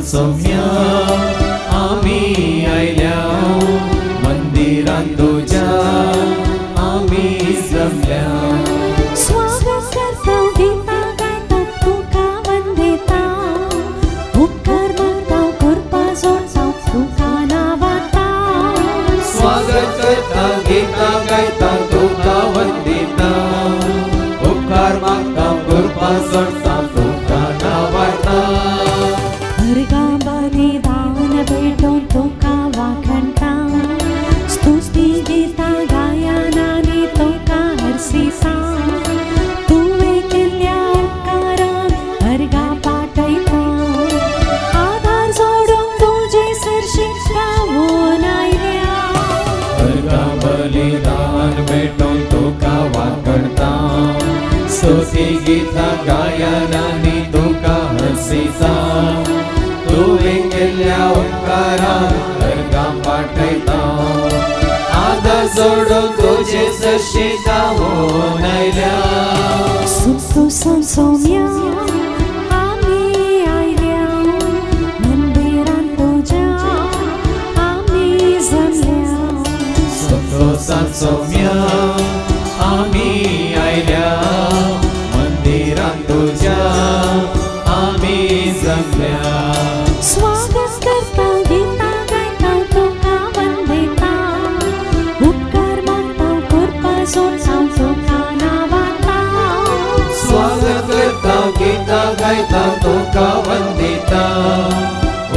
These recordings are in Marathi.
सौम्या आमी आयल्या मंदिरांत तुज्या आमी जमल्या स्वागत करता गीता गायता तुका वंदिता उपकार मागता कृपा जोडता तुका नावाता स्वागत करता गीता गायता तुका वंदिता उपकार मागता कृपा जोडता तुका नावाता अर्गा बलिदान भेटून तुका वाखणटा स्तुती गीता गायनानी तुका हरसिता तुवें केल्ल्या उपकाराक अर्गा पाठयता आदार जोडूंक तुजे सरशी गावून आयल्या अर्गा बलिदान भेटून तुका वाखणता स्तुती गीता गायनानी तुका हरसिता तुवें केल्ल्या उपकाराक अर्गा पाठयता आदार जोडून तुजे सरशी गावून आयल्या सुतो सौम्या आमी आयल्या मंदिरांत तुज्या आमी जमल्या सुतो सौम्या आमी आयल्या मंदिरांत तुज्या आमी जमल्या स्वागत करता गीता गायता तुका वंदिता उपकार मागता कृपा जोडता तुका नावाता स्वागत करता गीता गायता तुका वंदिता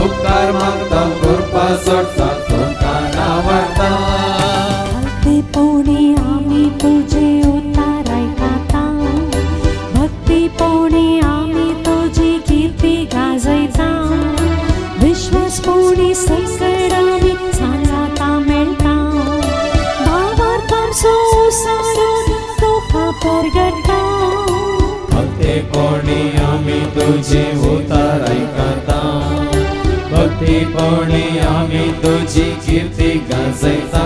उपकार मागता कृपा जोडता तुका नावाता भक्ती पोणी आमी तुजे उतार आयकता भक्ती पोणी आमी तुजी कीर्ती गाजयता विश्वास पोणी सकड आमी सांगाता मेळटा भावार्थां सोसारून तुका परगटा भक्ती पोणी आमी तुजे उतार आयकता भक्ती पोणी आमी तुजी कीर्ती गाजयता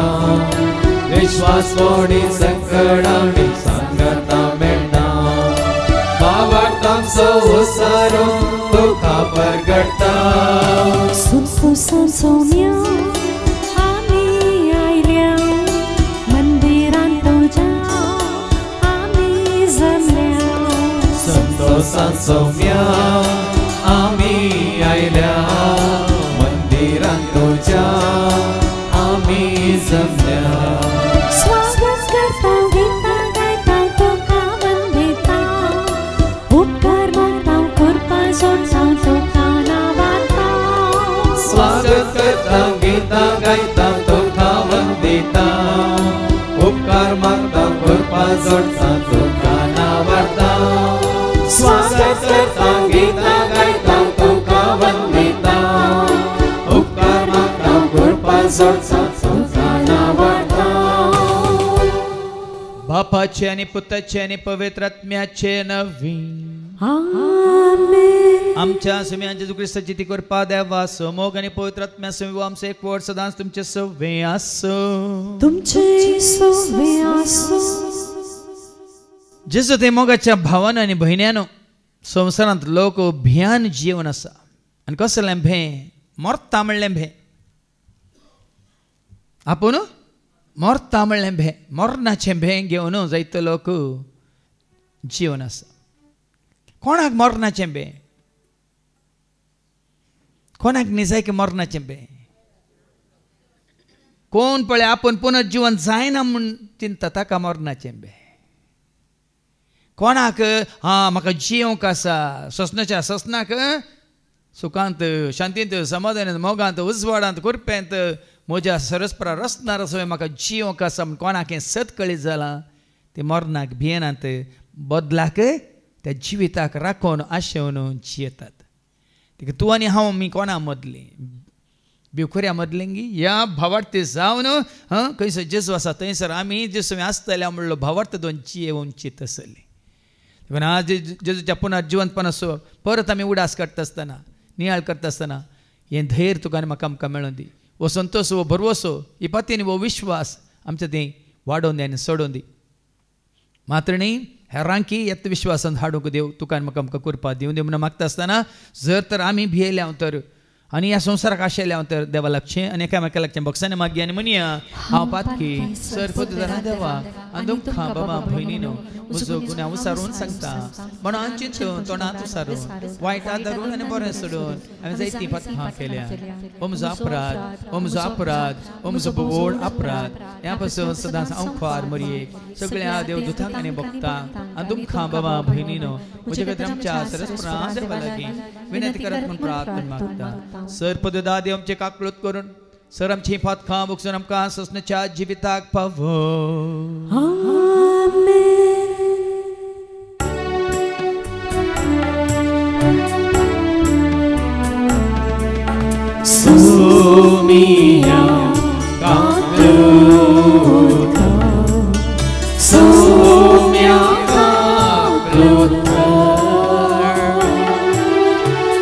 विश्वास पोणी सकड आमी सांगता मेळटा भावार्थांचो ओसारो तुका परगडटा सुतो सौम्या आमी आयल्या मंदिरांत तुज्या आमी जमल्या संतोषान सौम्या आमी आयल्या मंदिरांत तुज्या आमी जमल्या स्वागत करता गीता गायता तुका वंदिता उपकार मागता कृपा जोडता तुका नावाता स्वागत करता गीता गायता तुका वंदिता उपकार मागता कृपा जोडता तुका नावाता स्वागत करता गीता गायता तुका वंदिता उपकार मागता कृपा जोडता तुका नावाता बापाचे आणि पुताचे आणि पवित्र आत्म्याचे नवीन आमेन आमच्या स्वामी जेजू ख्रिस्ताची ती कृपा देवा समोग आणि पवित्र आत्म्या समी आमचे एक वड सदांच तुमचे सवे आसो तुमचे सवे आसो जेजू ते मोगाच्या भावान आणि भयण्यानो संवसारांत लोक भियान जीवन आसा आनी कसलें भे मोरता म्हणलें भे आपूण मोरता म्हणलें भे मोरनाचें भे घेवन जायतो लोक जीवन आसा कोणाक मोरनाचें भे कोणाक निजाय की मोरनाचें भे कोण पळय आपूण पुनर्जीवन जायना म्हूण चिंता ताका मोरनाचें भे कोणाक म्हाका जिवंक आसा ससनाच्या ससनाक सुखांत शांतींत समाधानांत मोगांत उजवाडांत कुरपेंत म्हज्या सरस्परा रसनार असो म्हाका जिवंक आसा म्हूण कोणाक हें सत कळीत जालां ते मोरनाक भियेनात बदलाक त्या जिविताक राखून आशेवन जियेतात देखीक तूं आनी हांव आमी कोणा मदलीं भिवखऱ्या मदलेंगी या भावार्थ जावन खंयसर जेजू आसा थंयसर आमी जेजू आसतल्या म्हणलो भावार्थ दोन जियेवून चित आसली देखून आज जेजूच्या पुनर्जिवंतपण असो परत आमी उडास काडटा आसतना नियाळ करता आसतना हें धैर्य तुका आनी म्हाका आमकां मेळून दी वो संतोष वो भरवोसो इपातीन वो विश्वास आमचें तें वाडोवन दी आनी सोडोवन दी मात्रणी हेरांकी येत विश्वासान हाडूंक देव तुका आनी म्हाका आमकां कृपा दिवं दी म्हणून मागता आसतना जर तर आमी भियेल्या तर आनी ह्या संवसाराक आशिल्लें हांव तर देवा लागचें आनी एकामेका लागचें भक्साने मागया आनी म्हणया हांव पातकी सर पदुदारा देवा आनी दुख्खां बाबा भयणीनो म्हजो गुन्हे हांव विसारून सांगता मनांत चिंतून तोंडांत विसारून वायटां धरून आनी बरें सोडून हांवें जायतीं पातकां केल्या हो म्हजो अपराध हो म्हजो अपराध हो म्हजो व्हड अपराध ह्या पासून सदांच हांव खुवार मरयेक सगळ्या देवदूतांक आनी भक्तांक आनी दुख्खां बाबा भयणीनो म्हजे खातीर आमच्या सरस्वरां देवा लागीं विनंती करत म्हूण प्रार्थना मागता सर पदुदा देव आमचे काकळूत करून सर आमची पातकां बगसून आमकां ससण्याच्या जिविताक पावो Sumia kakluta Sumia kakluta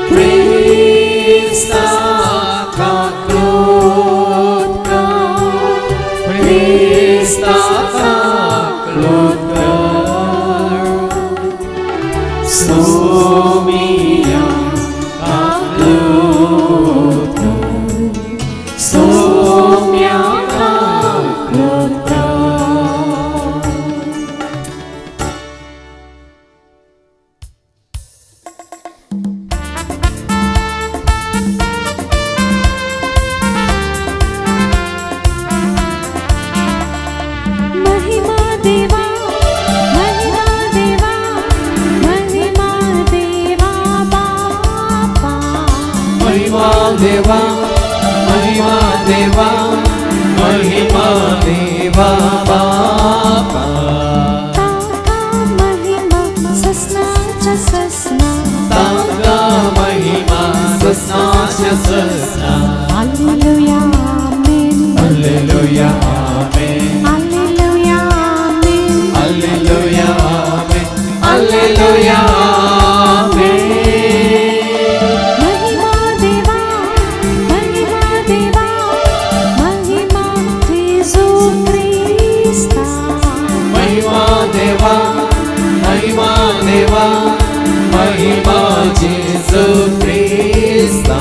Krista kakluta Krista kakluta Sumia kakluta Sumia kakluta महिमा देवा महिमा देवा महिमा देवा बापा महिमा देवा महिमा देवा महिमा देवा बापा ताका महिमा ससनाच्या ससना ताका महिमा ससनाच्या ससना हालेलुया आमेन हालेलुया आमेन हालेलुया आमेन हालेलुया आमेन हालेलुया आमेन महिमा देवा महिमा देवा महिमा येशू ख्रिस्ता महिमा देवा महिमा देवा महिमा जेसू ख्रिस्ता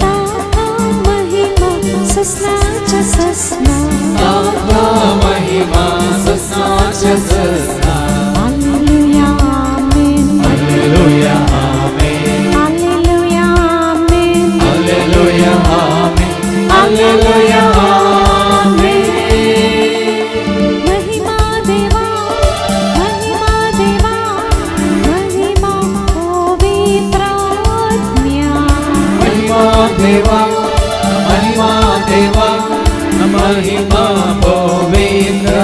ताका महिमा ससनाच्या ससना ताका महिमा ससनाच्या ससना हालेलुया आमेन हालेलुया आमेन हालेलुया आमेन हालेलुया आमेन हालेलुया आमेन महिमा देवा महिमा देवा महिमा पवित्र आत्म्या महिमा देवा महिमा देवा महिमा पवित्र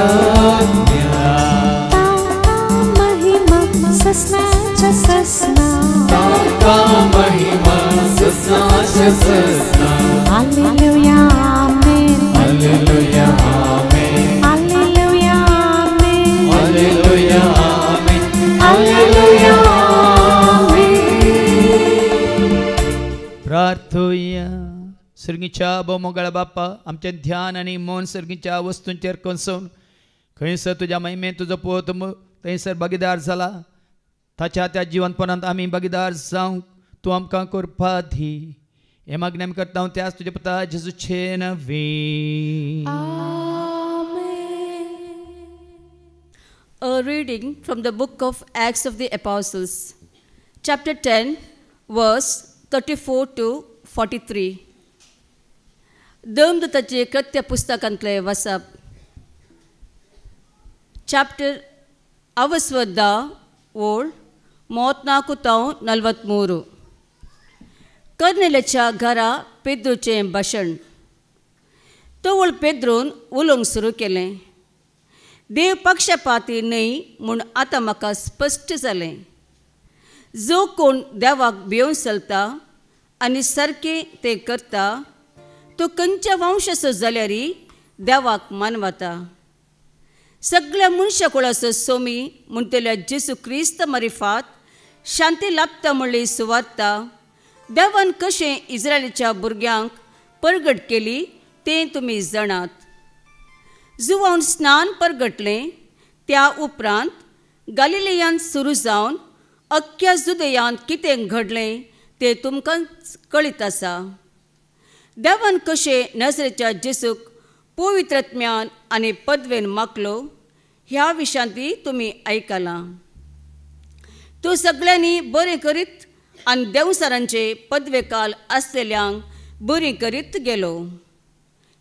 ताका महिमा ससनाच्या ससना ताका महिमा ससनाच्या ससना हालेलुया आमेन हालेलुया आमेन हालेलुया आमेन हालेलुया आमेन हालेलुया आमेन प्रार्थुया सर्गीच्या बोमोगळ बाप्पा आमचें ध्यान आनी मन सर्गीच्या वस्तूंचेर कसोवन खंयसर तुज्या महिमेन तुजो पोत थंयसर भागीदार जाला ताच्या त्या जिवनपणांत आमी भागीदार जावंक तूं आमकां करपा दी हे मागणी आमी करता त्याच तुजे पुता जेजूचे नवी A reading from the book of Acts of the Apostles, chapter 10, verse 34 to 43. देवदूताचे कृत्य पुस्तकांतले वाचप. Chapter ಅವಸ್ವದ್ದ ಓಳ್ 34-43. कर्नेलेच्या घरा पेद्रूचें भाशण. तवळ पेद्रून उलोवंक सुरू केलें. देव पक्षपाती न्हय म्हूण आतां म्हाका स्पश्ट जालें. जो कोण देवाक भिवून चलता आनी सारकें तें करता तो खंयच्या वंशाचो जाल्यारय देवाक मानवता. सगळ्या मनशाकुळाचो सोमी म्हणटल्या जेजू क्रिस्त मार्फत शांती लाभता म्हणली सुवार्ता देवान कशें इस्रायेलीच्या भुरग्यांक परगट केली तें तुमी जाणात. जुवान स्नान परगटलें त्या उपरांत गालिलेयांत सुरू जावन अख्ख्या जुदेयांत कितें घडलें ते तुमकांच कळीत आसा. देवान कशें नजरेच्या जेसूक पवित्रत्म्यान आनी पदवेन मागलो ह्या विशयांती तुमी आयकलां. तो सगळ्यांनी बरें करीत आनी देवसारांचे पदवेकाल आसलेल्यांक बरी करीत गेलो,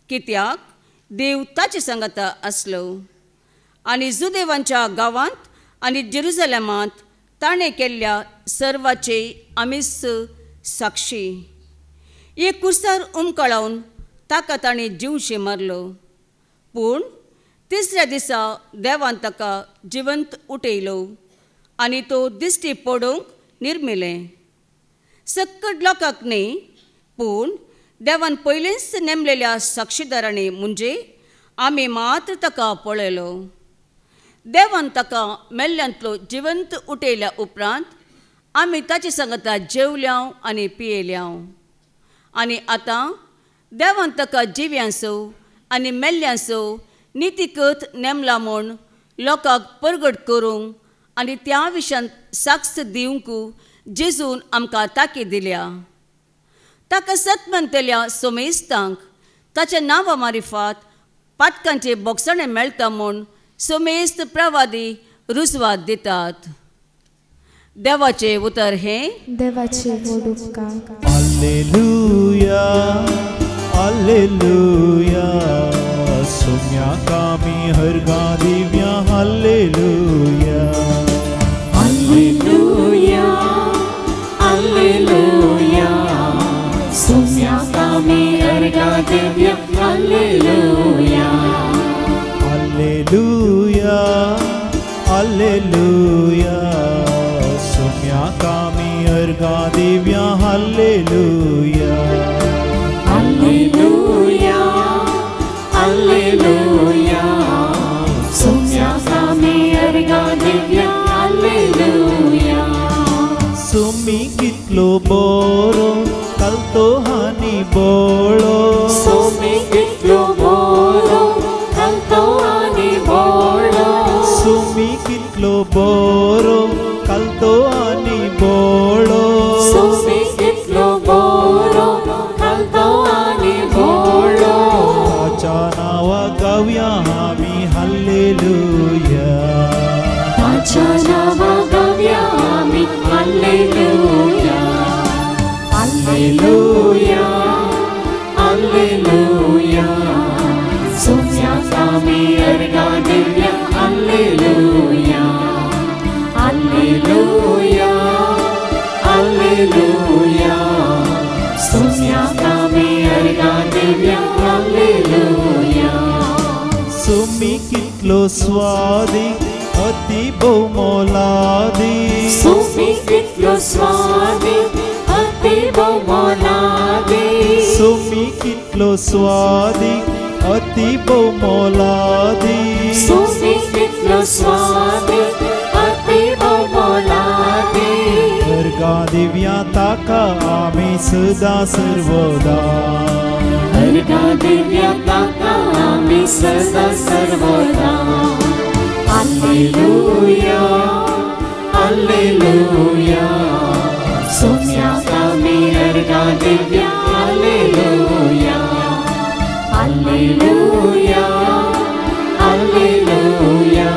कित्याक देव ताचे सांगाता आसलो. आनी जुदेवांच्या गांवांत आनी जेरुसलेमांत ताणें केल्ल्या सर्वाचे आमीच साक्षी. एक कुर्सार उमकळावन ताका ताणें जीवशी मारलो, पूण तिसऱ्या दिसा देवान ताका जिवंत उठयलो आनी तो दिश्टी पडोवंक निर्मिलें. सक्कट लोकांक न्ही, पूण देवान पयलींच नेमलेल्या साक्षीदारांनी म्हणजे आमी मात्र ताका पळयलो. देवान ताका मेल्ल्यांतलो जिवंत उठयल्या उपरांत आमी ताचे सांगाता जेवल्यां आनी पियेल्यां. आनी आतां देवान ताका जिव्यांसो आनी मेल्ल्यांसो नितिकत नेमला म्हूण लोकांक परगट करूंक आनी त्या विशयान साक्ष दिवंक जेजून आमकां ताकी दिल्या. ताका सतमंतल्या सोमेस्तांक ताच्या नांवा मारिफात पातकांचे बोगसणे मेळटा म्हूण सोमेस्त प्रवादी रुजवात दितात. देवाचे उतर हे देवाचे वडुपकार. Alleluia, Alleluia, Sumya kami harga divya, Alleluia. Alleluia, Alleluia, Sumya kami harga divya, Alleluia. Alleluia, Alleluia, Sumya kami harga divya, Alleluia. Alleluia, Alleluia, Sumya kami harga divya, Alleluia. Sumi kitlo boro, kalto hani bolo. Sumi kitlo boro, kalto ani bolo. Sumi kitlo boro, kalto ani bolo. Sumi kitlo boro, kalto ani bolo. Tacha nawa gavya hami, Hallelujah. Tacha nawa gavya hami, Hallelujah. Alleluia, Alleluia, Sumya kami harga divya, Alleluia. Alleluia, Alleluia, Sumya kami harga divya, Alleluia. Sumi kitlo swadi, ati bomoladi. Sumi kitlo swadi, ati bomoladi. Sumi kitlo swadi, ati bomoladi. Sumi kitlo swadi, ati bomoladi. Harga divya taka ami sada sarvada. Harga divya taka ami sada sarvada. Alleluia, Alleluia, Sumya kami harga divya, Alleluia. Alleluia, Alleluia,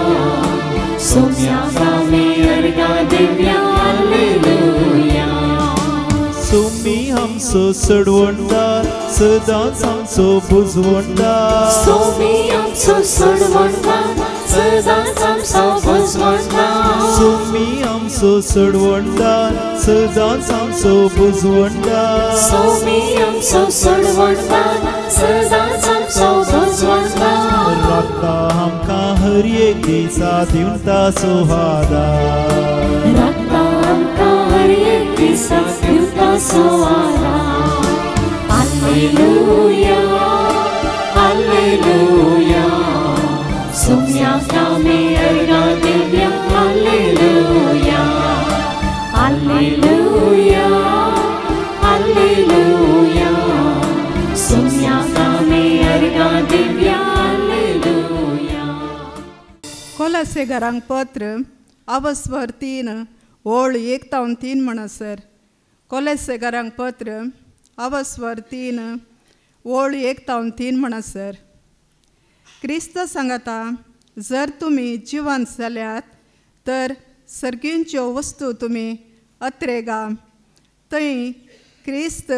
Sumya kami harga divya, Alleluia. Sumi hamso sadwandar, sada samso buzwandar. Sumi amso sadwandar, sada samso buzwandar. Sumi hamso sadwandar, sada samso buzwandar. Sumi amso sadwandar, sada samso buzwandar. Rakta hamka har ek disa diunta sohada. Rakta amka har ek disa diunta sohada. Alleluia, Alleluia, Sumya kami harga divya, Alleluia. Alleluia, Alleluia, Sumya kami harga divya, Alleluia. कोलासे घरांक पत्र अवस्वर 3 ओळ 1 तावन 3 म्हणसर कोलेसेकारांक पत्र अवस्वर 3 ओळ 1-3 म्हणसर. क्रिस्त सांगता, जर तुमी जिवंत जाल्यात तर सर्गींच्यो वस्तू तुमी अत्रेगा. थंय क्रिस्त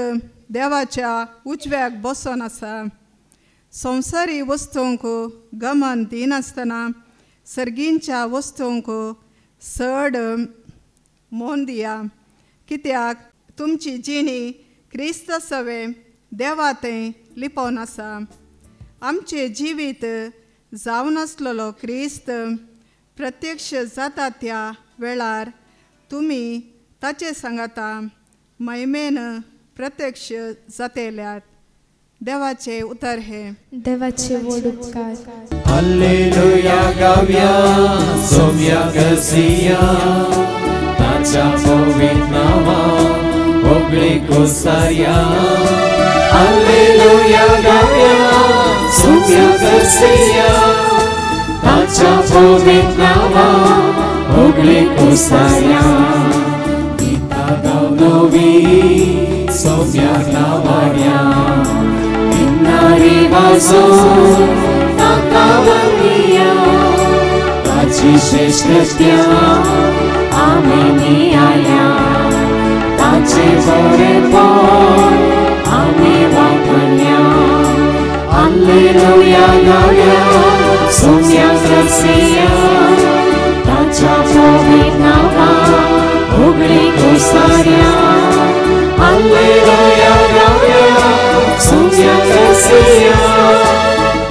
देवाच्या उजव्याक बसून आसा. संवसारी वस्तूंक गमन दिनासतना सर्गींच्या वस्तूंक चड मोन दिया. कित्याक तुमची जिणी क्रिस्त सवे देवा थंय लिपोवन आसा. आमचे जिवीत जावन आसलेलो क्रिस्त प्रत्यक्ष जाता त्या वेळार तुमी ताचे सांगता महिमेन प्रत्यक्ष जातेल्यात. देवाचे उतर हे. देवाचे व्हड उपकार. Alleluia गावया सोम्या गसिया ताच्या पवित्र नावान होगळे कोसाया. Alleluia गावया सोम्या गसिया ताच्या पवित्र नावान होगळे कोसाया. गीता गावनोवी सोम्या नावाड्या नारी वाजो ताची श्रेष्ठत्या आम्ही आया. ताचे बरेपण आम्ही वापरल्या. Alleluia गावया सोम्या गसिया ताच्या पवित्र नावान होगळे कोसाया. Alleluia गावया सोम्या गसिया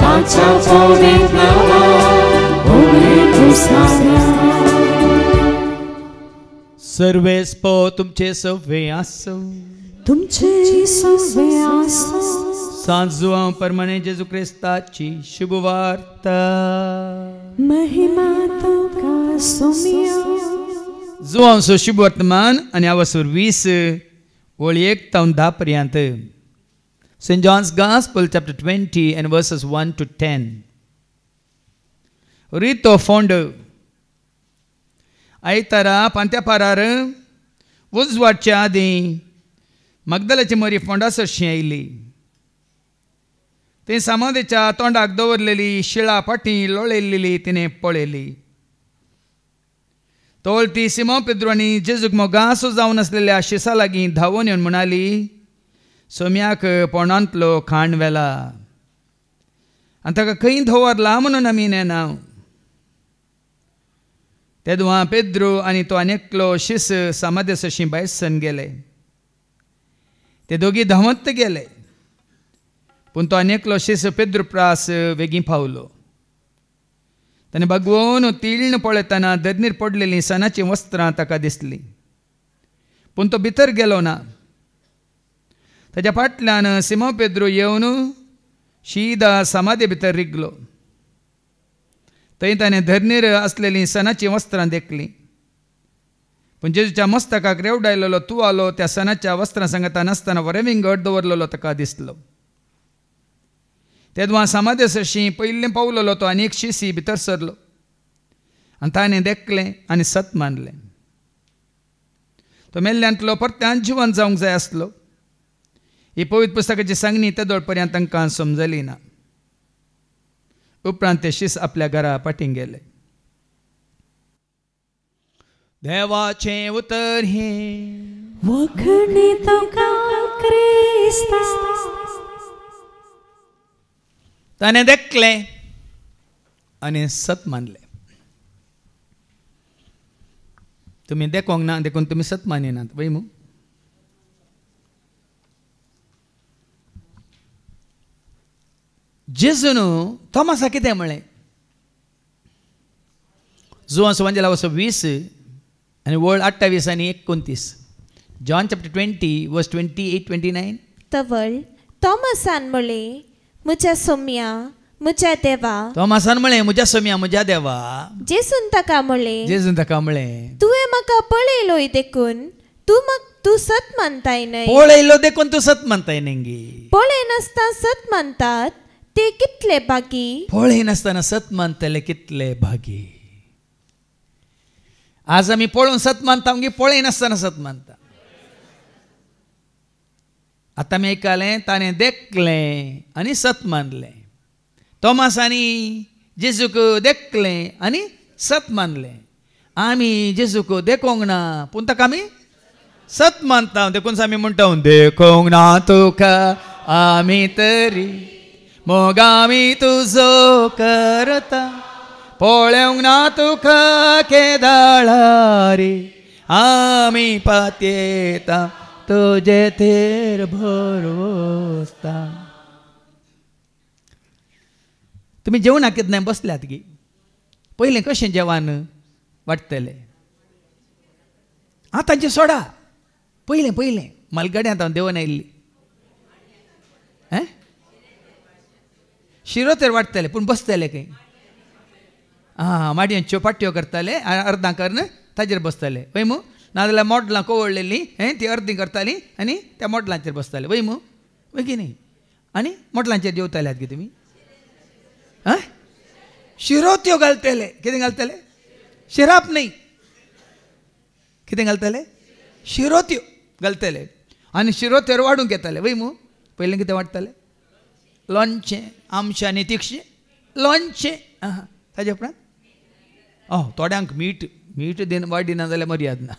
ताच्या पवित्र नावान होगळे कोसाया. सर्वेस्पो तुमचे सवे आसो. तुमचे सवे आसो. सांजुआ परमणे जेजू क्रिस्ताची शुभवार्ता. महिमा तुका सोम्या. जुआंचो शुभ वर्तमान आनी आवसूर 20 ओळ 1-10 पर्यंत. St. John's Gospel chapter 20 and verses 1-10. Rito fondo आयतारा पांत्यापारार उजवाडच्या आदी मगदलाची मरी फोंडासरशी आयली. थंय समाधीच्या तोंडाक दवरलेली शिळा पाटी लोळयल्ली तिणें पळयली. तोळती सिमो पेद्रू आनी जेजूक मोगासो जावन आसलेल्या शिसा लागीं धांवून येवन म्हणाली, सोम्याक पोंडांतलो खाण व्हेला आनी ताका खंय दवरला म्हणून आमी नेनाव. तेदुआ पेद्रू आनी तो आनेकलो शिस समाधीसरशी भायर सन गेले. ते दोगी धांवत गेले, पूण तो आनेकलो शिस पेद्रू प्रास बेगीन पावलो. ताणें भगवून तिळण पळयतना धरणीर पडलेलीं सनाचीं वस्त्रां ताका दिसलीं, पूण तो भितर गेलो ना. ताच्या फाटल्यान सिमो पेद्रू येवन शीदा समाधी भितर रिगलो. थंय ताणें धरणीर आसलेलीं सनाचीं वस्त्रां देखलीं, पूण जेजूच्या मस्तकाक रेवडायलेलो तुवालो त्या सनाच्या वस्त्रां सांगता नासतना वरें घट दवरलेलो ताका दिसलो. तेदुआ समाधीसरशी पयलीं पावलेलो तो आनीक शिसी भितर सरलो आनी ताणें देखलें आनी सत मानलें. तो मेल्ल्यांतलो परत्यान जिवंत जावंक जाय आसलो. ही पवित्र पुस्तकाची सांगणी तेदोळ पर्यंत तांकां समजली ना. उपरांत ते शिस आपल्या घरा पाटींग गेले. देवाचें उतर हे. वखणी तुका क्रिस्ता. ताणें देखलें आनी सत मानलें. तुमी देखोंक ना देखून तुमी सत मानिनात वय मू. जेजून थोमासा कितें म्हळें? जुआंचो वंजेला वचो 20 आनी वळ 28 आनी 29. जॉन चॅप्टर 20 वर्स 28-29. तवळ तोमासान म्हळें, म्हज्या सोम्या म्हज्या देवा. तोमासान म्हळें, म्हज्या सोम्या म्हज्या देवा. जेजून ताका म्हळें, जेजून ताका म्हळें, तुवें म्हाका पळयलोय देखून तूं सत मानताय न्हय. पळयलो देखून तूं सत मानताय न्ही. पळयनासतना सत मानतात ते कितले भागी. पळयनासतना सत मानतले कितले भागी. आज आमी पळोवन सत मानता गी पळयनासतना सत मानता. आतां आमी आयकलें ताणें देखलें आनी सत मानलें. तोमासांनी जेजूक देखलें आनी सत मानलें. आमी जेजूक देखोंक ना पूण ताका आमी सत मानता. देखून आमी म्हणटा देखोंक ना तुका आमी तरी मोग आमी तुजो करता. पळोवंक ना तुका केदाळारी आमी पातयेता तुजे तेर भरवोसता. तुमी जेवणाक कितें बसल्यात गी? पयलें कशें जेवण वाडटलें? आतांचें सोडा. पयलें मलगड्यांत हांव देंवन आयिल्ली. शिरो तर वाडटले पूण बसतले खंय? माडयेन चपाट्यो करताले अर्दां करून ताजेर बसताले वय मू. नाजाल्यार मोडलां कोवळलेलीं ती अर्दी करतालीं आनी त्या मोडलांचेर बसताले वय मू. वय की न्ही? आनी मोडलांचेर जेवताल्यात गे तुमी? शिरो त्यो घालतले. कितें घालतले? शिराप न्ही. कितें घालतले? शिरो त्यो घालतले आनी शिरो तेर वाडूंक येताले वय मू. पयलीं कितें वाडटाले? लोणचें, आमचें आनी तिखशें. लोणचें ताजे उपरांत थोड्यांक मीठ दिन वाडिना जाल्यार मर्याद ना.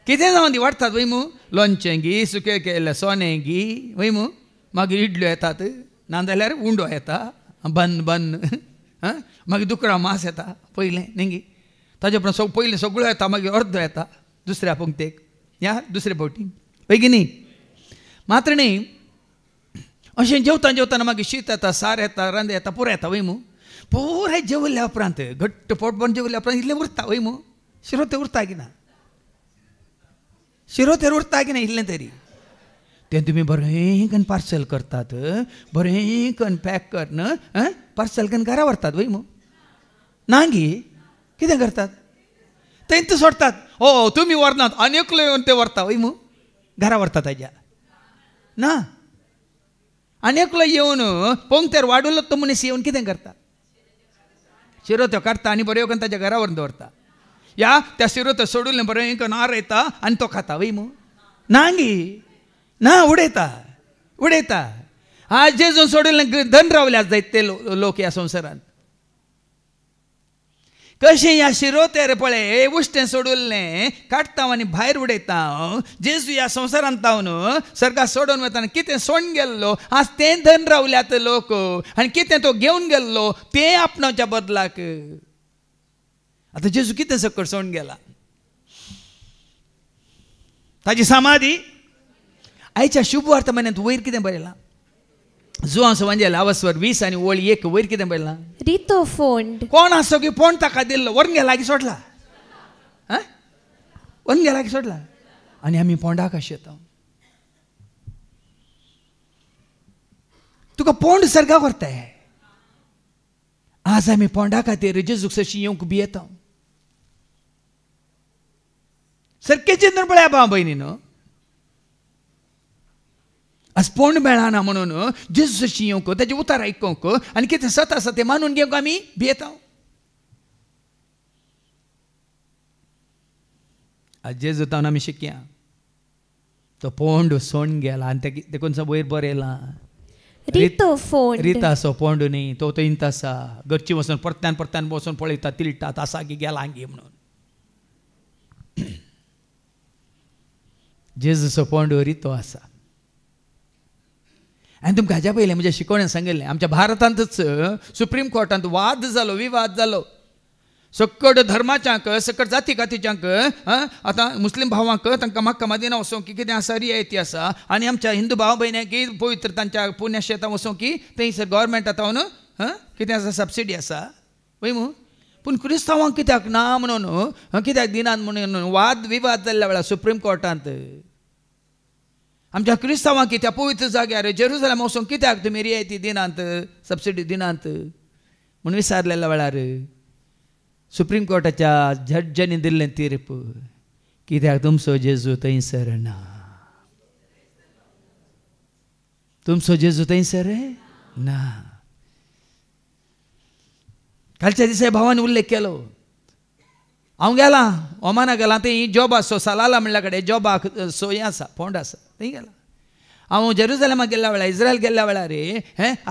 कितें जावन दी वाडटात वय मू. लोणचें गी, सुकें केल्लें सोनें गी वय मू. मागीर इडल्यो येतात, नाजाल्यार उंडो येता, बन मागीर दुकरा मास येता पयलें न्ही गी. ताजे उपरांत पयलीं सगळो येता, मागीर अर्दो येता दुसऱ्या पंक्तेक या दुसरे फावटी वय की न्ही. मात्र न्ही अशें जेवताना मागीर शीत येता, सार येता, रांद येता, पुरो येता वय मू. पुराय जेवल्ल्या उपरांत घट्ट पोट भरून जेवल्ल्या उपरांत इतलें उरता वय मू. शिरो तें उरता की ना? शिरो तें उरता की ना इतलें तरी? तें तुमी बरें करून पार्सल करतात, बरें करून पॅक करून पार्सल करून घरा व्हरतात वय मू. ना गी कितें करतात? थंयच सोडतात. तुमी व्हरनात आनी एकलो येवन ते व्हरता वय मू. घरा व्हरता ताज्या ना. आनी एकलो येवन पंक्तेर वाडूलो तो मनीस येवन कितें करता? शिरो त्यो काडटा आनी बरें करून ताच्या घरा व्हरून दवरता. या त्या शिरो त्यो सोडून बरें करून आरयता आनी तो खाता वय मू. ना गी ना, उडयता. आज जेजून सोडिल्लें धन रावल्यात जायत ते लोक ह्या संवसारांत. कशें ह्या शिरो तेर पळय उश्टें सोडुल्लें काडटा आनी भायर उडयता. जेजू ह्या संवसारांत तावन सर्गाक सोडून वता कितें सोडून गेल्लो आज तें धन रावल्यात लोक आनी कितें तो घेवन गेल्लो तें आपणाच्या बदलाक. आतां जेजू कितें सकट सोडून गेला? ताची समाधी. आयच्या शुभ वर्तमानांत वयर कितें बरयलां? जुआंव संवंजेल 20 आनी ओळ 1 वयर कितें बरयलां? रितो फोंड. कोण आसो की फोंड ताका दिल्लो व्हरून गेला की सोडला? व्हरून गेला की सोडला? आनी आमी फोंडाक अशें येता. तुका फोंड सर्गाक व्हरताय. आज आमी फोंडा खातीर जेजूक सशी येवंक भियेता. सारकें चिंतून पळया भाव भयणीनो. आज फोंड मेळना म्हणून जेजू सशी येवंक ताचे उतार आयकूंक आनी कितें सत आसा तें मानून घेवंक आमी भियेता. आज जेजू तावन आमी शिकया. तो फोंड सोडून गेला आनी देखून वयर बरयलां रितो फोंड. रीत आसो फोंड न्ही, तो इंत आसा. घरची वचून परत्यान वचून पळयता तिळटात आसा की गेला गे म्हणून. जेजूचो फोंड रितो आसा. आनी तुमकां हाज्या पयलें म्हज्या शिकवण्यान सांगिल्लें आमच्या भारतांतच सुप्रीम कोर्टांत विवाद जालो. सकट धर्माच्यांक सकट जाती कातीच्यांक आतां मुस्लीम भावांक तांकां म्हाका मदिना वचोंक की कितें आसा रियायती आसा आनी आमच्या हिंदू भाव भयण्यांकी पवित्र तांच्या पुण्यक्षेत्रां वचोंक की थंयसर गव्हर्मेंट आतां कितें आसा सबसिडी आसा वय मू. पूण क्रिस्तांवांक कित्याक ना म्हणून कित्याक दिनात म्हणून वाद विवाद जाल्ल्या वेळार सुप्रीम कोर्टांत आमच्या क्रिस्तांवांक त्या पवित्र जाग्यार जेरुसलेम वचोंक कित्याक तुमी रियायती दिनांत सबसिडी दिनांत म्हणून विचारलेल्या वेळार सुप्रीम कोर्टाच्या जड्जांनी दिल्लें तीर्प कित्याक तुमचो जेजू थंयसर ना. तुमचो जेजू थंयसर ना. कालच्या दिसा भावान उल्लेख केलो हांव गेलां ओमाना गेलां थंय जॉब आसा सलाला म्हणल्या कडेन जॉबाक हें आसा फोंड आसा थंय गेलां हांव जेरुसलेमाक गेल्ल्या वेळार इस्रायल गेल्ल्या वेळार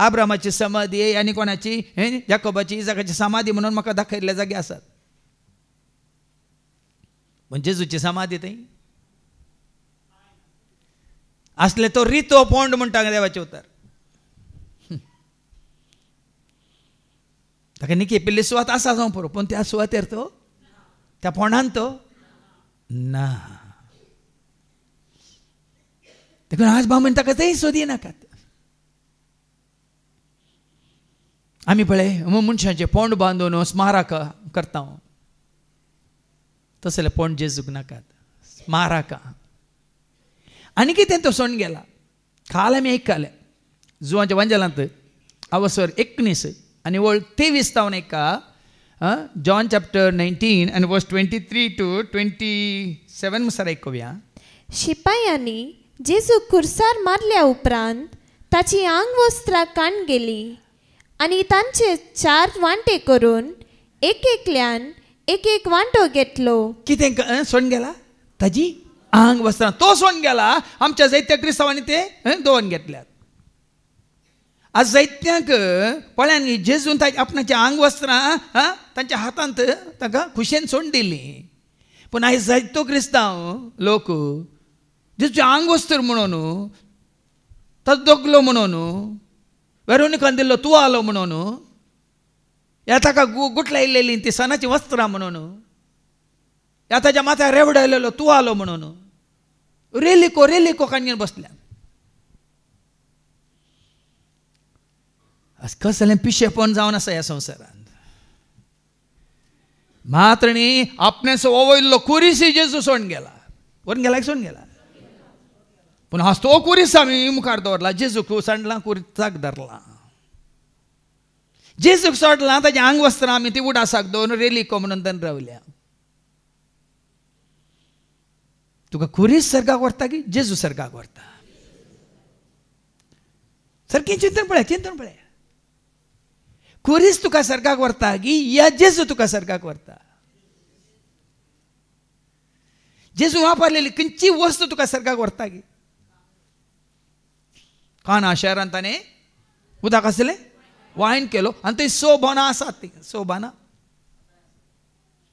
आब्रामाची समाधी आनी कोणाची जाकोबाची इजाकाची समाधी म्हणून म्हाका दाखयल्ले जागे आसात पण जेजूची समाधी थंय असले तो रितो पोंड म्हणटा देवाचे उतर ताका निकी पिल्ली सुवात आसा जावं पुरो पूण त्या सुवातेर तो त्या पोंडान तो ना देखून आज बामण ताका थंय सोदी नाकात आमी पळय मनशांचे पोंड बांदून स्मारक करता तसले पोंड जेजूक नाकात स्मारक आनी कितें तो सोण गेला काल आमी आयकले जुवांच्या वंजलांत अवसर 19 आनी वळ 23 तावन एका जॉन चॅप्टर 19 आनी वर्स 23 to 27 म्हणसर आयकुया शिपायांनी जेजू खुर्सार मारल्या उपरांत ताची आंग वस्त्रां काण गेली आनी तांचे 4 वांटे करून एकल्यान एक वांटो घेतलो कितें सोण गेला ताजी आंग वस्त्रां तो सोण गेला आमच्या जायत्या क्रिस्तांवांनी ते दोन घेतल्यात आज जायत्यांक पळया न्ही जेजून ताची आपणाची आंग वस्त्रां तांच्या हातांत ताका खुशेन सोडून दिली पूण आयज जायतो क्रिस्तांव लोक जेजूचे आंग वस्त्र म्हणून ताचो दोगलो म्हणून वेरोनिकान दिल्लो तुवालो म्हणून ह्या ताका गुटला इल्लेली ती सनाची वस्त्रां म्हणून ह्या ताच्या माथ्यार रेवडयलेलो तुवालो म्हणून रेलिको काणयेन बसल्या कसलें पिशेपण जावन आसा ह्या संवसारांत मात्र न्ही आपणेचो ओवयल्लो कुरीस जेजू सोडून गेला व्हरून गेला सोडून गेला पूण हांव तो कुरीस आमी मुखार दवरला जेजूक सांडला कुरीसाक धरला जेजूक सोडला ताचें आंग वस्त्रां आमी ती उडासाक दवरून रेलिको म्हणून दन रावल्या तुका कुरीस सर्गाक व्हरता की जेजू सर्गाक व्हरता सारकें चिंतन पळय कुरीस तुका सर्गाक व्हरता की या जेजू तुका सर्गाक व्हरता जेजू वापरलेली खंयची वस्तू तुका सर्गाक व्हरता की काना शहरांत ताणें उदक आसलें वायन केलो आनी थंय सोबाना आसात ती सोबाना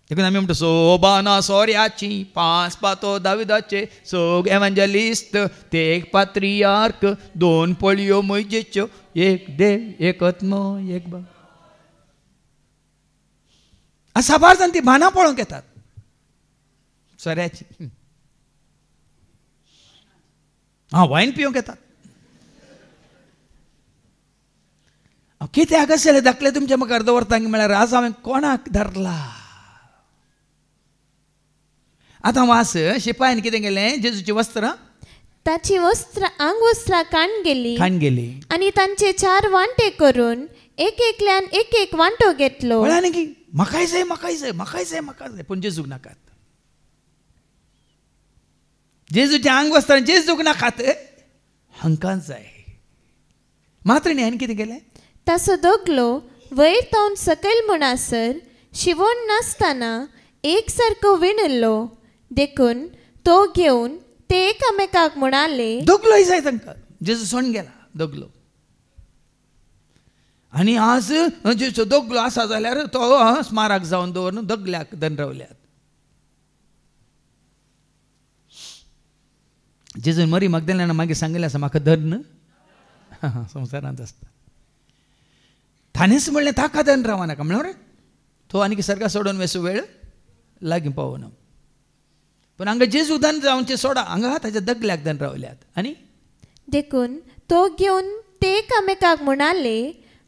देखून आमी म्हणटा सोबाना सोऱ्याची 5 पातो दाविदाचे सोग एवंजलिस्ट ते एक पात्रियार्क 2 पळयो मोइजेच्यो एक देव एक आत्मो एक बाब साबार जाण ती भानां पळोवंक येतात सोऱ्याची वायन पिवंक येतात कित्याक आसले धाकले तुमच्या मुखार दवरता म्हळ्यार आज हांवें कोणाक धरला आतां वास शिपायान कितें केलें जेजूची वस्त्रां ताची आंग वस्त्रां काण गेली आनी तांचे 4 वांटे करून एकल्यान एक वांटो घेतलो म्हळ्यार की म्हाकाय जाय पूण जेजूक नाकात जेजूच्या आंग वस्त्रां जेजूक नाकात हांकां जाय मात्र न्ही आनी कितें केलें ताचो दोगलो वयर तावन सकयल म्हणसर शिवण नासतना एक सारको विणलो देखून तो घेवन ते एकामेकाक म्हणाले दोगलोय जाय तांकां जेजू सोडून गेला दोगलो आनी आज जेजू दोगलो आसा जाल्यार तो स्मारक जावन दवरून दोगल्याक दन रावल्यात जेजून मरी मगदलेना मागीर सांगलें आसा म्हाका धन संवसारांत आसता ताणेंच म्हणलें ताका दन रावं नाका म्हणल्यार तो आनी सर्गा सोडून वेसू वेळ लागीं पावना पूण हांगा जेजू दन जावचे सोडा हांगा ताच्या दगल्याक दन रावल्यात आनी देखून तो घेवन ते एकामेकाक म्हणाले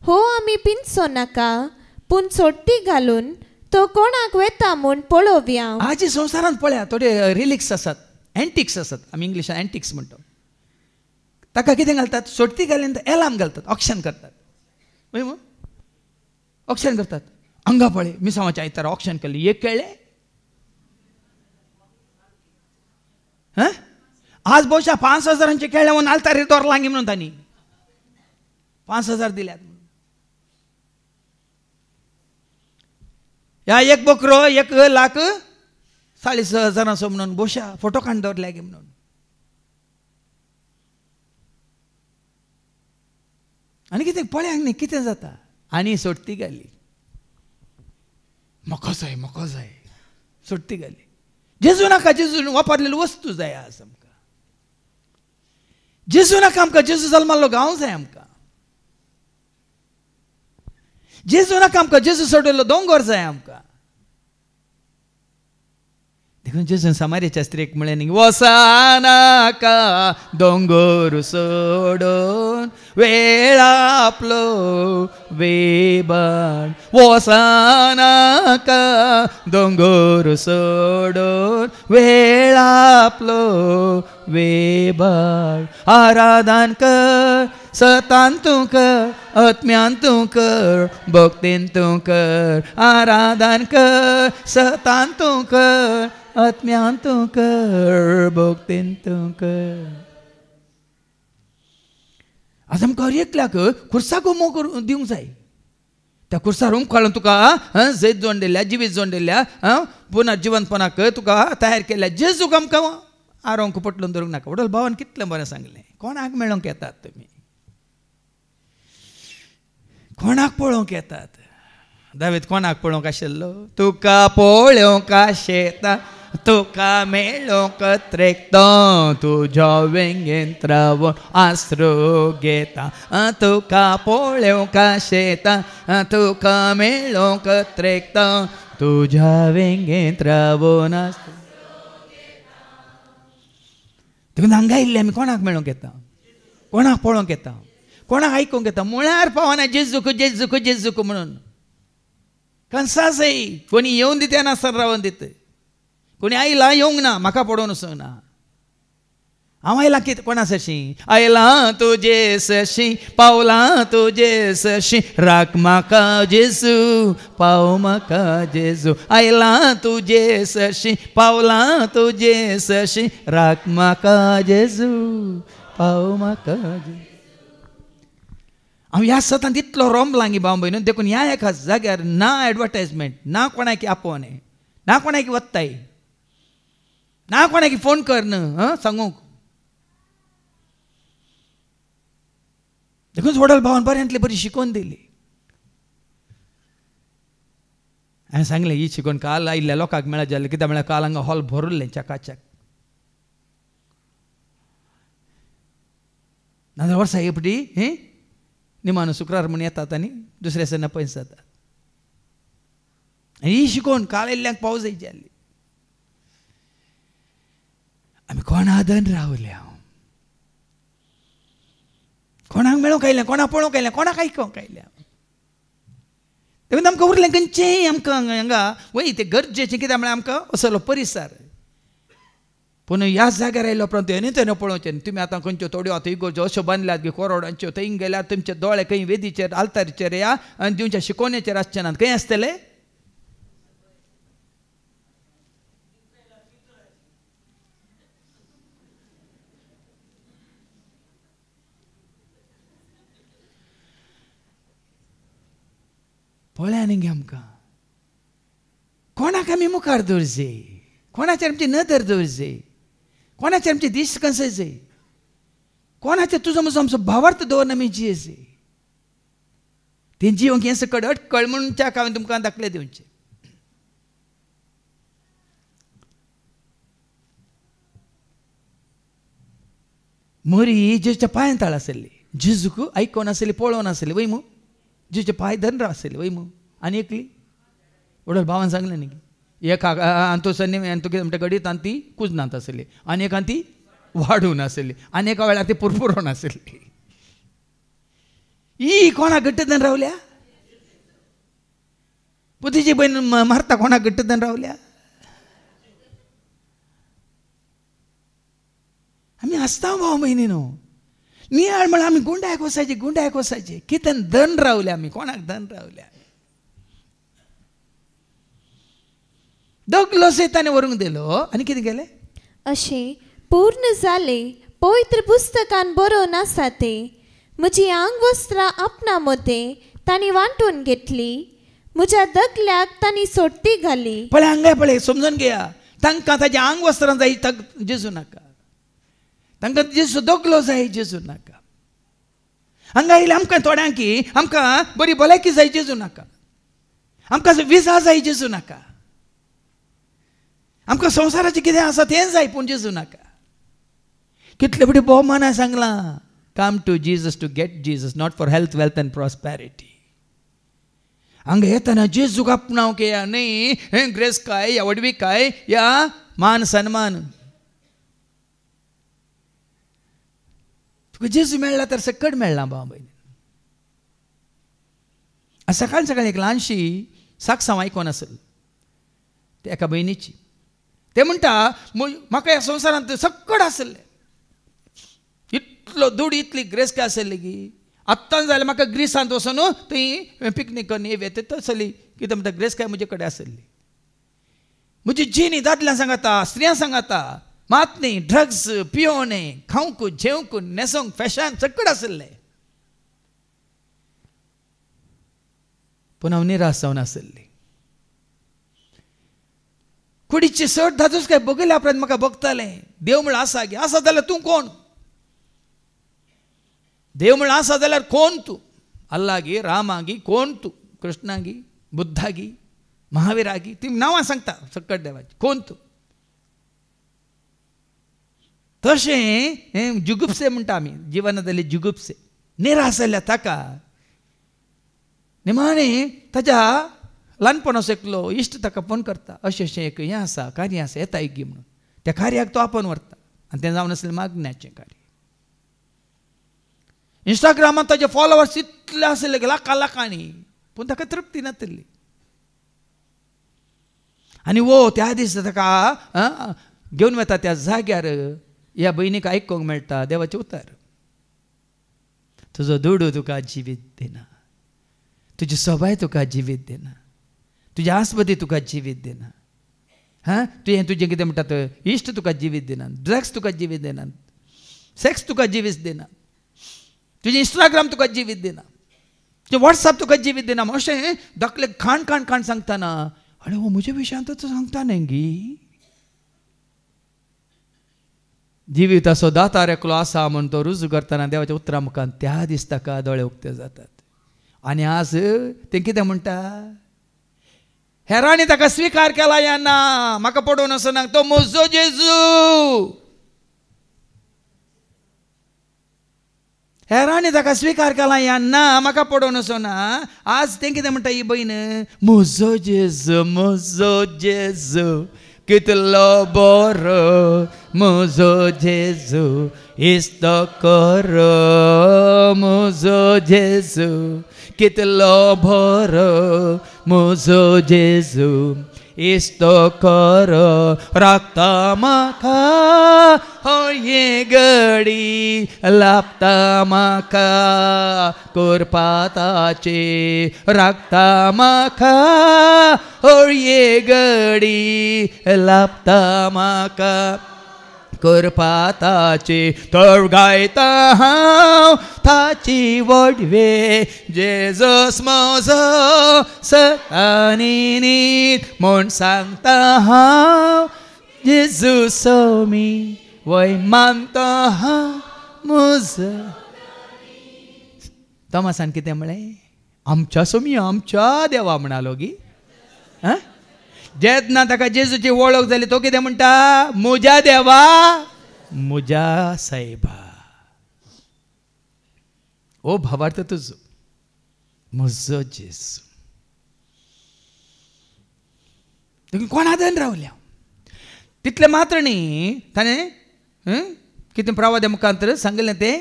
हो आमी पिंचो नाका पूण सोडटी घालून तो कोणाक वेता म्हूण पळोवया आजी संवसारांत पळया थोडे रिलिक्स आसात एंटिक्स आसात आमी इंग्लिशान एंटिक्स म्हणटा ताका कितें घालतात सोडटी घालीन एलार्म घालतात ऑक्शन करतात ऑक्शन करतात हांगा पळय मिसांवाच्या आयतारा ऑक्शन केल्ली एक केळ्ळे आज बहुशा 5,000 केळ्ळे म्हणून आलतारीर दवरलांगी म्हणून तांणी 5,000 दिल्यात ह्या एक बकरो 1,46,000 म्हणून बोशा फोटो काढून दवरल्या गे म्हणून. आनी कितें पळयाक न्ही कितें जाता. आनी सोडती घाली. म्हाका जाय सोडती घाली. जेजू नाका जेजून वापरलेली वस्तू जाय आज आमकां. जेजू नाका आमकां जेजू जल्मालो गांव जाय आमकां. जेजू नाका आमकां जेजू सोडलेलो दोंगर जाय आमकां. देखून जेजून समार्याच्या स्त्रीक म्हळें न्ही वसानाका दोंगर सोडून वेळ आपलो वेबाड. वसानाका दोंगर सोडून वेळ आपलो वेबाड. आराधन कर सतान तूं कर आत्म्यान तूं कर भक्तीन तूं कर. आराधन कर सतान तूं कर आत्म्यान तूं कर भक्तीन तूं कर. आज आमकां हर एकल्याक खुर्साक मोग दिवंक जाय. त्या खुर्सार काडून तुका जैत जोडलेल्या जिवीत जोडलेल्या पुनर्जीवनपणाक तुका तयार केल्या जेजूक आमकां आरोंक पटलून धरूंक नाका. वडल भावान कितलें बरें सांगलें. कोणाक मेळोंक येतात तुमी. कोणाक पळोवंक येतात. दावीद कोणाक पळोवंक आशिल्लो. तुका पळोवंक आशेता तुका मेळोंक त्रेकतो तुज्या वेंगेंत रावून आसरो घेता. तुका पळोवंक आशेता तुका मेळोंक त्रेकतो तुज्या वेंगेंत रावून आसरो. देखून हांगा आयिल्ले आमी कोणाक मेळोंक येता. कोणाक पळोवंक येता. कोणाक आयकूंक येता. म्हळ्यार पावना जेजूक जेजूक जेजूक म्हणून. कन्सा जाय. कोणी येवन दिता नासतना रावन दिता. कोणी आयला येवंक ना म्हाका पडोवन वचूंक ना. हांव आयलां कितें कोणा सशी. आयलां तुजे सशी पावलां तुजे सशी राख म्हाका जेजू पाव म्हाका जेजू. आयलां तुजे सशी पावलां तुजे सशी राख म्हाका जेजू पाव म्हाका जेजू. हांव ह्या सतान इतलो रोंबलां गी भाव भयणीन. देखून ह्या एका जाग्यार ना एडवर्टायजमेंट ना कोणाक आपोवणे ना कोणाक वत्ताय ना कोणाक फोन कर न्हू सांगूंक. देखून वडल भावान बऱ्यांतली बरी शिकोवन दिली. हांवें सांगलें ही शिकोवन काल आयिल्ल्या लोकांक मेळत जालें. कित्याक म्हळ्यार काल हांगा हॉल भरल्लें चकाचक. नाजाल्यार वर्सा एपटी निमानो शुक्रार म्हूण येतात आनी दुसऱ्या दिसा पयस जातात. ही शिकोवन काल आयिल्ल्यांक पावस जायची जाली. आमी कोणादन रावल्या. कोणाक मेळोंक आयल्या कोणाक पळोवंक आयल्या कोणाक आयकोंक आयल्या. देखून आमकां उरलें खंयचेंय आमकां हांगा वय तें गरजेचें. कित्याक म्हळ्यार आमकां असलो परिसर. पूण ह्या जाग्यार आयलो उपरांत थंय पळोवचें. तुमी आतां खंयच्यो थोड्यो आतां इगोर्ज्यो अश्यो बांदल्यात गे कोरोडांच्यो. थंय गेल्यार तुमचे दोळे खंय वेदीचेर आल्तारीचेर या आनी तुमच्या शिकोवणेचेर आसचे नात. खंय आसतले. पळया न्ही गे आमकां. कोणाक आमी मुखार दवरचे. कोणाचेर आमची नदर दवरचे. कोणाचेर आमचे दिश्ट कंसयचे. कोणाचेर तुजो म्हजो आमचो भावार्थ दवरून आमी जियेचे. तें जिवंक हें सकट अटकळ म्हणून हांवें तुमकां दाखले दिवचे. मोरी जेजूच्या पांयां ताळ आसली. जेजूक आयकोन आसली पळोवन आसली वय मू. जेजूचे पांय धरून आसली वय मू. आनी एकली वडल भावान सांगलें न्ही एक तो सन्नी तुगे म्हणटा घडीत आनी ती कुजनात आसली. आनी एकान ती वाडून आसली. आनी एका वेळार ती पुरपुरोन आसली. ही कोणाक घट्ट धरून रावल्या. पुतीची बहीण मारता कोणाक घट्ट धरून रावल्या. आमी आसता भाव भयणीनो. नियाळ म्हळ्यार आमी गुंडायक वसायचे कितें धन रावल्या आमी. कोणाक धन रावल्या. दगलो सैताने व्हरूंक दिलो आनी कितें केलें. अशें पूर्ण जालें. पवित्र पुस्तकान बरोवन आसा तें. म्हजी आंग वस्त्रां आपणा मदें तांणी वांटून घेतली. म्हज्या दगल्याक तांणी सोडटी घाली. पळय हांगा पळय समजून घेया. तांकां ताजें आंग वस्त्रां जाय जेजू नाका. तांकां जेजू दोगलो जाय जेजू नाका. हांगा येयले आमकां थोड्यांक आमकां बरी भलायकी जाय जेजू नाका. आमकां विजा जाय जेजू नाका. आमकां संवसाराचें कितें आसा तें जाय पूण जेजू नाका. कितले बडी भोवमानां सांगलां. Come to Jesus to get Jesus, not for health wealth and prosperity. हांगा येताना जेजूक आपणाव केया न्ही ग्रेस काय या वडवी काय या मान सन्मान. तुका जेजू मेळ्ळा तर सकट मेळ्ळा भाव भयणी. सकाळ सकाळी एक ल्हानशी साक्सांव आयकोन आसली ते एका भयणीची. ते म्हणटा म्हाका ह्या संवसारांत सकट आसलें. इतलो दूड इतली ग्रेस काय आसली की आत्तां जाल्यार म्हाका ग्रीसांत वचून थंय पिकनीक करून येता तसली कितें म्हणटा ग्रेस काय म्हजे कडेन आसली. म्हजी जीण दादल्यां सांगाता स्त्रियां सांगाता मात न्ही ड्रग्स पियोवणे खावंक जेवंक न्हेसोंक फॅशन सकट आसलें. पूण हांव निराश जावन आसली. कुडीचे सट धादूस काय बगयल्या उपरांत म्हाका बगतालें देव म्हळ्यार आसा गे. आसा जाल्यार तूं कोण? देव म्हळ्यार आसा जाल्यार कोण तूं? अल्लागी रामागी कोण तूं? कृष्णागी बुद्धागी महावीरागी ती नांवां सांगता सकट देवाची. कोण तूं? तशें जुगुप्से म्हणटा आमी जिवनांतले जुगुप्से. निराश जाल्ल्या ताका निमाणें ताच्या ल्हानपणाचो एकलो इश्ट ताका फोन करता. अशें अशें एक हें आसा कार्य आसा येता गी म्हणून. त्या कार्याक तो आपोवन व्हरता आनी तें जावन आसलें मागण्याचें कार्य. इंस्टाग्रामांत ताजे फॉलोवर्स इतले आसले लाखां लाखांनी पूण ताका तृप्ती नासली. आनी वो त्या दीस ताका घेवन वता त्या जाग्यार ह्या भयणीक आयकूंक मेळटा देवाचें उतर. तुजो दुडू तुका जिवीत दिना. तुजी सोबाय तुका जिवीत दिना. तुजे आस्पदी तुका जिवीत दिना. तुजें कितें म्हणटात इश्ट तुका जिवीत दिना. ड्रग्स तुका जिवीत दिना. सेक्स तुका जिवीत दिना. तुजें इंस्टाग्राम तुका जिवीत दिना. तुजें वॉट्सॅप तुका जिवीत दिना. अशें धाकले खाण खाण खाण सांगतना अरे हो म्हज्या विशयांत तो सांगता न्ही गी. जिविताचो दातार एकलो आसा म्हूण तो रुजू करतना देवाच्या उतरा मुखार त्या दीस ताका दोळे उक्ते जातात. आनी आज तें कितें म्हणटा हेरांनी ताका स्विकार केला या ना म्हाका पडोवन असो ना तो म्हजो जेजू. हेरांनी ताका स्विकार केला या ना म्हाका पडोवन असो ना. आज तें कितें म्हणटा ही भयण म्हजो जेजू कितलो बरो म्हजो जेजू इस्तो करो म्हजो जेजू कितलो बरो म्हजो जेजू इस्तो करो राखता म्हाका हो ये घडी लाभता म्हाका कुरपाताचे राखता म्हाका हो ये घडी लाभता म्हाका कुरपाताचे तर गायता हांव ताची वडवे जेजस म्हजो सतानी नीत म्हूण सांगता हांव जेजू सोमी वय मानता हांव म्हजो. तोमासान कितें म्हळें आमच्या सोमी आमच्या देवा म्हणालो गी. जेन्ना ताका जेजूची वळख जाली तो कितें म्हणटा म्हज्या देवा म्हज्या सायबा. ओ भावार्थ तुजो म्हजो जेजू. कोणा आदान रावल्या तितले मात्र न्ही ताणें कितें प्रवाद्या मुखांतर सांगलें तें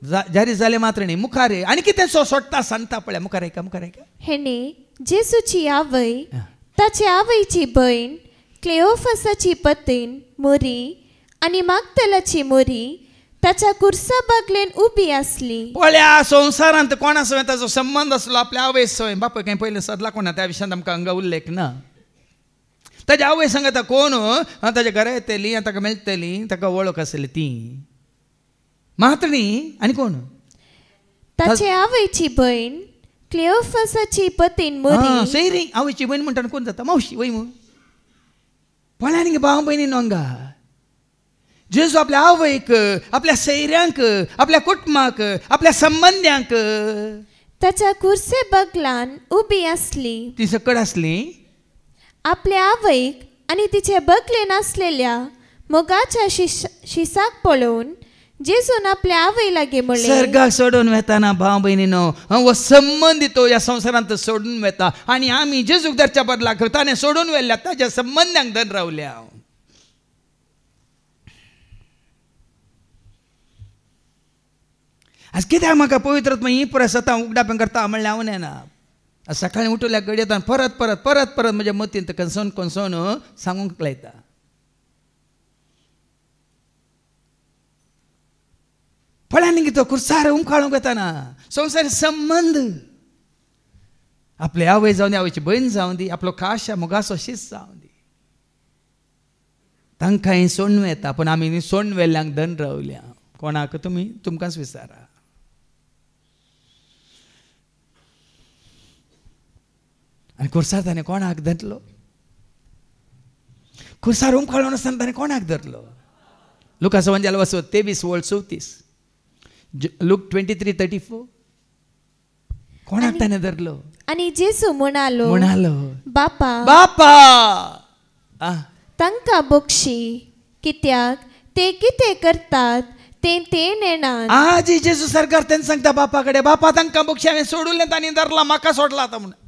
जारी जालें मात्र न्ही मुखार आनी कितें सोडटा सांगता पळय मुखार ऐका मुखार ऐका. हेणे जेजूची आवय ताचे आवयची भयण क्लेओफासाची पत्नीन मोरी आनी मागदलाची मोरी ताच्या कुर्सा बागलेन उबी आसली. पळया संवसारांत कोणा सवय ताचो संबंद आसलो आपल्या आवय सवय बापय कांय पयलें सदला कोणा त्या विशयांत आमकां हांगा उल्लेख ना. ताच्या आवय सांगता कोण ताच्या घरा येतली ताका मेळटली ताका वळख आसली ती मात्र न्ही आनी कोण ताचे आवयची भयण क्लिओफसाची पतीन मरी सैरी आवयची बहीण म्हणटाना कोण जाता मावशी वय मग पळ्यानी भाव बहिणीन वांगा जेजू आपल्या आवयक आपल्या सैऱ्यांक आपल्या कुटुंबाक आपल्या संबंध्यांक ताच्या कुर्से बगलान उबी असली ती सकड असली आपल्या आवयक आणि तिचे बगलेन असलेल्या मोगाच्या शिसाक पळोवन जेजून आपल्या आवय लागे म्हणले सर्गाक सोडून वेताना भाव बहिणीनो व संबंधी तो या संसारांत सोडून वेता आणि आम्ही जेजूक दरच्या बदला ताने सोडून वेल्ल्या ताच्या संबंधांक धन रावल्या आज कित्याक म्हाका पवित्रत्व ही पुरा सतां उगडापें करता म्हणलें हांव ना सकाळीं उठल्या घडयेत परत परत परत परत म्हज्या मतींत कणसोन कणसोन सांगूंक लायता फळांनी तो कुर्सार उमखाळूंक येताना संवसारी संबंध आपले आवय जावन दी आवयची बहीण जावन दी आपलो काशा मोगाचो शिस जावन दी तांकांय सोडून येता पूण आमी सोडून वेल्ल्यांक धन रावल्या कोणाक तुमकांच विचारा आनी कुर्सार ताणें कोणाक धरलो कुर्सार उमखाळून आसतना ताणें कोणाक धरलो लुकाचो वंजाल वचो 23:34 लूक 23:34 कोणाक ताणें धरलो आणि जेजू म्हणालो बापा तांकां बक्षी कित्याक ते कितें करतात ते नेणात आज जेजू सरकार तेन्ना सांगता बापा कडेन बापा तांकां बक्षी हांवें सोडून तांणी धरला म्हाका सोडला आतां म्हणून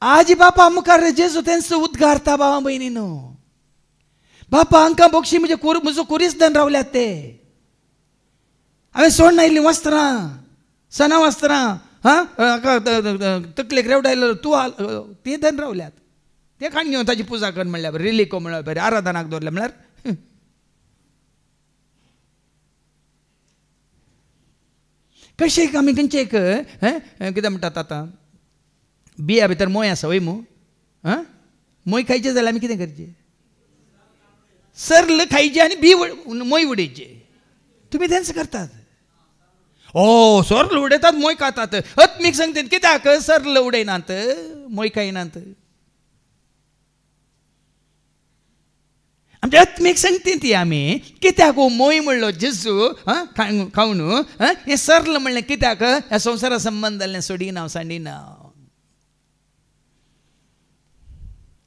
आज बापा मुखार जेजू तेंचो उद्गारता भावा भयणीनो बापा हांकां बक्षी म्हजो कुरीस धन रावल्यात ते हांवें सोडून आयिल्लीं वस्त्रां सना वस्त्रां तकलेक रेवडायलो तूं तें धन रावल्यात ते खाण घेवन ताची पुजा कर म्हणल्यार रिलीको म्हणल्यार बरें आराधनाक दवरल्या म्हणल्यार कशें आमी खंयचे कितें म्हणटात आतां बिया भितर मोय आसा वय मू मोय खायचें जाल्यार आमी कितें करचें सर्ल खायचे आनी बी मोय उडयचे तुमी तेंच करतात सर्ल उडयतात मोय खातात अत्मीक सांगतात कित्याक सर्ल उडयनात मोय खायनात आमच्या अत्मीक सांगता ती आमी कित्याक मोय म्हणलो जेजू खावन हें सर्ल म्हणलें कित्याक ह्या संवसारा संबंद जाल्लें सोडिना हांव सांडिना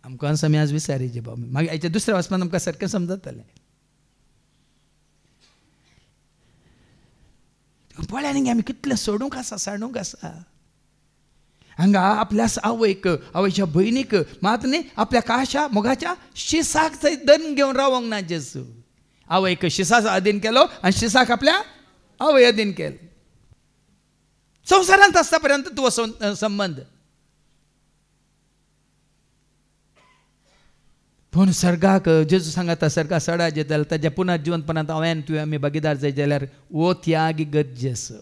आमकां आमी आज विचारीचे बाबा मागीर हाच्या दुसऱ्या वचपान आमकां सारकें समजतलें पळ्यांनी आमी कितलें सोडूंक आसा साडूंक आसा हांगा आपल्या आवयक आवयच्या भयणीक मात न्ही आपल्या काशा मोगाच्या शिसाक थंय धन घेवन रावोंक ना जेजू आवयक शिसा अधीन केलो आनी शिसाक आपल्या आवय अधीन केलो संवसारांत आसता पर्यंत तुजो संबंध पूण सर्गाक जेजू सांगता सर्गा सडा जे जाल्यार ताच्या पुनर्जिवंतपणांत हांवें तुवें आमी भागीदार जाय जाल्यार वो त्याग गरजेचो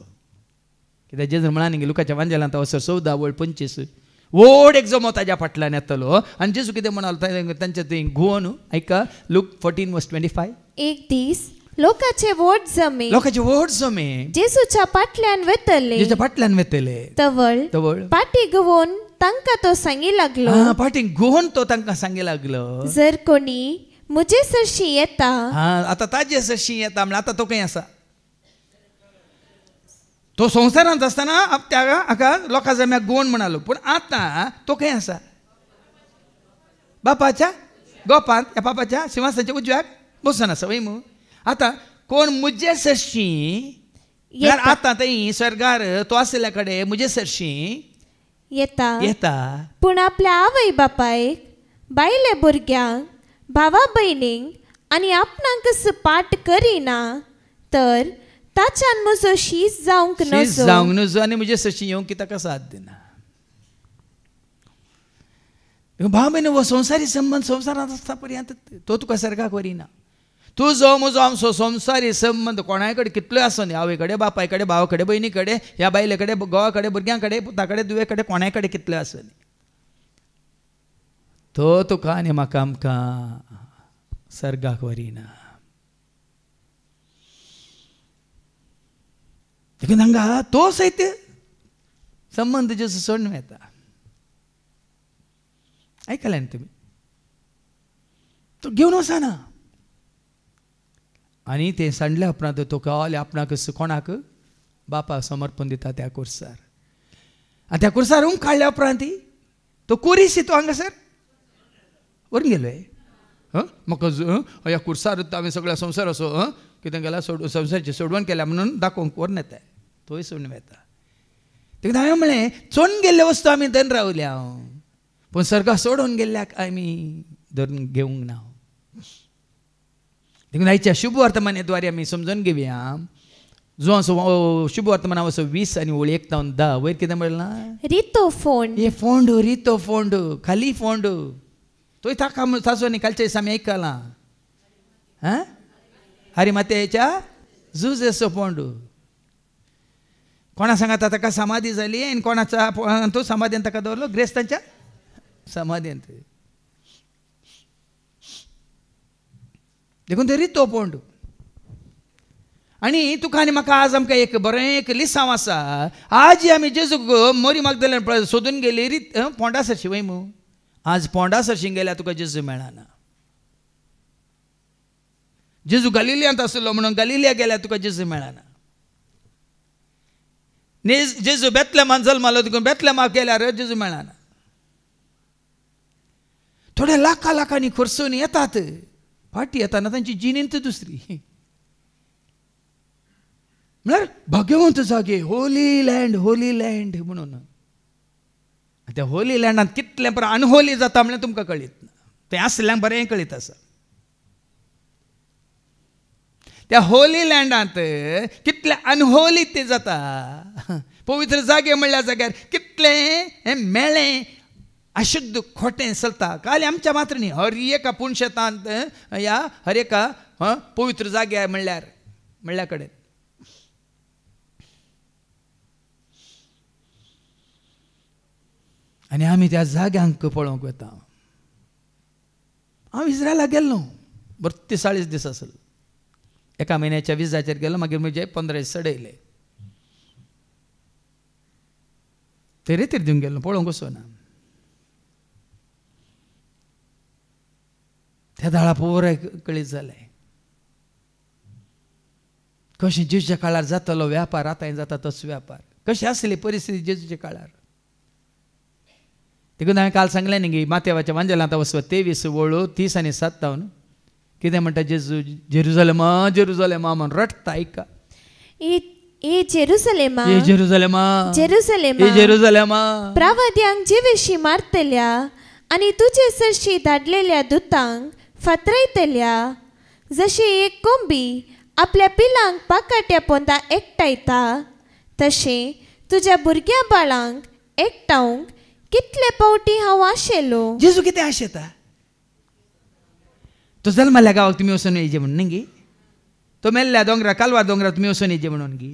कित्याक जेजू म्हणान न्ही लुकाच्या वांजेलांत वचर 14:25 व्हड एक जमो ताच्या फाटल्यान येतलो आनी जेजू कितें म्हणालो तांचे थंय घुवन आयका लूक 14:25 एक दीस लोकांचे वोट जमे जेजूच्या फाटल्यान वेतले तवळ पाटी घुवन तांकां तो सांगी लागलो पाटीक घुवन तो तांकां सांगी लागलो जर कोणी म्हजे सरशी येता आतां ताजे सरशी येता म्हळ्यार आतां तो खंय आसा तो संवसारांत आसतना हाका लोकां जम्याक घुवन म्हणालो पूण आतां तो खंय आसा बापाच्या गोपांत ह्या बापाच्या सिंहासनाच्या उजव्याक बसून आसा वय मू आतां कोण म्हजे सरशी आतां थंय स्वर्गार तो आसल्या कडेन म्हजे सरशी येता पूण आपल्या आवय बापायक बायले भुरग्यांक भावा भयणींक आनी आपणाक पाट करिना तर ताच्यान म्हजो शीस जावंक नजो आनी म्हजे सरशी येवंक कित्याक साथ दिना भाव भयण हो संवसारी संबंद संवसारांत आसता पर्यंत तो तुका सर्गाक व्हरिना तुजो म्हजो आमचो संवसारी संबंद कोणाय कडेन कितलोय आसूं न्ही आवय कडेन बापाय कडेन भावा कडेन भयणी कडेन ह्या बायले कडेन घोवा कडेन भुरग्यां कडेन पुता कडेन दुवे कडेन कोणाय कडेन कितलोय आसूं न्ही तो तुका आनी म्हाका आमकां सर्गाक व्हरिना देखून हांगा तो सहित संबंध जेजू सोडून येता. ऐकले न्ही तुम्ही? तो घेवन वचना आनी ते सांडल्या उपरांत तो कळले आपणाक कोणाक बापाक समर्पण दिता त्या कुर्सार. आनी त्या कुर्सार काडल्या उपरांत तो कुरीस तो हांगासर व्हरून गेलो. म्हाका ह्या कुर्सार हांवें सगळ्या संवसार असो कितें केला संवसाराची सोडवण केल्या म्हणून दाखोवंक व्हरून येता. तोय सोडून येता. देखून हांवें म्हणलें चोडून गेल्ले वस्तू आमी धरून रावल्या पूण सर्गा सोडून गेल्ल्याक आमी धरून घेवंक ना. देखून आयच्या शुभ वर्तमानाद्वारे आमी समजून घेवया. जो असो शुभ वर्तमान असो 20 आनी ओळी 1 तावन 10 वयर कितें म्हणलां? रितो फोंड. हे फोंड रितो फोंड खाली फोंड तोय ताका ताचो न्ही कालच्या दिसा आमी आयकलां. हरी मातेच्या झूज असो फोंड. कोणा सांगात ताका समाधी जाली आनी कोणाच्या तो समाधीन ताका दवरलो ग्रेस्तांच्या समाधींत. देखून ते रितो फोंड. आनी तुका आनी म्हाका आज आमकां एक बरें एक लिसांव आसा. आज आमी जेजूक मोरी मागदलेन सोदून गेली फोंडा सरशी वय मू. आज फोंडा सरशी गेल्यार तुका जेजू मेळना. जेजू गलिलियांत आसलो म्हणून गलिलिया गेल्यार तुका जेजू मेळना. जेजू बेतलेमांत जल्मालो देखून बेतलेमाक गेल्यार जेजू मेळना. थोडे लाखांनी खर्चून येतात फाटी येताना तांची जिणेंत दुसरी म्हळ्यार भाग्यवंत जागे होली लँड म्हणून. त्या होली लँडांत कितलें बरें अनहोली जाता म्हणल्यार तुमकां कळीत ना. तें आसल्यांक बरें कळीत आसा. त्या होली लँडांत कितले अनहोली ते जाता. पवित्र जागे म्हणल्या जाग्यार कितलें मेळ्ळें अशुद्ध खोटें चलता. काल आमच्या मात्र न्ही हर एका पुणशेतांत या हर एका पवित्र जागे म्हणल्या कडेन आनी आमी त्या जाग्यांक पळोवंक वता. हांव इस्रायलाक गेल्लो 42 दीस आसलो. एका म्हयन्याच्या विजाचेर गेलो. मागीर म्हजे 15 दीस सडयले. ते रेतीर दिवंक गेलो पळोवंक वचोना. त्या दाळा पुराय कळीत जालें. कशें जेजूच्या काळार जातालो व्यापार आतां जाता तसो व्यापार. कशी आसली परिस्थिती जेजूच्या काळार. देखून हांवें काल सांगलें न्ही की माथेवाच्या वांजेलांत वचप 23 ओळो 30 आनी 7 तावन कितें म्हणटा जेजू जेरुजलेमा जेरुजलेमा म्हणून रडटा. ऐका ए जेरुसलेमा ए जेरुजलेमा जेरुसलेमा ए जेरुजलेमा प्रवाद्यांक जेवेशी मारतल्या आनी तुजे सरशी धाडलेल्या दुतांक फातरायतल्या. जशी एक कोंबी आपल्या पिलांक पाकाट्या पोंदा एकटायता तशें तुज्या भुरग्या बाळांक एकटावंक कितले पावटी हांव आशेलो. जेजू कितें आशेता? तो जल्माल्या गांवाक तुमी वचून येयचे म्हणून न्ही गी. तो मेल्ल्या दोंगरा कालवार दोंगरा तुमी वचून येयचे म्हणून गी.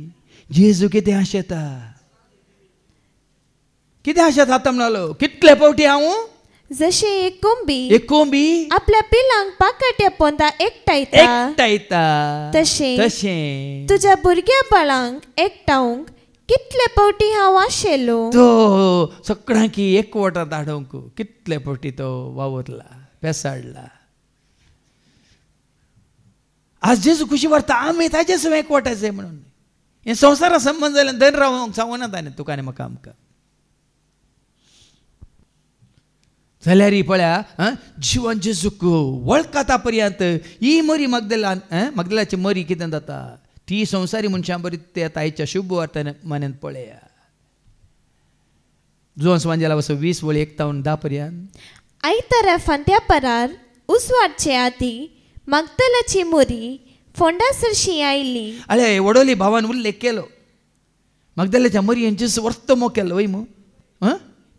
जेजू कितें आशेता? कितें आशेता आतां म्हणलो कितले पावटी हांव जशी एक कोंबी आपल्या पिलांक पाकाट्या पोंदा एकटायता तशें तुज्या भुरग्या बाळांक एकटावंक कितले पावटी हांव आशेलो. तो सगळ्यांकी एकवटात धाडोवंक कितले पावटी तो वावरला पेसाडला. आज जेजू खुशी व्हरता आमी ताजेच एकवटाचे म्हणून. हे संवसारा संबंद जाल्यार धन रावंक सांगूना ताणें तुका आनी म्हाका आमकां. जाल्यार ही पळया जिवन जेजूक वळखता पर्यंत ही मरी मगदलाची मरी कितें जाता ती संवसारी मनशां बरी ते आयच्या शुभ वर्तमानांत पळया. जोन्स वांजेला वचो 20 ओळी 1 तावन 10 पर्यंत. आयतारा फांत्या परार उसवाडचे आदी मगदलाची मोरी फोंडा सरशी आयली. अळे वडोली भावान उल्लेख केलो मगदलाच्या मरयेन जेजू वर्त मोग केलो वय मू.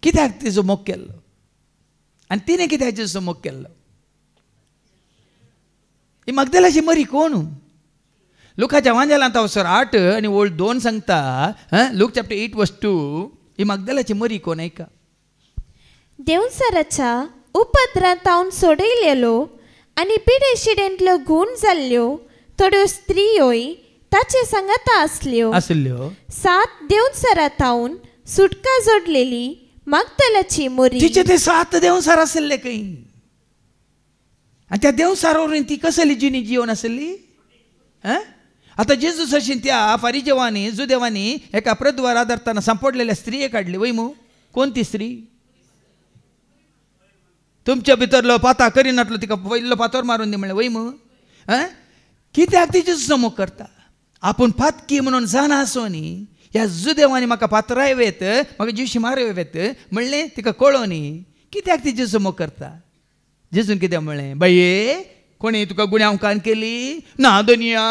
कित्याक तिजो मोग केल्लो आनी तिणें कित्याक जेजूचो मोग केल्लो? ही मगदलाची मरी कोण? लुकाच्या वांजेलांत वचोन 8 आनी ओळ 2 सांगता. लूक चॅप्टर 8 वर्स 2 ही मगदलाची मरी कोण ऐका. देवसराच्या उपद्रांत हांव सोडयलेलो आनी पिडे शिडेंतल्यो घूण जाल्ल्यो थोड्यो स्त्रियोय ताचे सांगाता असल्यो असल्यो 7 देवसरांतावन सुटका जोडलेली मगदलाची मोरी तिचे ते 7 देवसार आसले काही आणि त्या देवसारावरून ती कसली जिनी जीवन आसली. आता जेजूस अशी त्या फारिजेवांनी जुदेवांनी एका प्रद्वार आदरताना सांपडलेल्या स्त्रिये काढली वय मू. कोणती स्त्री? तुमच्या भितरलो पाता करिनातलो तिका वयल्लो पातोर मारून दी म्हणले वय मू. कित्याक ती जेजूस मोग करता? आपूण पातकी म्हणून जाणा आसोनी ह्या जुदेवांनी म्हाका पात्रायवेत म्हाका जीवशी मारवेत म्हणलें तिका कळोनी कित्याक ती जेजू मोग करता. जेजून कितें म्हणलें बाये कोणी तुका गुण्यावकार केली ना दोनिया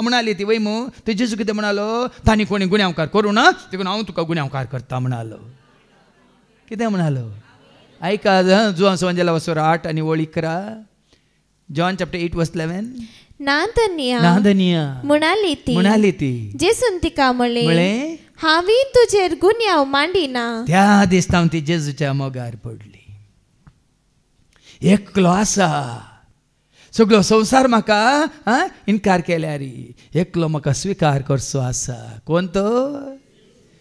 म्हणाली ती वय मू. ते जेजू कितें म्हणालो तांणी कोणी गुण्यावकार करूं ना देखून हांव तुका गुण्यावकार करता म्हणालो. कितें म्हणालो ऐका. जुआन संवंजेला वसोर 8 आनी ओळ 11 जॉन चॅप्टर 8:11 नादनिया म्हणाली ती जेसून तिका म्हणले हांवें तुजेर गुन्यांव मांडिना. त्या दिसता ती जेजूच्या मोगार पडली. एकलो आसा सगळो संवसार म्हाका इन्कार केल्यार एकलो म्हाका स्विकार करचो आसा. कोण तो?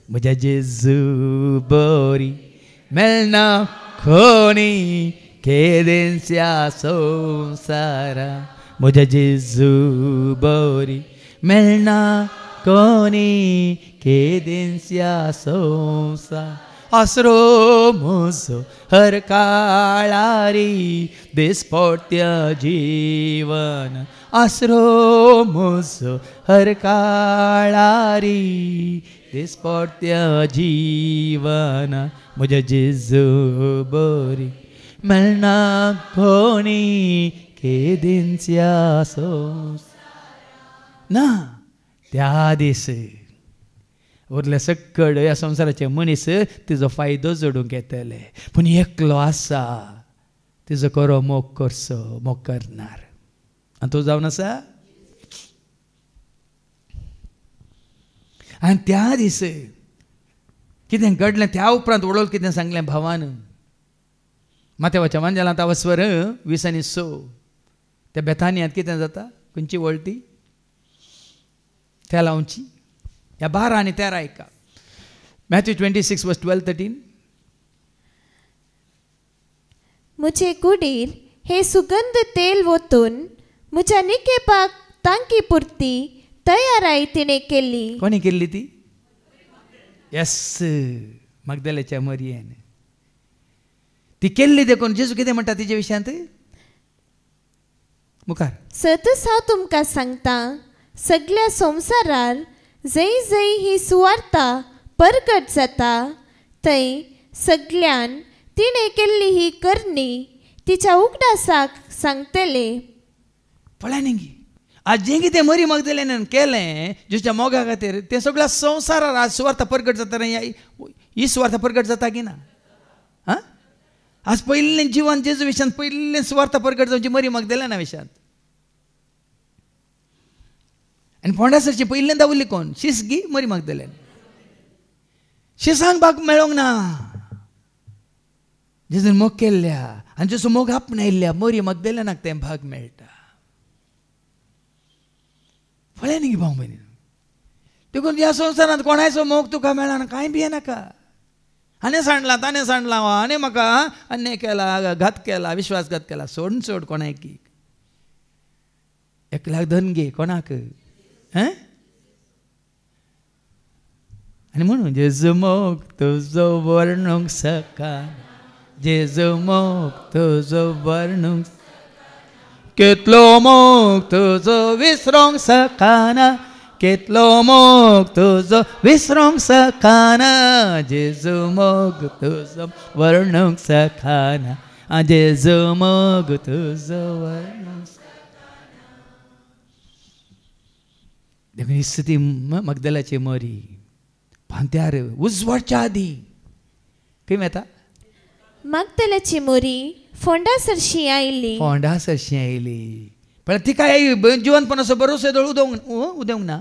म्हज्या जेजू बरी मेळना कोणी केदेंच्या संवसारा. म्हज्या जेजू बरी मेळना कोणी केदेंच्या संवसार. आसरो म्हजो हर काळारी दिसपट्या जीवन. आसरो म्हजो हर काळारी दिसपट्या जीवन. म्हज्या जेजू बरी मेळना कोणी केदेंच्या संवसार. ना त्या दीस उरले सकड ह्या संवसाराचे मनीस तिजो फायदो जोडूंक येतले पूण एकलो आसा तिजो खरो मोग करचो मोग करणार. आनी तो जावन आसा. आनी त्या दीस कितें घडलें त्या उपरांत वळोल कितें सांगलें भावान. माथेवाच्या मांजलांत आवस्वर 20 आनी 6 त्या बेथानियांत कितें जाता खंयची वळटी त्या लावची या 12 आनी 13 ऐका. मॅथ्यू 26:12-13 म्हजे कुडीर हे सुगंध तेल वतून म्हज्या निकेपाक तांकी पुरती तयाराई तिणें केली. कोणी केल्ली ती? येस मगदलेच्या मरियेन ती केल्ली देखून जेजू कितें म्हणटा तिचे विशयांत मुखार. सतत हांव तुमकां सांगता सगळ्या संवसारार जंय जंय ही सुवार्ता परगट जाता थंय सगळ्यान तिणें केल्ली ही करणी तिच्या उगडासाक सांगतले. पळय न्ही आज जें कितें मरी मगदलेन केलें जेच्या मोगा खातीर तें सगळ्या संवसारार आज सुवार्ता परगट जाता. ही सुवार्ता परगट जाता की ना? आज पयलें जिवन जेजू विशयांत पयलें सुवार्ता परगट जावची मरी मगदलेना विशयांत. आनी फोंडासरची पयल्यांदा उरली कोण? शिसगी मरी मगदलेन. शिसांक भाग मेळोंक ना जेजून मोग केल्ल्या आनी जेजू मोग आपणायल्ल्या मरी मगदलेनाक तें भाग मेळटा. पळय न्ही भाव भयणी देखून ह्या संवसारांत कोणाचो मोग तुका मेळना कांय बी नाका. हाणें सांडला ताणें सांडला हाणें म्हाका अन्याय केला घात केला विश्वासघात केला सोड कोणाक एकल्याक धन घे कोणाक आनी म्हणून जेजू मोग तुजो वर्णूंक सकाना. जेजू मोग तुजो वर्णूंक कितलो मोग तुजो विसरूंक सकाना. कितलो मोग तुजो विसरूंक सकाना. जेजू मोग तुजो वर्णूंक सकाना. जेजू मोग तुजो वर्णूंक सकाना. देखून ही स्थिती मगदलाची मरी पांत्यार उजवाडच्या आदी खंय येता. मगदलाची मोरी फोंडासरशी आयली. पण ती काय जिवंतपणाचो भरोसो उदोवंक ना.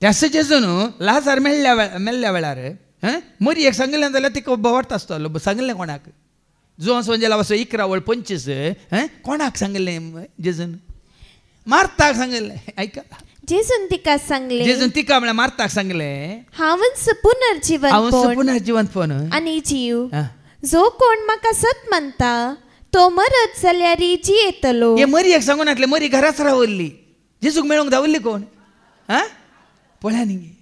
त्याच जेजून लाजार मेल्ल्या वेळार मरी एक सांगलें जाल्यार तिका भवार्थ आसतलो. सांगलें कोणाक? जो संवंजेला वचो 11:25 कोणाक सांगलें जेजून? मारताक सांगले ऐका जेसून तिका सांगले जेजून तिका म्हळ्यार मारताक सांगले हांवच पुनर्जीवन हांव कोण पुनर्जीवन फोन आनी जीव हा. जो कोण म्हाका सत म्हणता तो मरत जाल्यार जियेतलो. हे मरी एक सांगून हाडले मरी घराच रावल्ली जेजूक मेळोंक धांवल्ली कोण हा पळया न्ही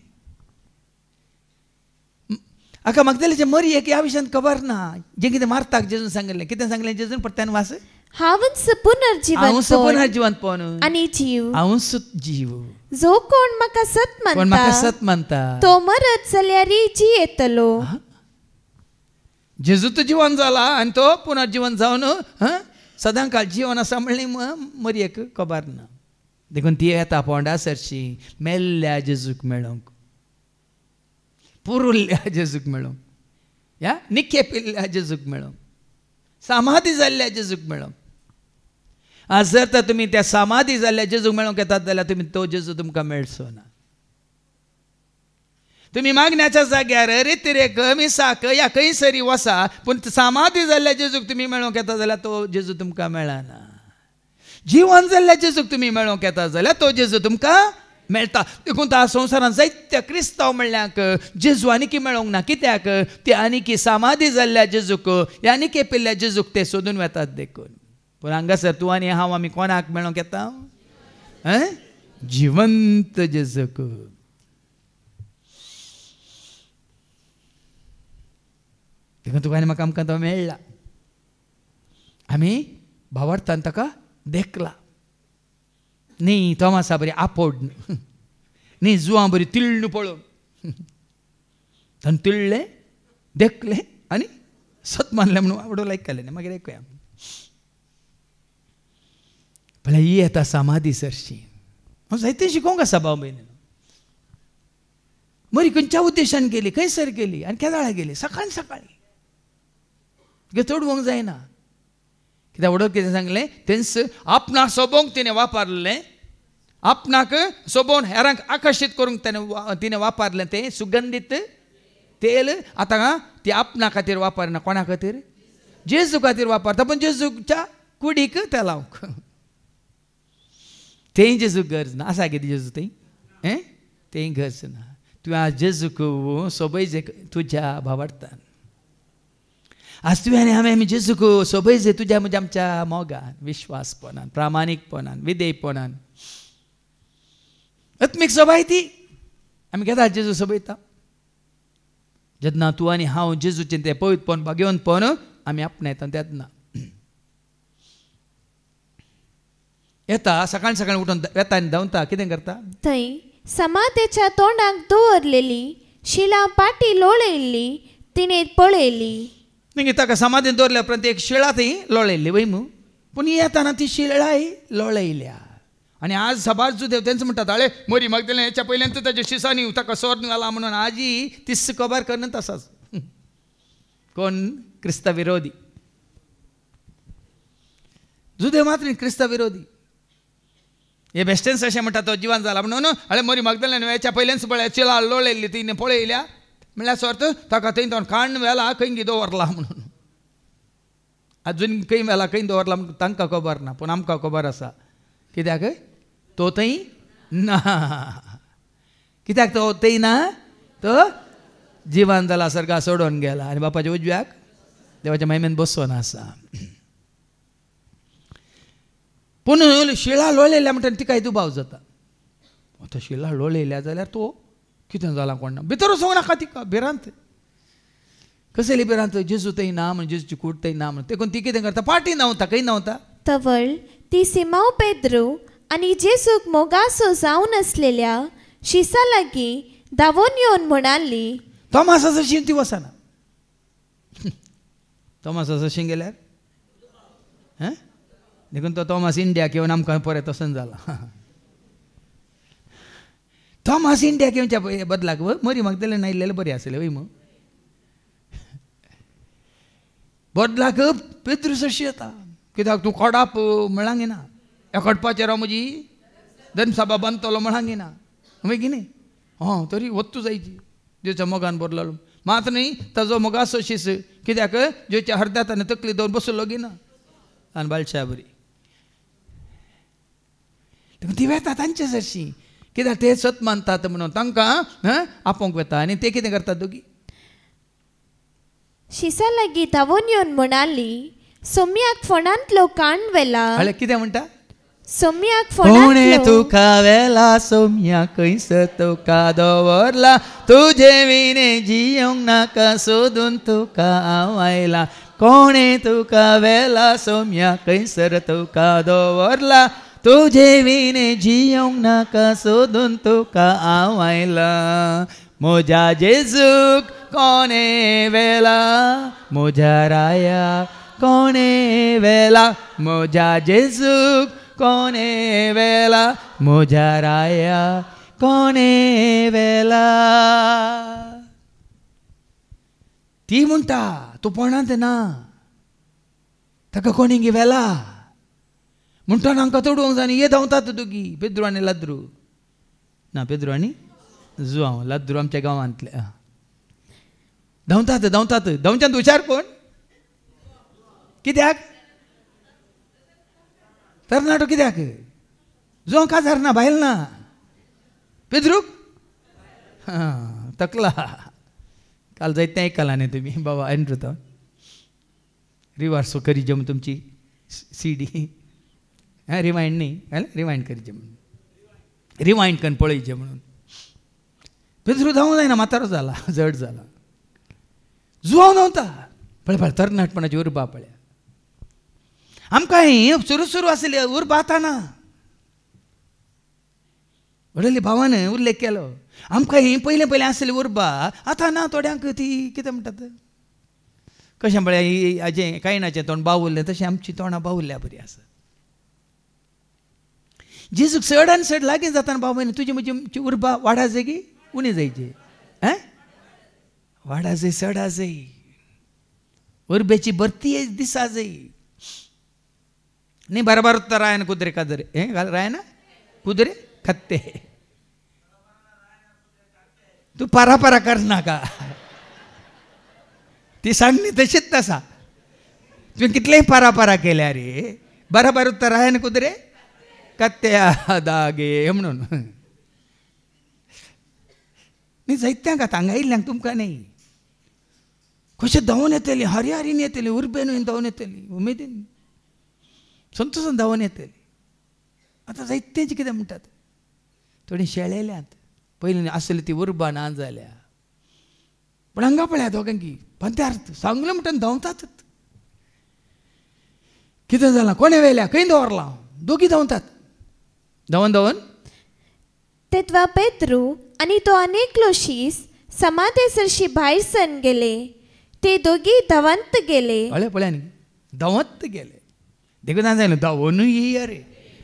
आका म्हाका मरी एक ह्या विशयान खबर ना जे कितें मारताक जेजून सांगलें कितें सांगलें जेजून परत्यान वास हांवच पुनर्जीवन हांवच पुनर्जीवन पोन आनी जीव हांवच जीव जो कोण म्हाका सत कोण म्हाका म्हणता सत म्हणता तो मरत जाल्यार जियेतलो. जेजू तो जिवन जाला आनी तो पुनर्जीवन जावन सदां काळ जिवन आसा म्हणली मरयेक खबर ना देखून ती येता पोंडा सरशी मेल्ल्या जेजूक मेळोंक पुरुल्ल्या जेजूक मेळोंक या निखे पिल्ल्या जेजूक मेळोंक समाधी जाल्ल्या जेजूक मेळोंक. आज जर तर तुमी त्या समाधी जाल्ल्या जेजूक मेळोंक येतात जाल्यार तुमी तो जेजू तुमकां मेळचो ना. तुम्ही मागण्याच्या जाग्यार रेतीरेक मिसाक या खंयसरी वसा पूण समाधी जाल्ल्या जेजूक तुमी मेळोंक येता जाल्यार तो जेजू तुमकां मेळना. जिवन जाल्ल्या जेजूक तुमी मेळोंक येता जाल्यार तो जेजू तुमकां मेळटा. देखून ह्या संवसारांत जायत्या क्रिस्तांव म्हणल्याक जेजू आनीकी मेळोंक ना कित्याक ते आनीकी समाधी जाल्ल्या जेजूक आनीकी पिल्ल्या जेजूक ते सोदून वेतात देखून. पूण हांगासर तूं आनी हांव आमी कोणाक मेळोंक येता जिवंत जेजूक. देखून तुका आनी म्हाका आमकां तो मेळ्ळा आमी भावार्थान ताका देखला न्ही तोमासा बरी आपोड न्ही जुवां बरी तिळ्ळ पळोवन ताणें तिळ्ळें देखलें आनी सत मानलें म्हणून आवडो लायक केलें मागीर आयकुया म्हळ्यार ही येता समाधी सरशी. हांव जायतें शिकोवंक आसा भाव भयणी मरी खंयच्या उद्देशान गेली खंयसर गेली आनी केदाळा गेली सकाळी सकाळी चडवंक जायना कित्याक वडोद कितें सांगलें तेंच आपणाक सोबोवंक तिणें वापरलें आपणाक सोबोवन हेरांक आकर्शीत करूंक तिणें वापरलें तें सुगंधीत तेल. आतां ती आपणा खातीर वापरना कोणा खातीर जेजू खातीर वापरता पूण जेजूच्या कुडीक तें लावंक तें जेजूक गरज ना. आसा कितें जेजू तें तें गरज ना. तुवें आज जेजूक सोबयजे तुज्या भावार्थान आज तुवें आनी हांवें जेजूक सोबयजे तुज्या म्हणजे आमच्या मोगान विश्वासपणान प्रामाणीकपणान विधेयपणान आत्मीक सोबाय ती आमी केदां जेजू सोबयता जेन्ना तूं आनी हांव जेजूचें तें पवित्रपण घेवन पण आमी आपणायता तेन्ना येता सकाळी सकाळी उठून येता आनी धांवता कितें करता थंय समाधेच्या तोंडाक दवरलेली शिला पाटी लोळयल्ली तिणें पळयली. न्ही ताका समाधीन दवरल्या उपरांत एक शिळा थंय लोळयल्ली वय मू पूण येताना ती शिळाय लोळयल्या. आनी आज सभार देव तेंच म्हणटात आळे मोरी मागदले हेच्या पयल्यान ताच्या शिसांनी ताका सोर घाला म्हणून आजी तिस खबर करना तसाच कोण क्रिस्त विरोधी जुदेव मात्र क्रिस्त विरोधी हे बेस्टेन्स अशें म्हणटा तो जिवान जाला म्हणून आळे मोरी मागदले हेच्या पयल्यान पळय शिळा लोळयल्ली तिने पळयल्या म्हणल्यार स्वार्थ ताका थंय तो काण वेला खंय दवरला म्हणून अजून खंय वेला खंय दवरला म्हणून तांकां खबर ना पूण आमकां खबर आसा कित्याक तो थंय ना कित्याक तो थंय ना तो जिवान जाला सर्गा सोडून गेला आनी बापाच्या उजव्याक देवाच्या महिमेन बसोन आसा. पूण शिळा लोळयल्या म्हणटा तिकाय दुबाव जाता. तो शिळा लोळयल्या जाल्यार तो कितें जाला कोण ना भितर वचोंक नाका तिका भिरांत कसली भिरांत जेजू थंय ना म्हण जेजूची कूड थंय ना म्हण देखून ती कितें करता पाटी न्हांवता खंय न्हांवता तवळ ती सिमांव पेद्रू आनी जेजूक मोगासो जावन आसलेल्या शिसा लागीं धांवून येवन म्हणाली तोमासा जशी ती वचना तोमासा जशी गेल्यार देखून तो तोमास इंडियाक येवन आमकां पळय तसोच जाला. थॉमस इंडिया घेवच्या बदलाक मरी मागदले नायिल्लें बरें आसलें वय मग बदलाक पेत्रूस अशी येता कित्याक तूं कोडाप म्हळांक येना ह्या कोडपाचेर हांव म्हजी धनसभा बांदतलो म्हळांक येना वय की न्ही तरी वत्तू जायची जेच्या मोगान बरलो मात न्ही ताजो मोगाचो शीस कित्याक जेच्या हरद्यात आनी तकली दवर बसलो गिना आनी बालशा बरी ती वेता तांचे सरशी कित्याक ते सत मानतात म्हणून तांकां आपोवंक वेता आनी ते कितें करतात दोगी शिसा लागीं धांवून येवन म्हणाली सोम्याक फोंडांतलो काण वेला हळे कितें म्हणटा सोम्याक कोणे फोंडांतलो तुका वेला सोम्या खंयसर तुका दवरला तुजे विने जियोंक नाका सोदून तुका हांव आयला कोणे तुका वेला सोम्या खंयसर तुका दवरला तुजे विने जियोंक नाका सोदून तुका हांव आयला म्हज्या जेजूक कोणे वेला म्हज्या राया कोणे वेला म्हज्या जेजूक कोणे वेला म्हज्या राया कोणे वेला ती म्हणटा तूं पोणांत ना ताका कोणी वेला म्हणटा हांकां तोडूंक जाय हे धांवतात दोगी पेद्रू आनी लाद्रू ना पेद्रू आनी जुआंव लाद्रू आमच्या गांवांतले धांवतात धांवतात धांवच्यान हुशार कोण कित्याक तरणाटो कित्याक जुआंव का धरना बायल ना पेद्रूक तकला काल जायत तें आयकलां न्ही तुमी बाबा एंड्रू रिवार्सो करीजे म्हूण तुमची CD रिवायंड न्ही रिवायंड करीजे म्हणून रिवायंड करून पळयचे म्हणून पेद्रू धांवूं जायना म्हातारो जाला जड जाला जुआंव धांवता पळय पळय तरणाटपणाची उर्बा पळय आमकां ही सुरू आसली उर्बा आतां ना वडले भावान उल्लेख केलो आमकां ही पयलें आसली उर्बा आतां ना थोड्यांक ती कितें म्हणटात कशें पळय हाजें कायणाचें तोंड बावुरलें तशें आमची तोंडां बावुरल्या बरी आसा जेजूक चड आनी चड लागीं जाता बाबा तुजी म्हजी उर्बा वाडा जाय की उणी जायची वाडा जाय चडा जाय उर्बेची भरती दिसा जाय न्ही बरोबर उत्तर रायन कुदरे कादरे रायना कुदरे खत्ते तू पारा करनाका ती सांगणी तशीच तसा तुवें कितलेंय पारा केल्या रे बरोबर उत्तर रायन कुदरे कत्त्या दागे म्हणून न्ही जायत्यांक आतां हांगा आयिल्ल्यांक तुमकां न्ही कशें धांवून येतली हरियारीन येतली उर्बेन धांवून येतली उमेदीन संतोशान धांवून येतली आतां जायत्यांची कितें म्हणटात थोडीं शेळयल्यांत पयलीं आसली ती उर्बा ना जाल्या पूण हांगा पळया दोगांकी पंत्यार्थ सांगलें म्हणटा धांवतात कितें जालां कोणें वेल्या खंय दवरलां दोगी धांवतात धांवन तेदवा पेद्रू आनी तो अनेकलो शीस समाधे सरशी भायर सन गेले ते दोगी धांवत गेले पळया न्ही धांवत गेले देखून जाय न्हू धांवून येया रे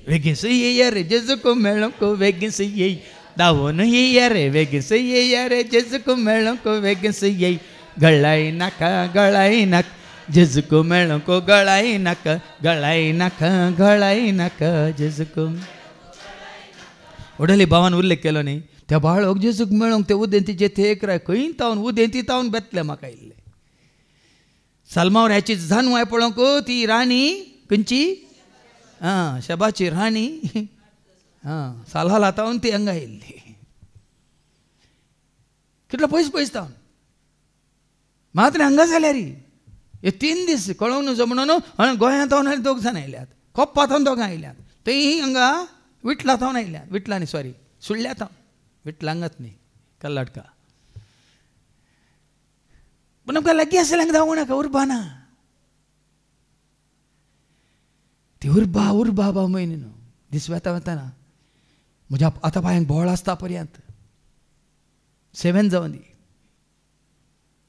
बेगीस येया रे जेजूक मेळोंक बेगीस येय धांवून येया रे बेगीस येया रे जेजूक मेळोंक बेगीस येय गळाय नाका जेजूक मेळोंक गळाय नाका जेजूक उडली भावान उल्लेख केलो न्ही त्या बाळोक जेजूक मेळोंक ते उदेंतीचे थेक राय खंय तावन उदेंती तावन बेतले म्हाका इल्ले सालमावर ह्याची जानवाय पळोवंक ती राणी खंयची शबाची राणी सालाला तावन ती हांगा येयल्ली कितलो पयस तावन मात्र हांगा जाल्या री हे 3 दीस कळोंक नजो म्हणून गोंयांत तावन 2 जाण आयल्यात कोप्पा तावन 2 आयल्यात थंय हांगा विटला तावन आयल्यात विटला न्ही सॉरी सुळ्ळ्या तावन विटला हांगाच न्ही कल्लाटका पूण आमकां लागीं आसलें धांवूं नाका उर्बा ना ती उर्बा बाबा म्हयने न्हू दीस वेताना म्हज्या आतां पांयांक बोळ आसता पर्यंत 7 जावन दी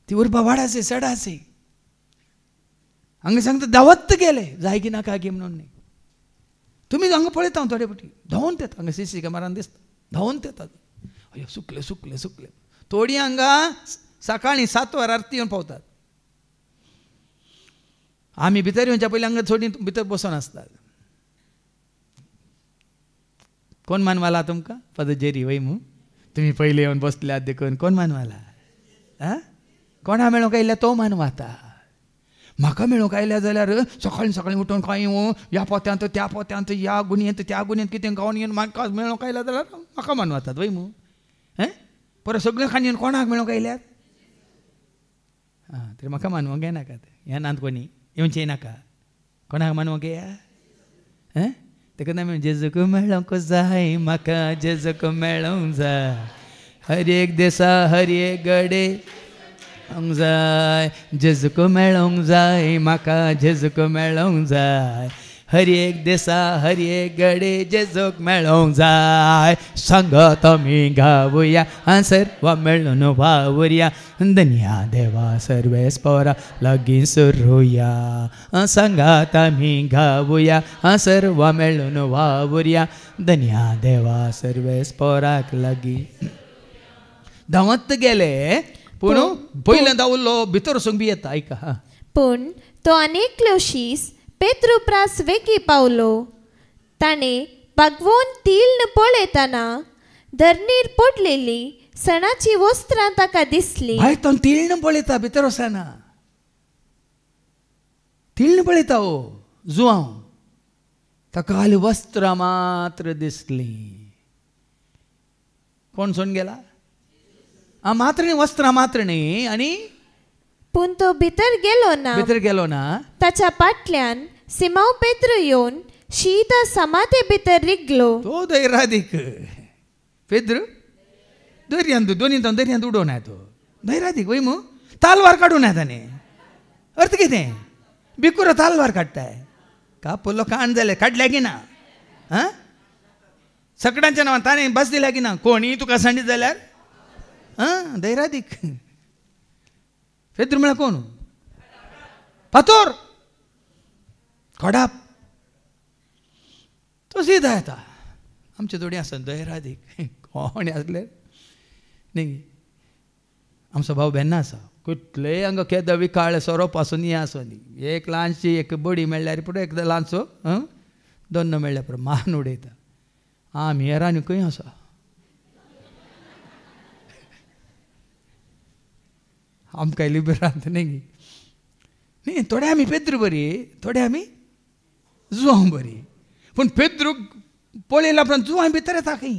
ती उर्बा वाडाचे चडाचे हांगा सांगता धांवत गेले जाय की नाका गे म्हणून न्ही तुमी हांगा पळयता थोडे फावटी धांवून येतात हांगा CC कॅमेरान दिसता धांवून येतात अयो सुकले थोडी हांगा सकाळीं 7 वरां आरती येवन पावतात आमी भितर येवच्या पयलीं हांगा थोडी भितर बसून आसतात कोण मानवाला तुमकां फादर जेरी वैमू तुमी पयलीं येवन बसल्यात देखून कोण मानवाला कोणा मेळोंक आयल्या तो मानवाता म्हाका मेळूंक आयल्या जाल्यार सकाळी सकाळी उठून खंय ह्या पोत्यांत त्या पोत्यांत ह्या गुणयेंत त्या गुणयेंत कितें गावन येवन म्हाका मेळूंक आयल्या जाल्यार म्हाका मानवतात वय मू परत सगळे खांदयेन कोणाक मेळूंक आयल्यात तरी म्हाका मानवंक येनाका ह्या नांत कोणी येवचें नाका कोणाक मानवंक येया तेका ना जेजूक मेळोंक जाय म्हाका जेजूक मेळोंक जाय हर एक दिसा हर एक घडे जाय जेजूक मेळोंक जाय म्हाका जेजूक मेळोंक जाय हर एक दिसा हर एक घडे जेजूक मेळोंक जाय सांगत आमी गावया सर्व मेळून वावुरया धन्या देवा सर्वेस्परा लागीं सरुया सांगात आमी गावया सर्व मेळून वावुरया धन्या देवा सर्वेस्पराक लागीं धांवत गेले पूण पयल्यांदा उरलो भितर वचूंक बी येता आयका पूण तो अनेक लोशीस पेद्रू प्रास वेगी पावलो ताणें भगवोन तिळन पळयतना धरणीर पडलेली सणाची वस्त्रां ताका दिसली भाय तो तिळन पळयता भितर वचना तिळन पळयता जुवांव ताका खाली वस्त्रां मात्र दिसलीं कोण सोडून गेला मात्र न्ही वस्त्रां मात्र न्ही आनी पूण तो भितर गेलो ना ताच्या फाटल्यान सिमांव पेद्रू येवन शीदा समाधे भितर रिगलो तो धैर्यादीक पेद्रू दर्यांत दर्यांत उडोवन तो धैर्यादीक वय मू तालवार काडून येता न्ही अर्थ कितें भिकुरो तालवार काडटाय कापलो काण जाले काडल्या की ना सकडांच्या नांवान ताणें बस दिल्या की ना कोणी तुका सांडीत जाल्यार धैर्यादीक पेद्रू म्हळ्यार कोण फातोर खोडाप तो सीधा येता आमचे थोडी आसा धैर्यादीक कोण आसले न्ही आमचो भाव बेन्ना आसा कुठलेय हांगा केदां विकाळ सोरोप आसूं ये आसूं न्ही एक ल्हानशी एक बडी मेळ्ळ्यार पुरो एक ल्हानसो दोन्न मेळ्ळ्या पुरो मान उडयता आमी हेरांनी खंय आसा आमकां लिबरांत न्ही थोडे आमी पेद्रू बरी थोडे आमी जुवांव बरी पूण पेद्रू पळयला उपरांत जुवांव भितर येता खंय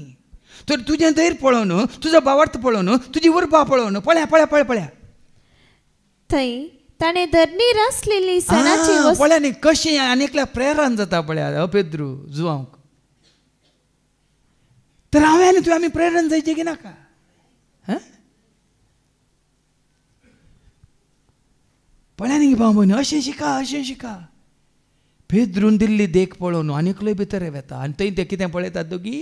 तर तुजें धैर्य पळोवन तुजो भावार्थ पळोवन तुजी उर्बा पळोवन पळया थंय ताणें धरणीर आसलेली सणाची पळया न्ही कशी आनीकल्या प्रेरण जाता पळया पेद्रू जुवांवक तर हांवें आनी तुवें आमी प्रेरण जायचें की नाका पळया न्ही भाव भयणी अशें शिका पेद्रून दिल्ली देख पळोवन आनीकलोय भितर येता आनी थंय ते कितें पळयतात दोगी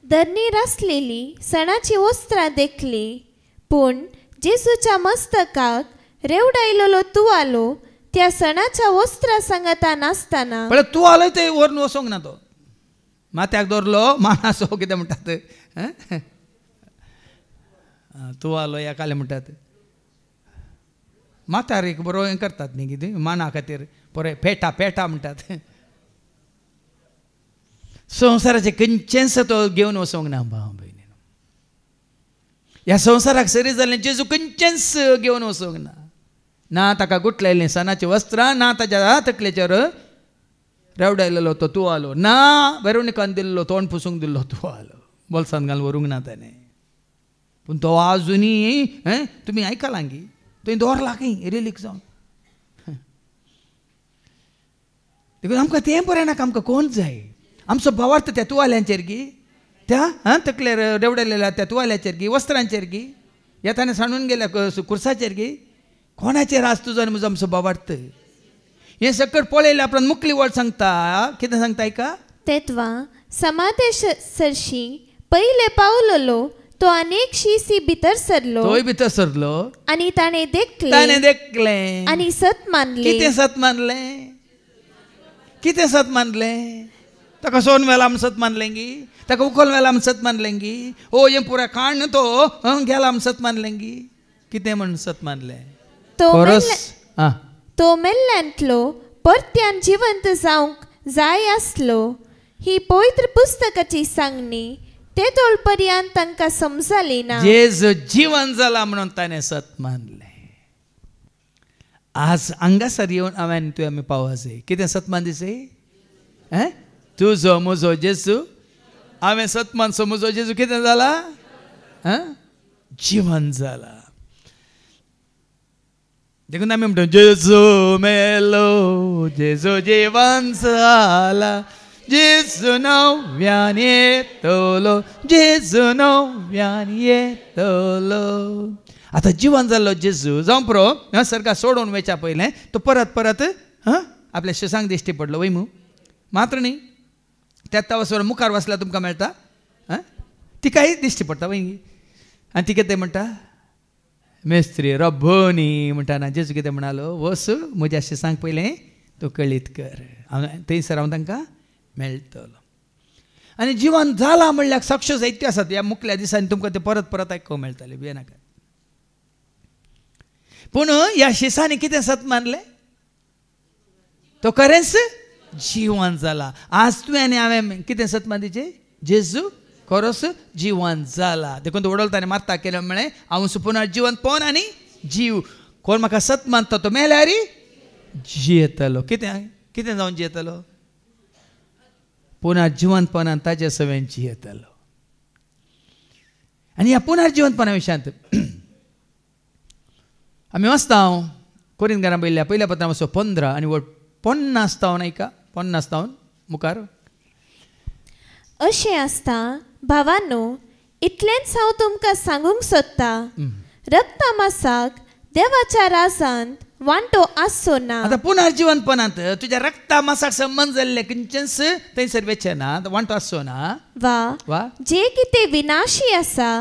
धरणीर आसलेली सणाची वस्त्रां देखली पूण जेसूच्या मस्तकाक रेवडायलेलो तुवालो त्या सणाच्या वस्त्रां सांगता नासतना पळय तुवालोय ते व्हरून वचोंक ना तो माथ्याक दवरलो मानासो कितें म्हणटात तुवालो एकाले म्हणटात माथ्यार एक बरो हें करतात न्ही कितें माना खातीर बरें पेटा म्हणटात संवसाराचें खंयचेंच तो घेवन वचोंक ना भाव भयणी ह्या संवसाराक सरी जाल्लें जेजू खंयचेंच घेवन वचोंक ना ताका गुठलायल्लीं सणाचीं वस्त्रां ना ताच्या तकलेचेर रेवडायलेलो तो तुवालो ना वेरोनिकान दिल्लो तोंड पुसूंक दिल्लो तुवालो बोल्सान घालून व्हरूंक ना ताणें पूण तो आजुनी तुमी आयकलां गी थंय दवरला खंय रिलीक जावन देखून आमकां तें बरें नाका आमकां कोण जाय आमचो भावार्थ त्या तुवाल्यांचेर गी त्या तकले रेवडायलेल्या त्या तुवाल्याचेर गी वस्त्रांचेर गी येताना सांडून गेल्या कुर्साचेर गी कोणाचेर आज तुजो आनी म्हजो आमचो भावार्थ हें सकट पळयल्या उपरांत मुखली वळ सांगता कितें सांगता आयका तेत्वा समाधे सरशी पयले पावलेलो तो अनेक शीसी भितर सरलो तोय भितर सरलो आनी ताणें देखलें आनी सत मानले कितें सत मानलें ताका सोन वेला म्हण सत मानलें गी ताका उखल वेला म्हण सत मानलें गी हें पुराय काण तो गेला म्हण सत मानलें गी कितें म्हण सत मानलें तो मेल्ल्यांतलो परत्यान जिवंत जावंक जाय आसलो ही पवित्र पुस्तकाची सांगणी ते तोळ पर्यंत तांकां समजली ना जेजू जीवन जाला म्हणून ताणें सत मानलें आज हांगासर येवन हांवें तुवें आमी पावोसे कितें सतमान दिसे तुजो म्हजो जेजू हांवें सतमानचो म्हजो जेजू कितें जाला जिवन जाला. देखून आमी म्हणटा जेजू मेलो जेजू जिवन जाला जेजू नव्यान येतलो जेजू नव्यान येतलो. आतां जिवन जाल्लो जेजू जावं पुरो सरकार सोडून वयच्या पयलें तो परत परत आपल्या शिसांक दिश्टी पडलो वय मात्र न्ही त्यात वचून मुखार वचल्यार तुमकां मेळटा तिकाय दिश्टी पडटा वय आनी ती कितें म्हणटा मेस्त्री रब्बोनी म्हणटाना जेजू कितें म्हणालो वस म्हज्या शिसांक पयलें तूं कळीत कर थंयसर हांव तांकां मेळटलो. आनी जिवन जाला म्हणल्यार साक्ष्य जायत्यो आसात ह्या मुखल्या दिसांनी तुमकां ते परत परत आयकूंक मेळटले भियेनाका. पूण ह्या शिसांनी कितें सत मानलें तो खरेंच जिवन जाला. आज तुवें आनी हांवें कितें सत मानचें जेजू खरोच जिवन जाला. देखून तो उडोलता आनी मारता केलें म्हळें हांव पुनर्जीवन पोवन आनी जीव कोण म्हाका सत मानता तो मेल्यार जियेतलो. कितें कितें जावन जियेतलो पुनर्जीवनपणान ताचे सवेन जियेतलो. आनी ह्या पुनर्जीवनपणा विशयांत आमी वाचता कोरिंथीकांच्या पयल्या पत्रांत वचो 15 आनी 50 तावन ऐका 50 तावन मुखार. अशें आसता भावांनो इतलेंच हांव तुमकां सांगूंक सोदता रक्ता मासाक देवाच्या राजांत वांटो आसचो ना. आतां पुनर्जीवनपणांत तुज्या रक्ता मासाक संबंध जाल्ले खंयचेच थंयसर वेचे ना वांटो आसचो ना. वा जे कितें विनाशी आसा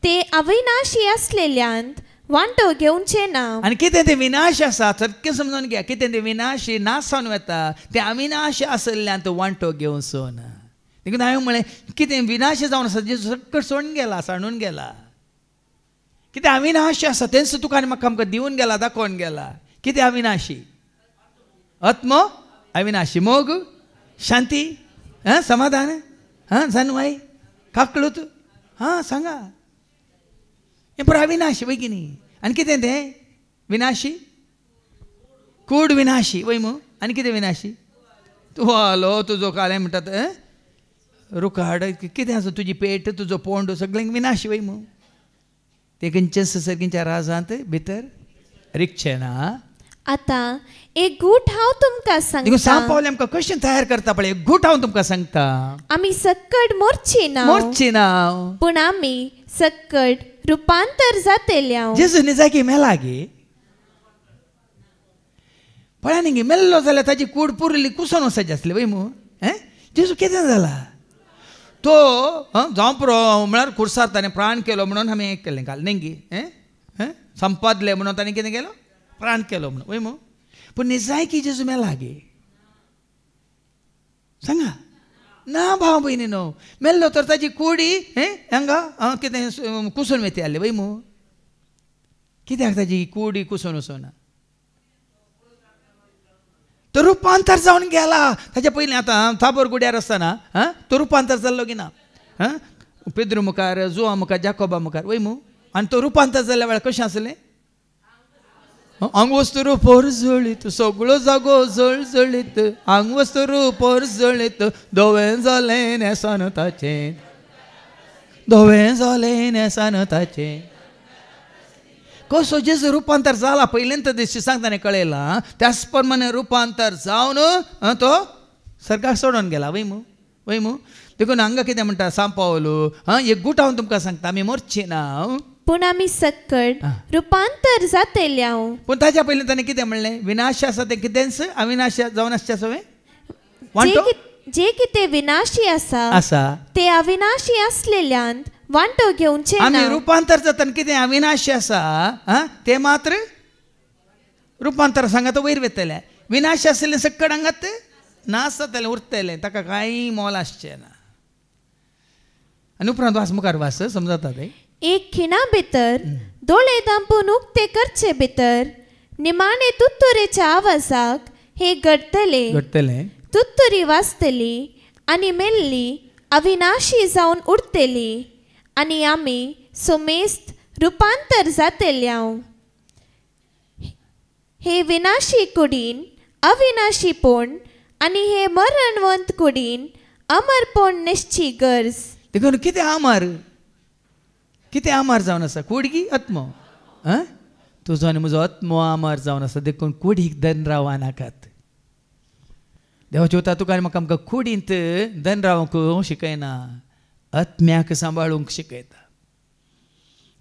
ते अविनाशी आसलेल्यांत वांटो घेवचे ना. आनी कितें तें विनाश आसा सारकें समजून घ्या कितें तें विनाशी नासावन वता तें अविनाशी आसल्ल्यांत वांटो घेवचो ना. देखून हांवें म्हळें कितें विनाश जावन आसा जेजू सकट सोडून गेला सांडून गेला. कितें अविनाशी आसा तेंच तुका आनी म्हाका आमकां दिवन गेला दाखोवन गेला. कितें अविनाशी आत्मो अविनाशी मोग शांती समाधान जानवाई काकळूत सांगा हें पुरो अविनाशी वय की न्ही. आनी कितें तें विनाशी कूड विनाशी वय मू. आनी कितें विनाशी तुवालो तुजो कालें म्हणटात रुखाड कितें आसा तुजी पेट तुजो पोंड सगळें विनाशी वय मू. ते खंयचेच सर्गींच्या राजांत भितर रिक्षे ना. आतां एक गूट हांव तुमकां सांगता. सांग पावले आमकां कशें तयार करता पळय एक गूट हांव तुमकां सांगता. आमी सक्कट मोरची ना पूण आमी सक्कट रुपांतर जातेल्या. जेजू निजाकी मेला गे पळय न्ही गे मेल्लो जाल्यार ताची कूड पुरली कुसोन वचचे आसले वय मू. जेजू कितें जाला तो जावं पुरो म्हळ्यार खुर्सार ताणें प्राण केलो म्हणून आमी हें केलें घाल न्ही गे संपादलें म्हणून ताणें कितें केलो प्राण केलो म्हणून वय मू. पूण निजायकी जेजू मेला गे सांगा ना भाव भयणी न्हू. मेल्लो तर ताची कुडी हांगा कितें कुसून वेती आहले वय मू. कित्याक ताची कुडी कुसून वचोना तो रुपांतर जावन गेला. ताच्या पयलीं आतां थाबोर गुड्यार आसतना तो रुपांतर जाल्लो की ना पेद्रू मुखार जुवा मुखार जाकोबा मुखार वय मू. आनी तो रुपांतर जाल्ल्या वेळार कशें आसलें आंग वस्तू रुपोर जळीत सगळो जागो जळजळीत आंग वस्तू रुपोर जळीत धोवें जालें नेसान ताचें धोवें जालें नेसान ताचें. कसो जेजू रुपांतर जाला पयलेंत दिसची सांगताना कळयलां त्याच प्रमाणे रुपांतर जावन तो सर्गाक सोडून गेला वय मू. देखून हांगा कितें म्हणटा सांग पावलो एक गूट हांव तुमकां सांगता आमी मरची ना पूण आमी सक्कट रुपांतर जातेल्या. पूण ताच्या पयलीं ताणें कितें म्हणलें विनाश आसा तें कितेंच अविनाश जावन आसचें सवय वांटो जे कितें विनाशी आसा ते अविनाशी आसलेल्यांत वांटो घेवचे ना. आमी रुपांतर जातना कितें अविनाशी आसा ते मात्र रुपांतर सांगात वयर वेतले. विनाश आसलें सक्कड हांगात नास जातलें उरतलें ताका कांय मोल आसचें ना. आनी उपरांत वास मुखार वास समजता तें. एक खिणा भितर दोळे दांपून उक्ते करचे भितर निमाणे तुत्तुरेच्या आवाजाक हे घडतले तुत्तुरी वाजतली आनी मेल्ली अविनाशी जावन उरतली आनी आमी सोमेस्त रुपांतर जातेल्या. हे विनाशी कुडीन अविनाशीपण आनी हे मरणवंत कुडीन अमरपण निश्ची गरज. देखून कितें आमार जावन आसा कुडगी आत्मो तुजो आनी म्हजो आत्मो आमार जावन आसा. देखून कुडीक धन रावा नाकात. देवाचे उतर तुका आनी म्हाका आमकां कुडींत धन रावंक शिकयना, आत्म्याक सांबाळूंक शिकयता.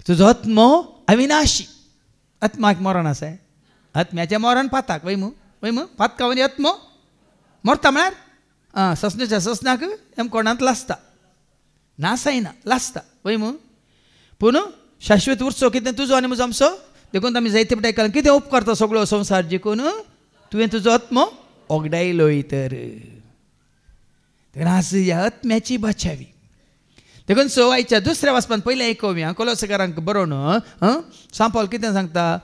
तुजो आत्मो अविनाशी. आत्म्याक मरण आसा. आत्म्याचें मरण पाताक वयमू पातका वनी आत्मो मरता म्हळ्यार ससण्याच्या ससनाक एम कोणांत लासता, नासायना लासता वयमू. पूण शाश्वत उरचो कितें तुजो आनी म्हजो आमचो. देखून आमी जायते फावटी आयकलां कितें उपकार तो सगळो संवसार जिखून तुवें तुजो आत्मो ओगडायलोय तर. आज ह्या आत्म्याची बाचावी. देखून आयच्या दुसऱ्या वाचपान पयलें आयकोवया कोलोसेकारांक बरोवन सांत पौल कितें सांगता.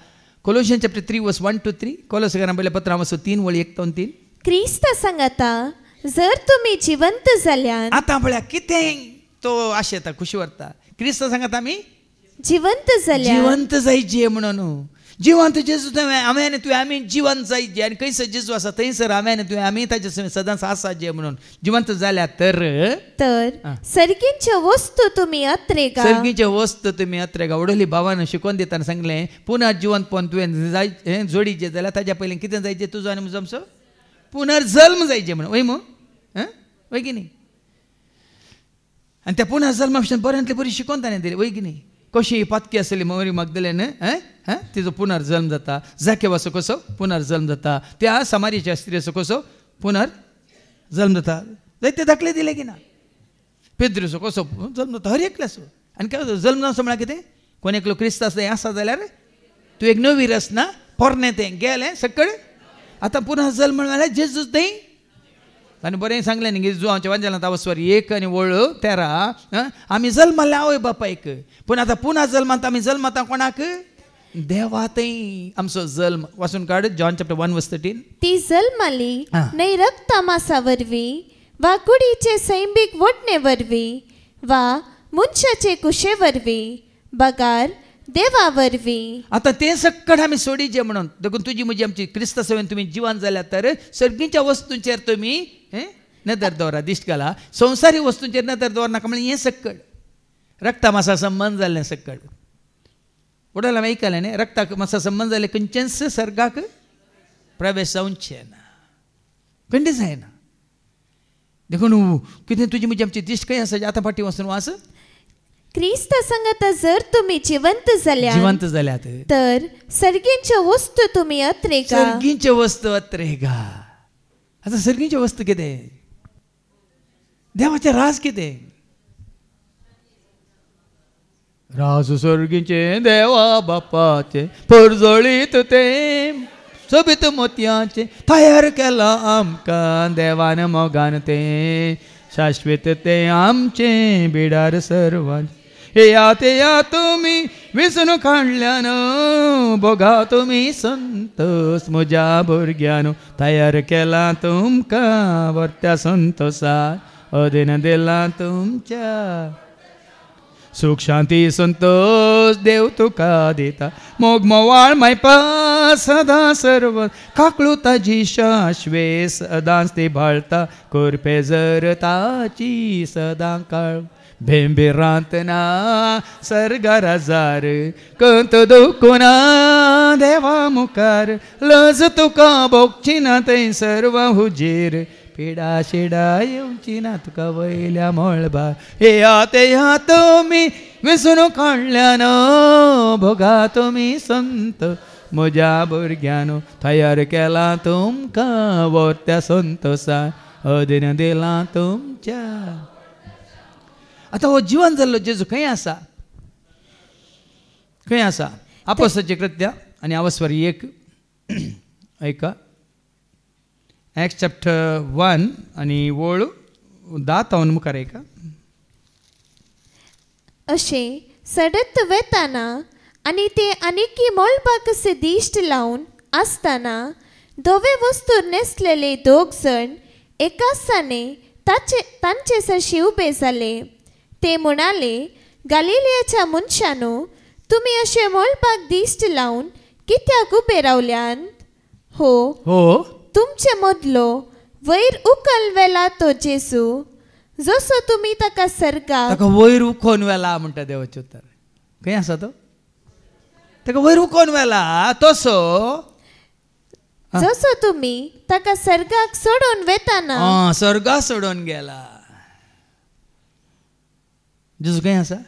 Colossians chapter 3 verse 1 to 3. कोलोसेकारांक पयल्या पत्रां वाचो 3 वळी 1 ते 3. क्रिस्त सांगता जर तुमी जिवंत जाल्यान. आतां पळया कितें तो आशेता खुशी व्हरता. क्रिस्त सांगता आमी जिवंत जाल्यान जिवंत जायचे म्हणून. जिवंत जेजू आमी आनी तुवें आमी जिवंत जायचे आनी खंयसर जेजू आसा थंयसर आमी आनी तुवें आमी ताचे सदांच आसा जे म्हणून जिवंत जाल्या तर सर्गींच्यो वस्तू तुमी अत्रेगा. सर्गीच्यो वस्तू तुमी अत्रेगा. वडोली भावान शिकोवन दिताना सांगलें पुनर्जिवंतपण तुवें जाय जोडीचें जाल्यार ताच्या पयलीं कितें जायचें तुजो आनी म्हजो आमचो पुनर्जल्म जायचें म्हणून वय वय की न्ही. आनी त्या पुनर्जल्मा विशीं बऱ्यांतली बरी शिकोवन ताणें दिली वय की न्ही. कशी पातकी आसली मरी मगदलेन तिजो पुनर्जल्म जाता. जाकेवाचो कसो पुनर्जल्म जाता. त्या समारीच्या स्त्रीचो कसो पुनर्जल्म जाता. जायते दाखले दिले की ना. पेद्रूचो कसो जल्म जाता हर एकल्याचो. आनी काय जल्म जावचो म्हळ्यार कितें कोण एकलो क्रिस्त आसा जाल्यार तूं एक नवी रचना पोरनें तें गेलें सकळ. आतां पुनर्जल्म म्हळ्यार जेजूच थंय. आनी बरें सांगलें न्ही जुवांच्या वांजेलांत आवस्वर 1 आनी 13 आमी जल्माले आवय बापायक. पूण आतां पुना जल्मांत आमी जल्माता कोणाक देवा थंय आमचो जल्म. वाचून काड जॉन चॅप्टर 1 वर्स 13. ती जल्माली न्हय रक्तमासा वरवीं वा कुडीचे सैंबीक वडणे वरवीं वा मनशाचे कुशे वरवीं बगार देवा वरवीं. आतां तें सक्कड आमी सोडीचें म्हणून. देखून तुजी म्हजी आमची क्रिस्त सेवेन तुमी जिवन जाल्यार तर सर्गीच्या वस्तूंचेर तुमी नदर दवरा. दिश्ट घाला. संवसारी वस्तूंचेर नदर दवरनाका म्हणल्यार हें सक्कड रक्ता मासा संबंध जाल्लें सक्कड. वडोल आमी आयकलें न्ही रक्ताक मासा संबंध जाल्ले खंयचेंच सर्गाक प्रवेश जावचें ना. खंयच जायना. देखून कितें तुजी म्हजी आमची दिश्ट खंय आसा आतां फाटीं वचून वाच. क्रिस्त सांगता जर तुमी जिवंत जाल्यात तर सर्गींच्यो वस्तू तुमी अत्रेगा. सर्गींच्यो वस्तू अत्रेगा. आतां सर्गींच्यो वस्तू कितें देवाचें राज कितें. राज सर्गीचे देवा बापाचे परजळीत तें सोबीत मोतयाचें तयार केलां आमकां देवान मोगान तें शाश्वत तें आमचें बिडार सर्वांचें. या तुमी विसरून काडल्यान बोगा तुमी संतोस म्हज्या भुरग्यान तयार केला तुमकां वर्त्या संतोषान अधीन दिला तुमच्या. सुख शांती संतोष देव तुका दिता मोग मोवाळ मायपा सदां सर्व काकळू ताजी शाश्वे सदांच ती भाळता कोरपे जर ताची सदां काळ. भेंबिरांत ना सर्गार हजार कंत दुखुना देवा मुखार लज तुका भोगची ना थंय सर्व हुजीर पिडा शिडा येवची ना तुका वयल्या मळबार. या तुमी विसरून काडल्यान भोगा तुमी संत म्हज्या भुरग्यान तयार केला तुमकां वर्त्या संतोषान अधीन दिला तुमच्या. आतां हो जिवन जाल्लो जेजू खंय आसा खंय आसा. आपोस्ताची कृत्या आनी आवस्वर 1 ऐका. एक्ट चॅप्टर 1 आनी वळ 10 मुखार ऐका. अशें सडत वेताना आनी ते आनीकी मळबाकसे दिश्ट लावन आसतना धवे वस्तूर न्हेसलेले 2 जण एकासाने तांचे सरशी उबे जाले. ते म्हणाले गालिलियाच्या मनशानो तुमी अशे मळबाक दिश्ट लावन कित्याक उबे रावल्यान. हो हो तुमचे मदलो वयर उखल वेला तो जेसू जसो तुमी ताका सर्गाक ताका वयर उखोवन वेला म्हणटा देवाचें उतर. खंय आसा तो? ताका वयर उखोवन वेला तसो जसो तुमी ताका सर्गाक सोडून वेताना स्वर्गा सोडून गेला. जेजू खंय आसा?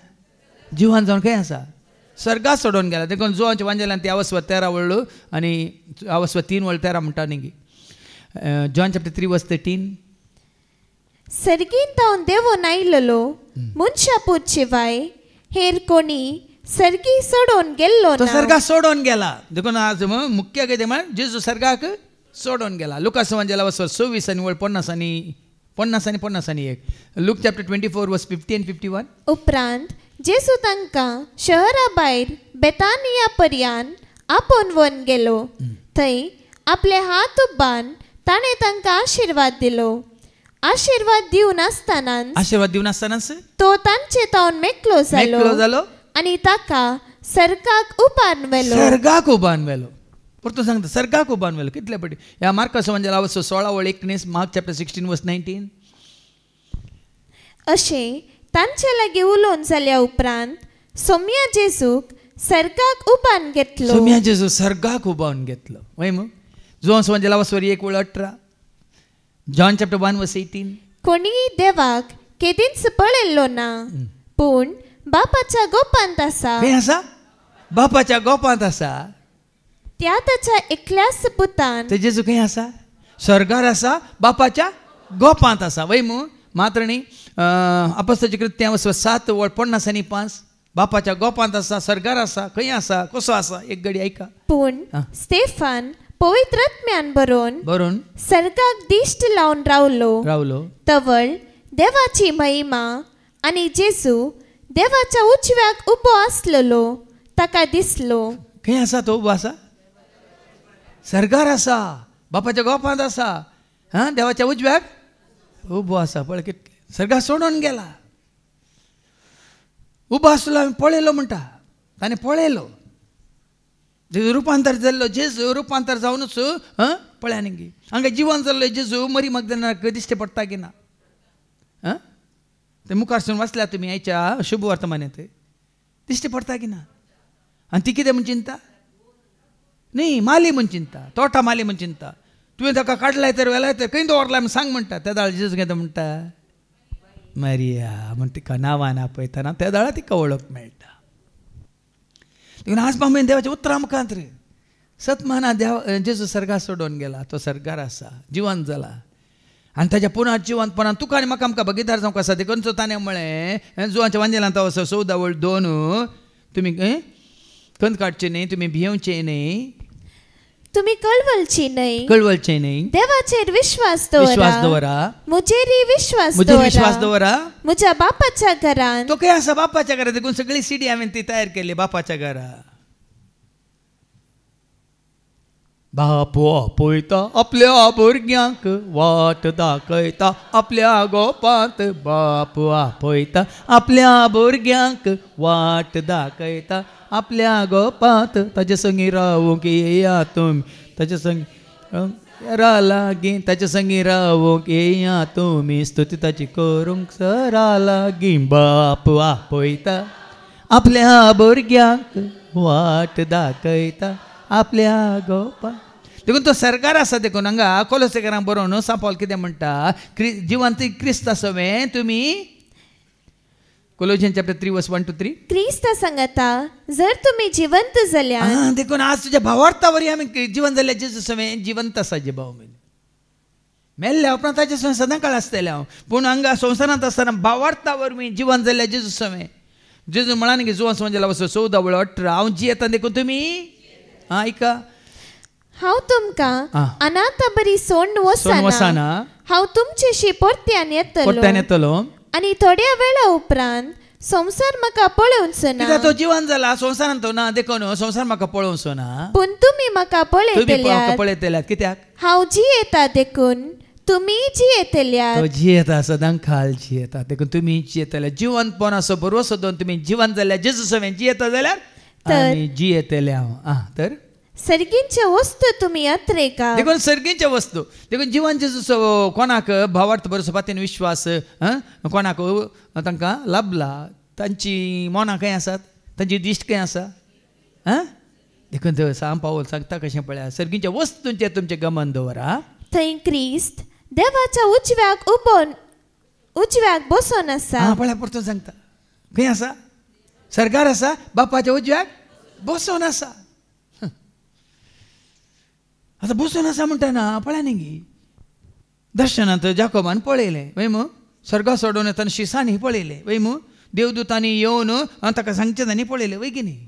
जिवान जावन खंय आसा? स्वर्गा सोडून गेला. देखून जुवांच्या वांजेल्यान ती अवस्व 13 वळ्ळू आनी अवस्व 3 वळ 13 म्हणटा न्ही. जॉन चॅप्टर 3 वर्स 13. सर्गीन तावन देवून आयिल्लो मनशा पूत शिवाय हेर कोणी सर्गी सोडून गेल्लो तो ना. सर्गा सोडून गेला. देखून आज मुख्य कितें म्हण जेजू सर्गाक सोडून गेला. लुकास वांजेला वचो 26 आनी वळ 50 आनी 1. लूक चॅप्टर 24 वर्स 50 and 51. उपरांत जेसू तांकां शहरा भायर बेतानिया पर्यान आपोवन व्हरून गेलो. थंय आपले हात उबान ताणें तांकां आशिर्वाद दिलो. आशिर्वाद दिवन आसतनाच तो तांचे तावन मेकलो जालो आनी ताका सर्गाक उबारून व्हेलो. सर्गाक उबारून व्हेलो. परतून सांगता सर्गाक उबारून व्हेलो. कितले फावटी ह्या मार्कास वांजेला वचो 16 वळ 19. मार्क चॅप्टर 16 वर्स 19. अशें तांचे लागीं उलोवन जाल्या उपरांत सोम्या जेजूक सर्गाक उबारून घेतलो. सोम्या जेजू सर्गाक उबारून घेतलो. वय मग जुवांस वांजेला वचो 1 वळ 18. जॉन चॅप्टर 1 वर्स 18. कोणीय देवाक केदींच पळयल्लो ना पूण बापाच्या गोपांत आसा. खंय आसा? बापाच्या गोपांत आसा. त्या ताच्या एकल्याच पुतान ते जेजू खंय आसा? स्वर्गार आसा, बापाच्या गोपांत आसा. वय मू मात्र न्ही अपोस्तलांची कृत्यां वचो 7 वळ 50 आनी 5. बापाच्या गोपांत आसा, स्वर्गार आसा, खंय आसा, कसो आसा? एक घडी ऐका. पूण स्तेफान पवित्रात्म्यान बरोवन सर्गाक दिश्ट लावन रावलो. तवळ देवाची महिमा आनी जेजू देवाच्या उजव्याक उबो आसलेलो ताका दिसलो. खंय आसा तो उबो आसा? सर्गार आसा, बापाच्या गोपांत आसा, देवाच्या उजव्याक उबो आसा. पळय कितले सर्गा सोडून गेला. उबो आसलो आमी पळयलो म्हणटा. ताणें पळयलो. रुपांतर जाल्लो जेजू रुपांतर जावनूच पळय न्ही हांगा जिवन जाल्लो जेजू मरी मगदलेनाक दिश्टी पडटा की ना? ते मुखारसून वाचल्या तुमी आयच्या शुभ वर्तमानांत दिश्टी पडटा की ना? आनी ती कितें म्हण चिंता? न्ही माली म्हण चिंता, तोटा माली म्हण चिंता. तुवें ताका काडलाय तर वेलाय तर खंय दवरलाय म्हण सांग म्हणटा. त्या दाळ जेजू कितें म्हणटा? मरिया म्हण तिका नांवान आपयतना त्या दाळा तिका वळख मेळटा. देखून आज पामेन देवाच्या उतरां मुखांत रे सतमाना जेजू सर्गा सोडून गेला. तो सर्गार आसा, जिवंत जाला आनी ताच्या पुना जिवंतपणान तुका आनी म्हाका आमकां भागीदार जावंक आसा. देखून ताणें म्हळें जुवांच्या वांजेलांत वचो 14 वळ 2 तुमी खंत काडचे न्ही, तुमी भियेवचे न्ही, तुमी कळवळची न्ही, देवाचेर विश्वास दवरा, मुजेरी विश्वास दवरा. म्हज्या बापाच्या घरांत तो खंय आसा? बापाच्या घरा. देखून सगळी सीडी हांवें ती तयार केली बापाच्या घरा. बापू आपयता आपल्या भुरग्यांक वाट दाखयता आपल्या गोपांत. बापू आपयता आपल्या भुरग्यांक वाट दाखयता आपल्या गोपांत. ताचे संगी रावूंक येया तुमी, ताचे संगी लागीं ताचे संगी रावूंक येया तुमी, स्तुती ताची करूंक सरा लागीं. बापू आपयता आपल्या भुरग्यांक वाट दाखयता आपल्या गोपांत. देखून तो सर्गार आसा. देखून हांगा कोलोसेकारांक बरोवन सांपावल कितें म्हणटा? जिवंत क्रिस्त आसोवें तुमी. कोलोसियन्स चॅप्टर 3 वर्स 1 to 3. क्रिस्त सांगता जर तुमी जिवंत जाल्यार. देखून आज तुज्या भावार्था वरी आमी जिवंत जाल्यार जेजू सवें जिवंत आसा. जे भाव मेल्ल्या उपरांत ताचे सवें सदां काळ आसतलें हांव. पूण हांगा संवसारांत आसतना भावार्था वरवीं जिवंत जाल्यार जेजू सवें. जेजू म्हणान की जुवांस वांजेला वचो 14 वळ 18 हांव जियेता. देखून तुमी ऐका. हांव तुमकां अनाथ बरी सोडून वचना. हांव तुमचेशी परत्यान येतलो आनी थोड्या वेळा उपरांत संसार म्हाका पळोवचो ना. तो जिवन जाला संवसारांत तो ना. देखून संसार म्हाका पळोवचो ना. पूण तुमी म्हाका पळयतल्यात. कित्याक? हांव जियेता देखून तुमी जियेतल्यात. तो जियेता सदां काळ जियेता. देखून तुमी जियेतल्यात. जिवंतपण असो बरो सोदून तुमी जिवंत जाल्यार जेजू सवें जियेता जाल्यार आमी जियेतले. हांव तर सर्गींच्या वस्तू तुम्ही अत्रेका देखून सर्गींच्या वस्तू देखून जिवन जेजू कोणाक भावार्थ बरोसो पातीन विश्वास कोणाक तांकां लाभला तांची मनां खंय आसात तांची दिश्ट खंय आसा देखून थंय सांग पावल सांगता कशें पळया सर्गींच्या वस्तूंचेर तुमचें गमन दवरा थंय क्रिस्त देवाच्या उजव्याक बसून आसा पळया परतून सांगता खंय आसा सरकार आसा बापाच्या उजव्याक बसून आसा आतां बसून आसा म्हणटाना पळया न्ही दर्शनांत जाकोबान पळयलें वयमू स्वर्गा सोडून येताना शिसांनी पळयलें वयमू देवदूतांनी येवन ताका सांगचें तांणी पळयलें वय की न्ही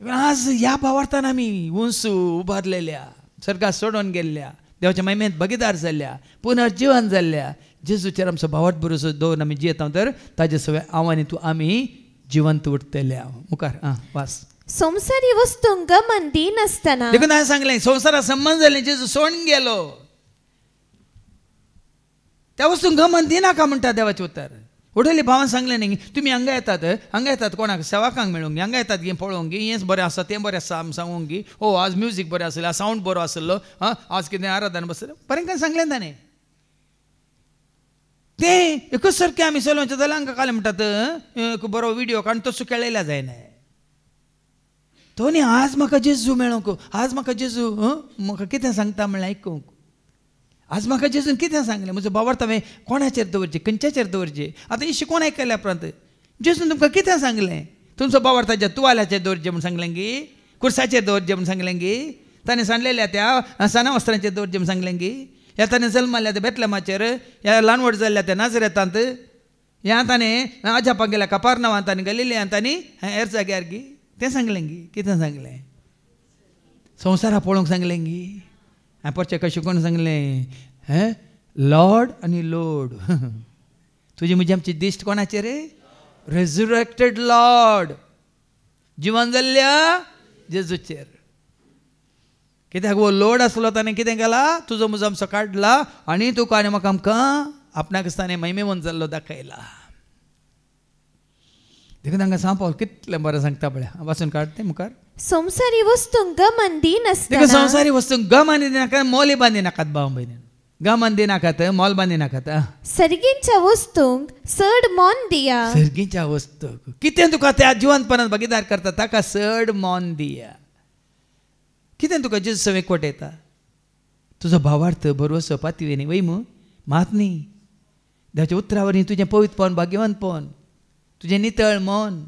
आज ह्या भावार्थान आमी उंच उबारलेल्या स्वर्गाक सोडून गेल्ल्या देवाच्या महिमेंत भागीदार जाल्ल्या पुनर्जीवन जाल्ल्या जेजूचेर आमचो भावार्थ भरोसो दवरून आमी जियेता तर ताजे सगळे आव्हानांतू आमी जिवंत उरतल्या मुखार वास संवसारी वस्तूंक गमन दिनासतना देखून हांवें सांगलें संवसारा संबंध जालें जेजू सोडून गेलो त्या वस्तूंक गमन दिनाका म्हणटा देवाचें उतर उडयली भावान सांगलें न्ही तुमी हांगा येतात कोणाक सेवाकांक मेळूंक गी हांगा येतात गी पळोवंक गी हेंच बरें आसा तें बरें आसा सांगूंक गी ओ आज म्युजीक बरें आसलें सावंड बरो आसलो आज कितें आराधना बसलें बरें काय सांगलें ताणें तें एकच सारकें आमी चलोवचें जाल्यार हांकां काल म्हणटात बरो व्हिडियो काडून तसो केळयल्या जायना तो न्ही आज म्हाका जेजू मेळोंक आज म्हाका जेजू म्हाका कितें सांगता म्हणल्यार आयकूंक आज म्हाका जेजून कितें सांगलें म्हजो भावार्थ हांवें कोणाचेर दवरचें खंयच्याचेर दवरचें आतां ही शिकोवन आयकल्या उपरांत जेजून तुमकां कितें सांगलें तुमचो भावार्थाच्या तुवाल्याचेर दवरचें म्हूण सांगलें गी कुर्साचेर दवरचें म्हूण सांगलें गी ताणें सांडलेल्या त्या सना वस्त्रांचेर दवरचें म्हूण सांगलें गी ह्या ताणें जल्माल्या त्या बेतलेमाचेर ह्या ल्हान व्हड जाल्ल्या त्या नाजरेतांत ह्या ताणें आजापाक गेल्या कपारनांवांत ताणें गलिल्यांत आनी हेर जाग्यार गी तें सांगलें गी कितें सांगलें संवसारा पळोवंक सांगलें गी हांवें परचें कशें कोण सांगलें लॉर्ड आनी लोड तुजी म्हजी आमची दिश्ट कोणाचेर रेझुरेक्टेड लॉर्ड जिवन जाल्ल्या जेजूचेर कित्याक वो लोड आसलो ताणें कितें केला तुजो म्हजो आमचो काडला आनी तुका आनी म्हाका आमकां आपणाक ताणें महिमेवंत जाल्लो दाखयला देखून तांकां सांगपाक कितलें बरें सांगता पळय वाचून काड तें मुखार संवसारी वस्तूंक गमन दिनासतना संवसारी वस्तूंक गमन दिनाकात मोल बांदिनाकात भाव भयणी गमन दिनाकात मोल बांदिनाकात सर्गींच्या वस्तूंक चड मोन दिया सर्गींच्या वस्तूक कितें तुका त्या जिवंतपणांत भागीदार करता ताका चड मोन दिया कितें तुका जेजू सवें कोटयता तुजो भावार्थ बरोसो पातयेनी वयमू मात न्ही देवाच्या उतरावरी तुजें पवित्रपण भाग्यवंतपण तुजें नितळ मन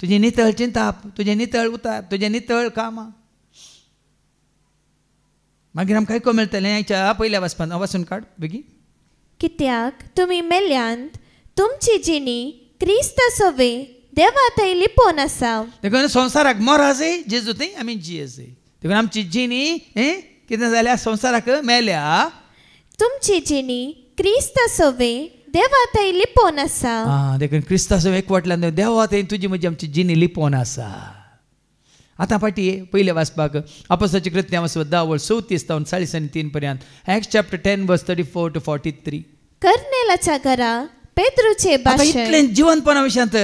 तुजें नितळ चिंताप तुजें नितळ उतार तुजें नितळ कामां मागीर आमकां आयको मेळटलें हाच्या पयल्या वाचपान वाचून काड बेगी कित्याक तुमी मेल्यांत तुमची जिणी क्रिस्त सवे देवा थंय लिपोवन आसा देखून संवसाराक मोराजय जेजू थंय आमी जियेजय देखून आमची जिणी कितें जाल्या संवसाराक मेल्या तुमची जिणी क्रिस्त सवे देवा थंय लिपोवन आसा देखून क्रिस्ताचो एकवटल्यान देवा थंय तुजी म्हजी आमची जिणी लिपोवन आसा आतां फाटी पयले वाचपाक अपोस्तलांची कृत्यां वाचप 10:34-43 पर्यंत एक्ट्स चॅप्टर 10 वर्स 34 to 43 कर्नेलाच्या घरा पेद्रूचे भाशण इतलें जिवंतपणा विशयांत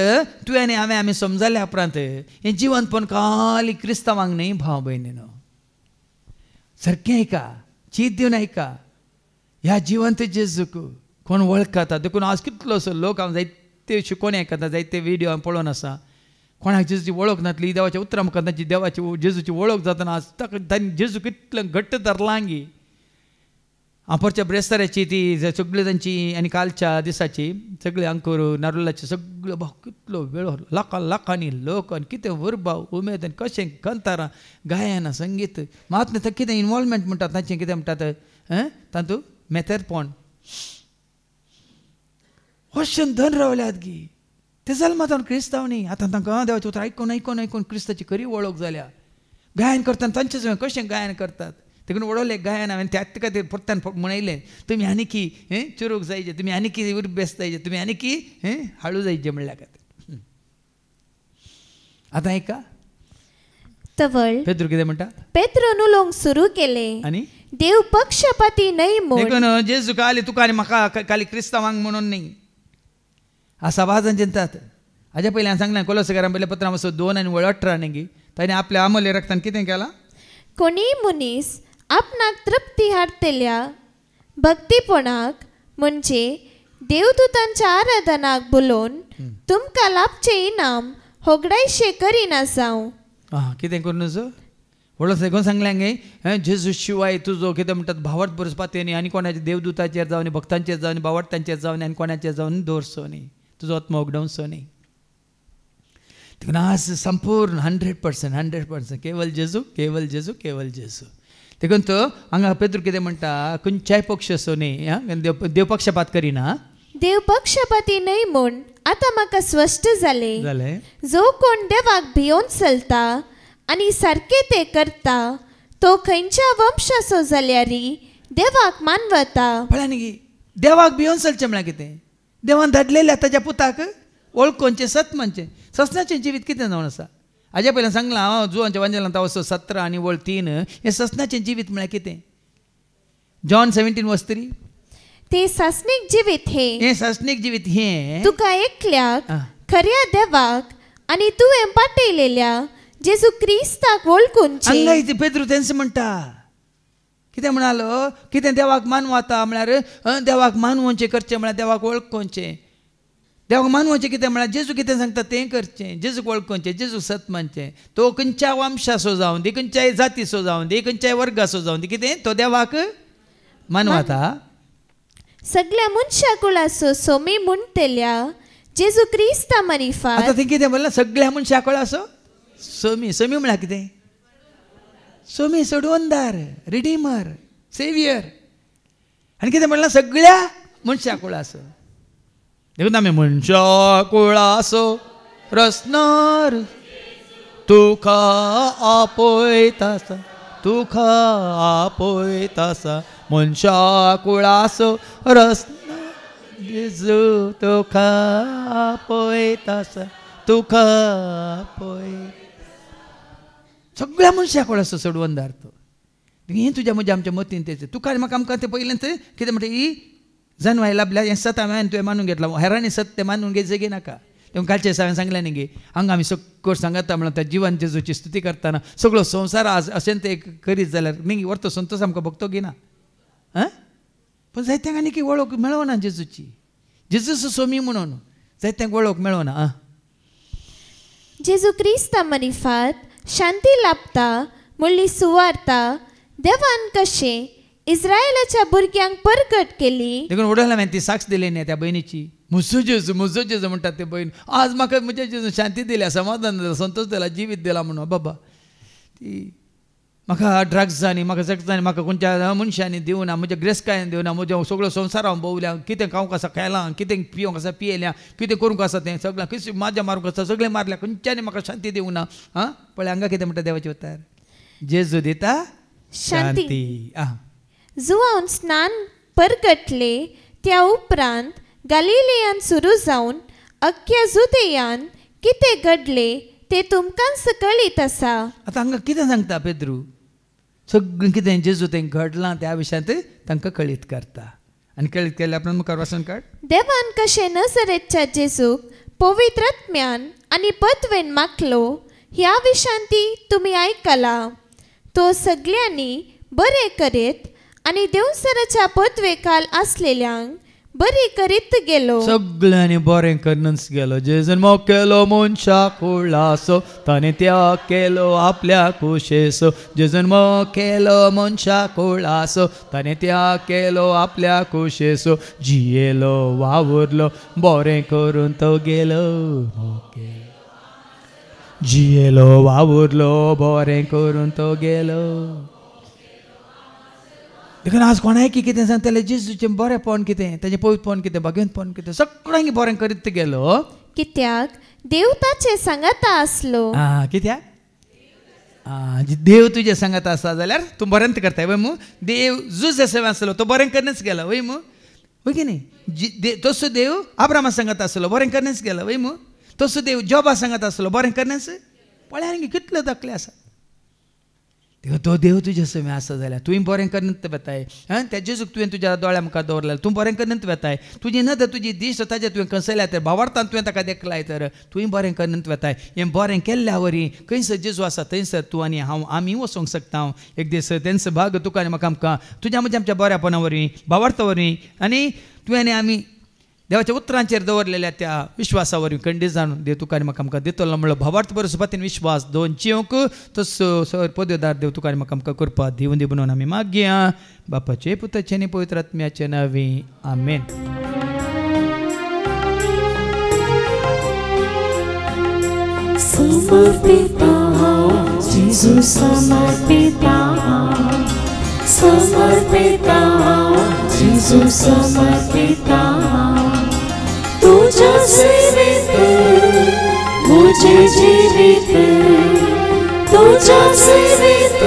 तुवें आनी हांवें आमी समजल्या उपरांत हें जिवंतपण खाली क्रिस्तांवांक न्ही भाव भयणीनो सारकें आयका चीत दिवन आयका ह्या जिवंत जेजूक कोण वळखता देखून आज कितलोसो लोक हांव जायते शिकोवणी आयकता जायते व्हिडिओ हांव पळोवन आसा कोणाक जेजूची वळख नासली देवाच्या उतरां मुखार तांची देवाची जेजूची वळख जातना आज ताका तांणी जेजू कितलें घट्ट धरलां गी हांव परच्या ब्रेस्ताराची ती सगळी तांची आनी कालच्या दिसाची सगळी अंकूर नारुलाची सगळो भाव कितलो वेळ लाखांनी लोक आनी कितें वरभाव उमेद आनी कशें कंतारां गायनां संगीत मात कितें इनवॉल्वमेंट म्हणटात तांचें कितें म्हणटात तातूंत मेथरपण अशें धन रावल्यात गी ते जल्मांत क्रिस्तांव न्ही आतां तांकां देवाचें उतर आयकून आयकून आयकून क्रिस्ताची खरी वळख जाल्या गायन करतना तांचे सगळें कशें गायन करतात देखून वडोवलें गायन हांवें त्या खातीर परत्यान म्हणयलें तुमी आनीकी चुरूक जायचे तुमी आनीकी उर्बेस्त जायचे तुमी आनीकी हाळू जायचे म्हणल्या खातीर आतां आयका तवळ पेद्रू कितें म्हणटा पेद्रून उलोवंक सुरू केलें आनी देव पक्षपाती न्हय म्हूण देखून जेजू काली तुका आनी म्हाका काली क्रिस्तांवांक म्हणून न्ही आसा वाजन चिंतात हाज्या पयलीं हांवें सांगलें कोलोसाकारां पयल्या पत्रां 2:18 न्ही गी ताणें आपल्या अमूल्य रक्तान कितें केलां? कोणीय मनीस आपणाक तृप्ती हाडटल्या भक्तीपणाक म्हणजे देवदूतांच्या आराधनाक बोलोवन तुमकां लाभचें इनाम होगडायशें करिना जावं. कितें करून व्हडलो सेगून सांगलें गे जेजू शिवाय तुजो कितें म्हणटात भावार्थ बरोवपाचें न्ही आनी कोणाच्या देवदूताचेर जावं न्ही भक्तांचेर जावं न्ही भावार्थांचेर जावं न्ही आनी कोणाचेर जावन दवरचो न्ही तुजो आत्मा उगडावचो न्ही. देखून आज संपूर्ण 100% केवल जेजू केवल जेजू केवल जेजू. देखून तो हांगा पेद्रू कितें म्हणटा खंयच्याय पक्ष असो न्ही देव पक्षपात करिना. देव पक्षपाती न्हय म्हूण आतां म्हाका स्पश्ट जालें. जो कोण देवाक भियोन चलता आनी सारकें तें करता तो खंयच्या वंशाचो जाल्यारय देवाक मानवता. पळय न्ही देवाक भियोन चलचें म्हळ्यार कितें? देवान धाडलेल्या ताच्या पुताक वळखोवचें सत्मानचें ससनाचें जिवीत कितें जावन आसा. हाजे पयलीं सांगलां हांव जुवांच्या वांजेलां तावसो 17 आनी वळ 3 हें ससनाचें जिवीत म्हळ्यार कितें? जॉन 17:3 ते सासनीक जिवीत हें सासनीक जिवीत हें तुका एकल्याक खऱ्या देवाक आनी तुवें पाटयलेल्या जेजू क्रिस्ताक वळखुनचें. हांगा इथे पेद्रू तेंच म्हणटा कितें म्हणालो कितें देवाक मानवता म्हळ्यार देवाक मानवचें करचें म्हळ्यार देवाक वळखोवचें. देवाक मानवचें कितें म्हळ्यार जेजू कितें सांगता तें करचें जेजूक वळखोवचें जेजू सत मानचें. तो खंयच्या वंशाचो जावं दी खंयच्याय जातीचो जावं दी खंयच्याय वर्गाचो जावं दी कितें तो देवाक मानवता. सगळ्या मनशा कुळाचो सोमी म्हणटल्या जेजू क्रिस्ता मारिफात. आतां थंय कितें म्हणलां सगळ्या मनशा कुळाचो सोमी. सोमी म्हळ्यार कितें? सोमी सोडवणदार रिडीमर सेवियर. आनी कितें म्हणलां सगळ्या मनशा कुळाचो. देखून आमी मनशा कुळाचो रचणार तुका आपयतासा तुका आपयतासा मनशा कुळाचो रचणार जेजू तुका आपयतासा तुका आपय. सगळ्या मनशा कुळाचो सोडवणदार तो. हें तुज्या म्हज्या आमच्या मतीन तेचें तुका म्हाका आमकां तें पयलेंच कितें म्हणटा ही जानवाय लाभल्या हें सत हांवें तुवें मानून घेतलां हेरांनी सत तें मानून घे जगी नाका. तें कालचें सांगलें न्ही गे हांगा आमी सगळो सांगता म्हणून त्या जिवन जेजूची स्तुती करतना सगळो संवसार आज अशें तें करीत जाल्यार न्ही व्हरतो संतोश आमकां भोगतो घेना. पण जायत्यांक आनी की वळख मेळोना जेजूची जेजूचो सोमी म्हणून जायत्यांक वळख मेळोना. जेजू क्रिस्ता मारिफात शांती लाभता म्हणली सुवार्ता देवान कशें इस्रायलाच्या भुरग्यांक परगट केली. देखून वडोला हांवें ती साक्ष दिली न्ही त्या बहिणीची म्हजो जेजू म्हणटात ते भयण आज म्हाका म्हज्या जेजू शांती दिल्या समाधान दिला संतोष दिला जिवीत दिला म्हणून बाबा ती म्हाका ड्रग्सांनी म्हाका सेक्सांनी म्हाका खंयच्या मनशांनी दिवना म्हज्या ग्रेस्कायन दिवना म्हज्या सगळो संवसारान भोवल्या कितें खावंक आसा खेळां कितें पिवंक आसा पियेल्या कितें करूंक आसा तें सगळ्यां कितें म्हाज्या मारूंक आसा सगळें मारल्या खंयच्यानी म्हाका शांती दिवना. पळय हांगा कितें म्हणटा देवाचे उतर जेजू दिता शांती. जुवान स्नान परगटले त्या उपरांत गलिलियान सुरू जावन अख्ख्या जुदेयान कितें घडले ते तुमकां कळीत आसा. आतां हांगा कितें सांगता पेद्रू सगळें कितें जेजू तें घडलां त्या विशयांत तांकां कळीत करता. आनी कळीत केल्या उपरांत मुखार वाचून काड. देवान कशें नजरेच्या जेजूक पवित्र आत्म्यान आनी पदवेन मागलो ह्या विशांती तुमी आयकला. तो सगळ्यांनी बरें करीत आनी देवसराच्या पदवेखाल आसलेल्यांक बरी करीत गेलो. सगळ्यांनी बरें करूनच गेलो. जेजून मोग केलो मनशा कुळाचो ताणें त्याग केलो आपल्या कुशेचो. जेजून मोग केलो मनशा कुळाचो ताणें त्याग केलो आपल्या कुशेचो. जियेलो वावुरलो बरें करून तो गेलो. जियेलो वावुरलो बरें करून तो गेलो. देखून आज कोणायकी कितें सांगतलें जेजूचें बरेंपण कितें ताचें पवित्रपण कितें भगवंतपण कितें सगळ्यांक बरें करीत गेलो. कित्याक देव ताचे सांगाता आसलो. कित्याक देव तुजे सांगात आसा जाल्यार तूं बरेंच करता वय मू. देव जुज सेवा आसलो तो बरें करनच गेलो वय मू वय की न्ही. तसो देव आब्रामा सांगात आसलो बरें करनच गेलो वय मू. तसो देव जॉबा सांगात आसलो बरें करनच. पळय कितले तकले आसा. तो देव तुझे समय असं झाला तुवें बरें करनंत बेताय त्या जेजूक तुवें तुज्या दोळ्या मुखार दवरलें तूं बरें करनंत बेताय तुजी नद तुजी दिश्ट ताजें तुवें कसयल्या तर भावार्थान तुवें ताका देखलाय तर तुवें बरें करनंत बेताय हें बरें केल्ल्या वरी खंयसर जेजू आसा थंयसर तूं आनी हांव आमी वचोंक शकता एक दीस तेंचो भाग तुका आनी म्हाका आमकां तुज्या म्हज्या आमच्या बऱ्यापणा वरवीं भावार्था वरवीं आनी तुवें आनी आमी देवाच्या उतरांचेर दवरलेल्या त्या विश्वासा वरवीं खंडीत जावन देव तुका आनी म्हाका आमकां दितलो म्हणलो भावार्थ बरो सुपातीन विश्वास दोन जिवंक तसो सर पदवेदार देव तुका आनी म्हाका आमकां करपा दिवन दी म्हणून आमी मागया बापाचे पुताचे आनी पवित्र आत्म्याचे नांवी आमेन. समर्पिता जेजू समर्पिता समर्पिता जेजू समर्पिता तुझ्या सेवेत मुझे जीवित तुझ्या सेवेत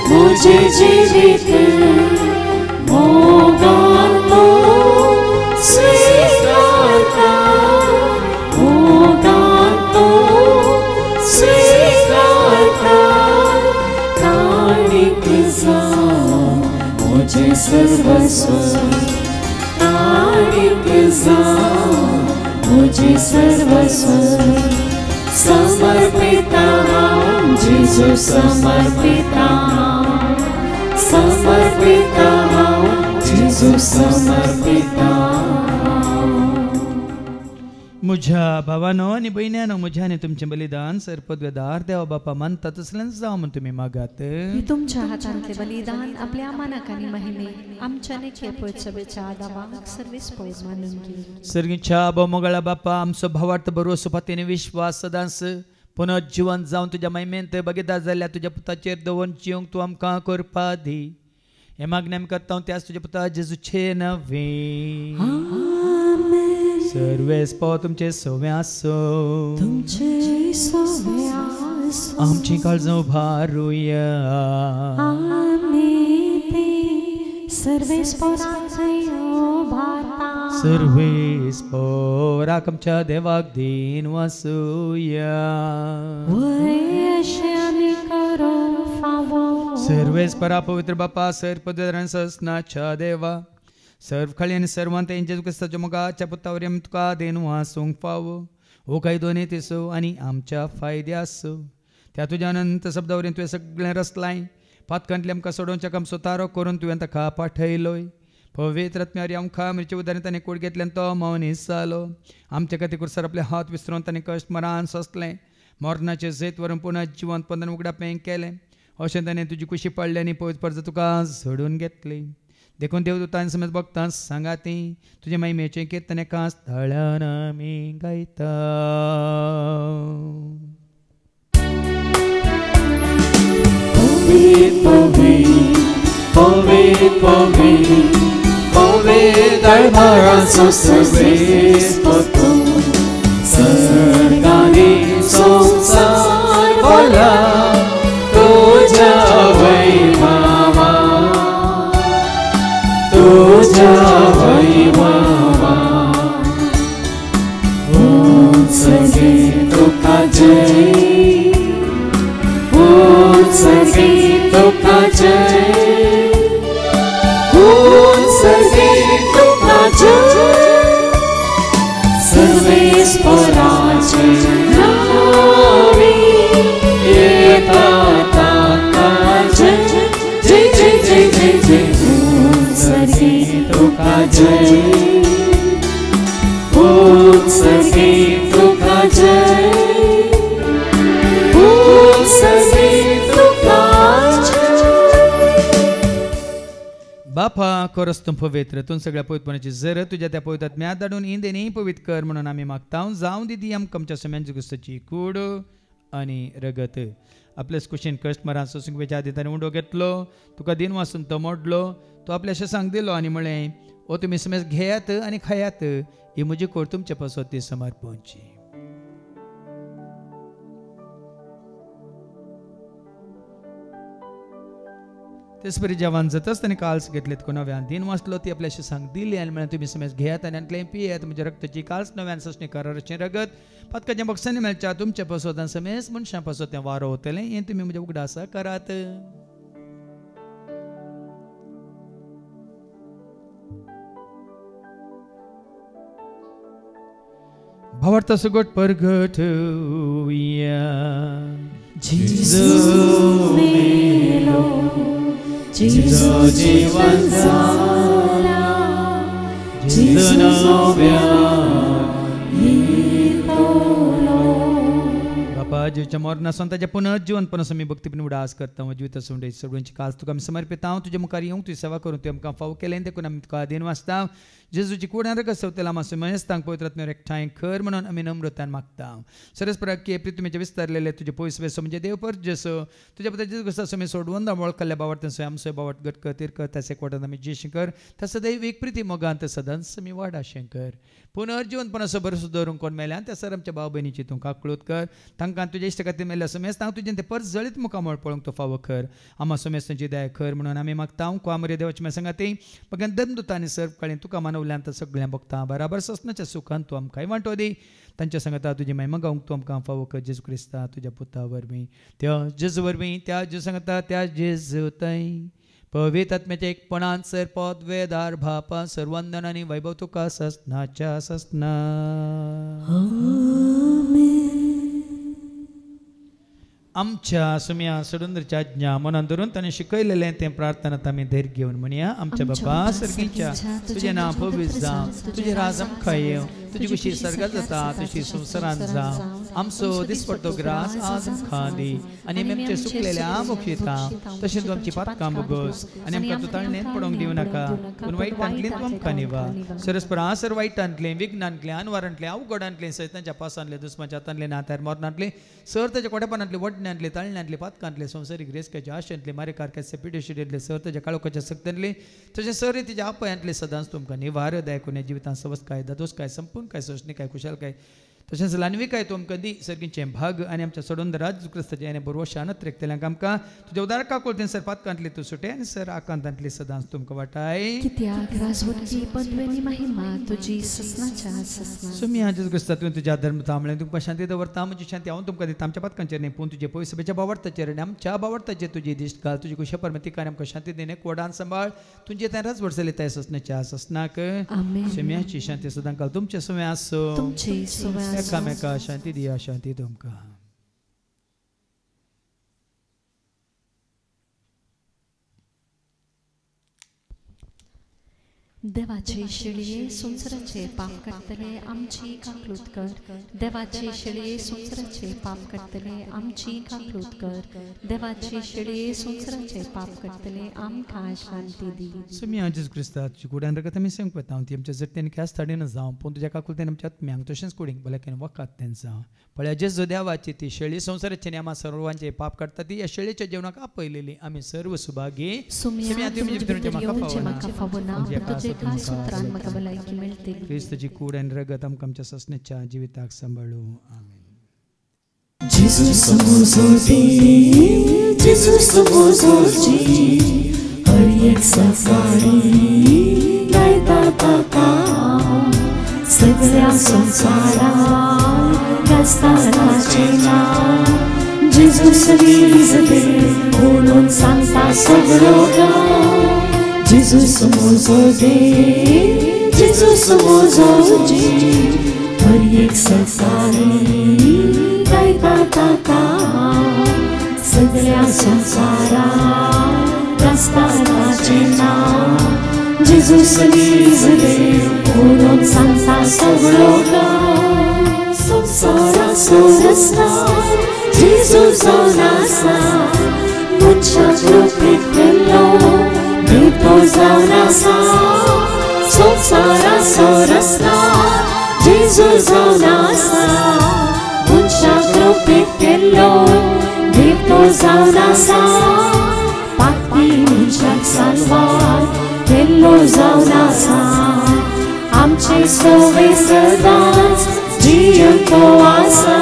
मुझे जीवित मोगान तो स्वीकारता मोगान तो स्वीकारता काणिक जाओ मुझे सर्वस्व काणिक जाओ मुझे सर्वस्व समर्पिता जेजू समर्पिता समर्पिता जेजू समर्पिता. म्हज्या भावानो आनी भयण्यानो म्हज्या आनी तुमचें बलिदान सर पदवेदार देवा बापा मानता तसलेंच जावं म्हण तुमी मागात. तुमच्या हातांतले बलिदान आपल्या मानाक आनी महिमे आमच्या नेखे पळय सभेच्या आदामाक सर्वीस पळय मानून घे. सर्गीच्या बोमोगळा बापा आमचो भावार्थ बरो सुपातीन विश्वास सदांच पुनर्जीवन जावन तुज्या महिमेंत बगीदार जाल्ल्या तुज्या पुताचेर दवरून जिवंक तूं आमकां करपा दी हे मागणी आमी करता त्याच तुज्या पुता जेजूचे नवे सर्वेस्पो तुमचे सवे आसो तुमचे सवे आसो आमची काळजां उबारुया आमी ते सर्वेस्पराचो भारता सर्वेस्पोराक आमच्या देवाक दिन वासुया वयशे आमी करून फावो सर्वेस्परा पवित्र बापा सर पदवेदारान ससनाच्या देवा सर्व खाली आनी सर्वांत जेजू क्रिस्ताच्या मोगाच्या पुतावरी आमी तुका देन वासूंक फावो हो काही दोनी तिसो आनी आमच्या फायद्यासो त्या तुज्या अनंत शब्दावरीन तुवें सगळें रचलाय पातकांतले आमकां सोडोवच्या काम सुतारो करून तुवें ताका पाठयलोय पवित्र आत्म्यारी आमकां मिरचे उदारण ताणें कूड घेतल्यान तो मौनीस जालो आमच्या खातीर कुर्सार आपले हात विसरून ताणें कश्ट मरान सोंसलें मरणाचें जैत व्हरून पुन्हा जिवंत पंदन उगड्या पेंग केलें अशें ताणें तुजी कुशी पडली आनी पवित्र परजा तुका झडून घेतली देखून देवदूतांनी समेत भक्तां सांगाती तुजे महिमेचें कीर्तन एका स्थळान आमी गायता. दरबाराचो सर्वेस्पो तूं सर्गांनी संसार भरला तुज्या वैभवा तुज्या वैभवा उत्सर्गे तुका जय उत्सर्गे तुका जय उत्सर्गे तुका जय सर्वेस्पराचे नावे येता ताका जय जय जय जय जय जय उत्सर्गे तुका जय उत्सर्गे तुका जय उत्सर्गे तुका बापा कोरस तूं पवित्र तूं सगळ्या पवित्रपणाची जर तुज्या त्या पवित्र आत्म्यात धाडून इंदेनी पवित्र कर म्हणून आमी मागता जावं दिदी आमकां आमच्या समेन जुगुस्ताची कूड आनी रगत आपल्याच कुशीन कश्ट मरान सोसूंक वेच्या आदी ताणें उंडो घेतलो तुका दिन वासून तो मोडलो तो आपल्या शेसांक दिलो आनी म्हळें ओ तुमी समेज घेयात आनी खायात ही म्हजी कोड तुमच्या पासत ती समर्पणची. तेच परी जेवण जाताच ताणें काल्स घेतलेत को नव्यान दिन वाचलो ती आपल्याशी सांग दिली आनी म्हळ्यार तुमी समेज घेयात आनी आंतले पियेत म्हज्या रक्ताची काल्स नव्यान ससणी करारचें रगत पदकाच्या बॉक्सांनी मेळच्या तुमच्या पासोतान समेज मनशां पासो तें वारो वतलें हें तुमी म्हज्या उगडासा करात. भावार्थ सुगट परगट Jesu melo, Jesu जीवन झाला, Jesu नव्या येतलो. बापा जीवच्या मरणासून ताच्या पुनर्जीवनपणासून आमी भक्तीपण उडास करता जिविता सोडून सगळ्यांची काज तुका आमी समर्पिता हांव तुजे मुखार येवंक तुजी सेवा करून तुवें आमकां फावो केलें देखून आमी तुका आदीन वाचता. जेजूची कुडार कसवतेला मातसो मयस्तांक पवित्रात्म्यार एकठांय कर म्हणून आमी नम्रतान मागता. सरस्पराक की प्रितुमेचे विस्तारलेले तुजे पयस वेसो म्हणजे देव पर जेसो तुज्या बद्दल जेजू कसा समी सोडवून वळखल्ल्या बावट सो आमचो बावट गट कर तीर कर त्या कोटान आमी जेशी कर तसो दैवीक प्रिती मोगांत सदांच आमी वाडा शंकर पुनर्जीवनपणाचो बरो दवरूंक कोण मेल्यान त्या सर आमच्या भाव भयणीची तूं काकळूत कर तांकां तुजे इश्ट खातीर मेल्ल्या समेस्त हांव तुजें तें परत जळीत मुखामळ पळोवंक तो फावो कर आमा समेस्त तुजी दया कर म्हणून आमी मागता हांव कोमरे देवाची म्हाका सांगाती बगन दमदुतांनी सर्व काळी तुका मानवल्यान तर सगळ्यां भक्तां बराबर ससनाच्या सुखान तूं आमकांय वांटो दी तांच्या सांगता तुजी महिमा गावंक तूं आमकां फावो कर जेजू क्रिस्ता तुज्या पुता वरवीं त्या जेजू वरवीं त्या जेजू सांगता त्या जेजू थंय पवित्र आत्म्याच्या एकपणान सर पद वेदार भापा सर्वंदन आनी वैभव तुका ससनाच्या ससना. आमच्या सुम्या सुडुंदरच्या आज्ञा मनान धरून ताणें शिकयलेलें तें प्रार्थनात आमी धैर्य घेवन म्हणया. आमच्या बाबा सर्गीच्या तुजें नांव पवित्र जावं तुजें राज आमकां येवं तुजी कुशी सर्गात जाता तशी संवसारांत जावं आमचो दिसपडटो ग्रास आज आमकां दी आनी आमी आमचे सुकलेल्या मोक्षिता तशेंच तूं आमची पातकां बोगोस आनी आमकां तूं ताळणेंत पडोवंक दिवं नाका पूण वायटांतल्यान तूं आमकां निवा सरस्परा सर वायटांतलें विघ्नांतलें अनवरांतलें अवघडांतलें सैतांच्या पासांतलें दुस्माच्या हातांतलें नात्यार मरणांतलें सर ताच्या कोटेपणांतलें वडण्यांतलें ताळण्यांतलें पातकांतलें संवसारीक रेसक्याच्या आशेंतलें मारेकारक्याचे पिडेशिडेंतलें सर ताच्या काळोखाच्या सक्त्यांतलें तशें सर तिच्या आपयांतलें सदांच तुमकां निवार दयाकोन जिवितांत सवस्काय दादोसकाय संपूर्ण काय सोशणीकाय खुशालकाय तशेंच लानवीकाय तूं आमकां दी सर्गीचें भाग आनी आमच्या सोडून राज क्रिस्ताचें आनी बरो शानत रेखतल्यांक आमकां तुज्या उदार काकोळतें सर पातकांतली तूं सुटे आनी सर आकांतांतली सदांच तुमकां वाटाय कित्याक राजवटी पदवेनी महिमा तुजी ससनाच्या ससना. सुमी जेजू क्रिस्ता तुवें तुज्या धर्म तांबळे तुमकां शांती दवरता म्हजी शांती हांव तुमकां दिता आमच्या पातकांचेर न्ही पूण तुजे पयस सभेच्या बावडताचेर आनी आमच्या बावडताचेर तुजी दिश्ट घाल तुजी कुशा परमतिकान आमकां शांती दिने कोडान सांबाळ तुजे तें राज वर्सले त्या ससनाच्या ससनाक सुम्याची शांती सदां घाल तुमचे सुमे आसो तुमची सुवास एकामेका शांती दिया शांती तुमकां. देवाचे शिळये संवसाराचे पाप काडटले आमची काकलूत कर. देवाचे शिळये संवसाराचे पाप काडटले आमची काकलूत कर. देवाचे शिळये संवसाराचे पाप काडटले आमकां शांती दी. सुमी जेजू क्रिस्ता तुजी कुड्यान रगत आमी सांग पळयता ती आमच्या जट्टेन ख्यास थाडीन जावं पूण तुज्या काकुलतेन आमच्या आत्म्यांक तशेंच कुडींक भलायकेन वखात तें जावं पळया जेजू देवाची ती शेळी संवसाराचे आमी सर्वांचे पाप काडटा ती ह्या शेळयेच्या जेवणाक आपयलेली आमी सर्व सुभागी सुम्या म्हाका फावना तुजे खास उतरान म्हाका भलायकी मेळटली. क्रिस्ताची कूड आनी रगत आमकां आमच्या ससण्याच्या जिविताक सांबाळू. आमीन. Jesus समोजोजी Jesus समोजोजी हर एक सफारी गायता ताका सगळ्या संसारात रस्तानाचे नाव जेजूस वीज म्हणून सांगता सगळो गांव Jesus समोजोजी Jesus समोजोजी हर एक सफारी गायता ताका सगळ्या संसारात रस्तानाचे नाव जेजूस वीजले म्हणून सांगता सगळो गांव संसाराचो रस्ता जेजूचो नासा मनशां कृपेक केल्लो देव जावन आसा संसाराचो रस्ता जेजूचो नासा मनशां कृपेक केल्लो देव जावन आसा पापी मनशाक साल्वार केल्लो जावन आसा आमचे सवे सदांच जियंतो आसा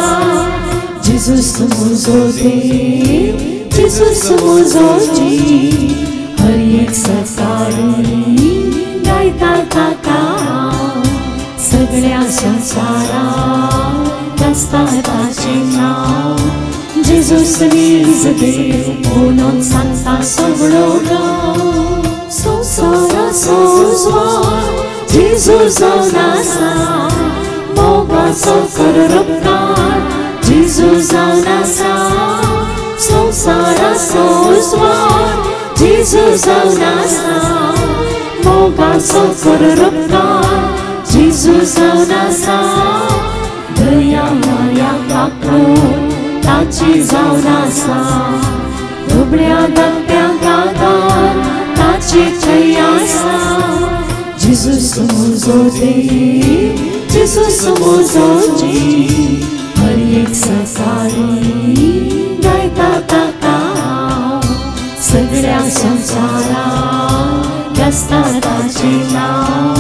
जेजूस म्हजो देव जेजूस म्हजो जीव संसारात आसता ताचें नांव जेजूस नीज देव म्हणून सांगता सगळो गांव संसारा सोजवार जेजू जावन आसा मोगाचो कर उपकार जेजू जावन आसा संसारा सोजवार जेजू जावन आसा मोगाचो कर उपकार जेजू जावन आसा दया माया काकून ताची जावन आसा दुबळ्या दत्त्यांक आदार ताची थंय आसा जेजूस म्हजो देव जेजूस म्हजो जीव हर एक सकाळी गायता ताका सगळ्या संसारात आसता ताचें नांव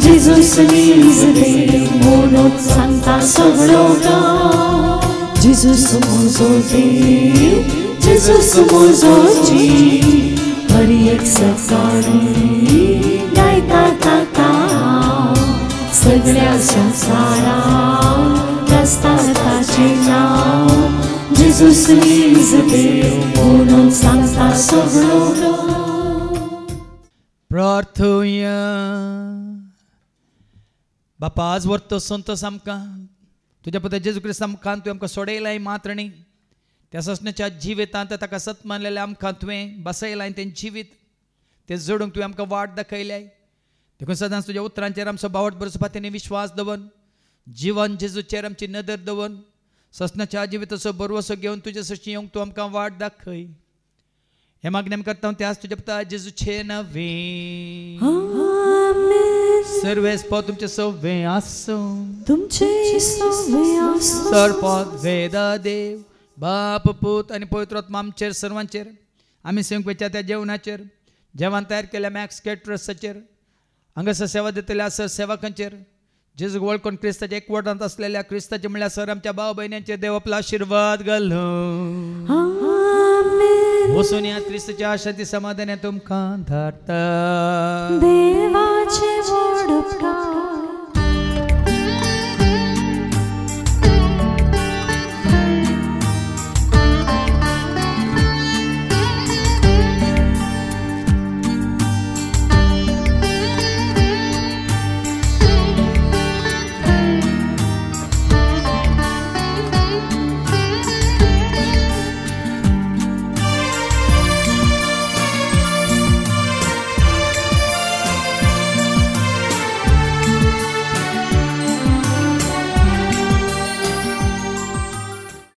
जेजूस नीज देव म्हणून सांगता सगळो गांव जेजूस म्हजो देव जेजूस म्हजो जीव हर एक सकाळी गायता ताका सगळ्या संसारात आसता ताचें नांव जेजूस नीज देव म्हणून सांगता सगळो गांव प्रार्थुया बापा आज वर्तो संतोस आमकां तुज्या पुता जेजू क्रिस्त आमकां तुवें आमकां सोडयलाय मात्र न्ही त्या ससण्याच्या जिवितांत ताका सत मानलेले आमकां तुवें बसयलाय तें जिवीत तें जोडूंक तुवें आमकां वाट दाखयल्याय देखून सदांच तुज्या उतरांचेर आमचो बावट बरोसो पातेनी विश्वास दवन जिवन जेजूचेर आमची नदर दवन ससण्याच्या जिविताचो बरवसो घेवन तुजे सशी येवंक तूं आमकां वाट दाखय हे मागणें करता त्याच तुज्या पुता जेजूचे नवे सर्वेस्पो तुमचे सवे आसो तुमचे सवे आसो सर्पद वेदा देव बाप पूत आनी पवित्र आत्मा आमचेर सर्वांचेर आमी संक वेच्या त्या जेवणाचेर जेवण तयार केल्या मॅक्स कॅटरसाचेर हांगासर सेवा दितल्या सर सेवकांचेर जेजू वळखून क्रिस्ताच्या एकवटांत असलेल्या क्रिस्ताचे म्हणल्यार सर आमच्या भाव भयण्यांचेर देव आपलो आशिर्वाद घालो वचून या क्रिस्ताच्या शांती समाधान तुमकां धाडटा देवा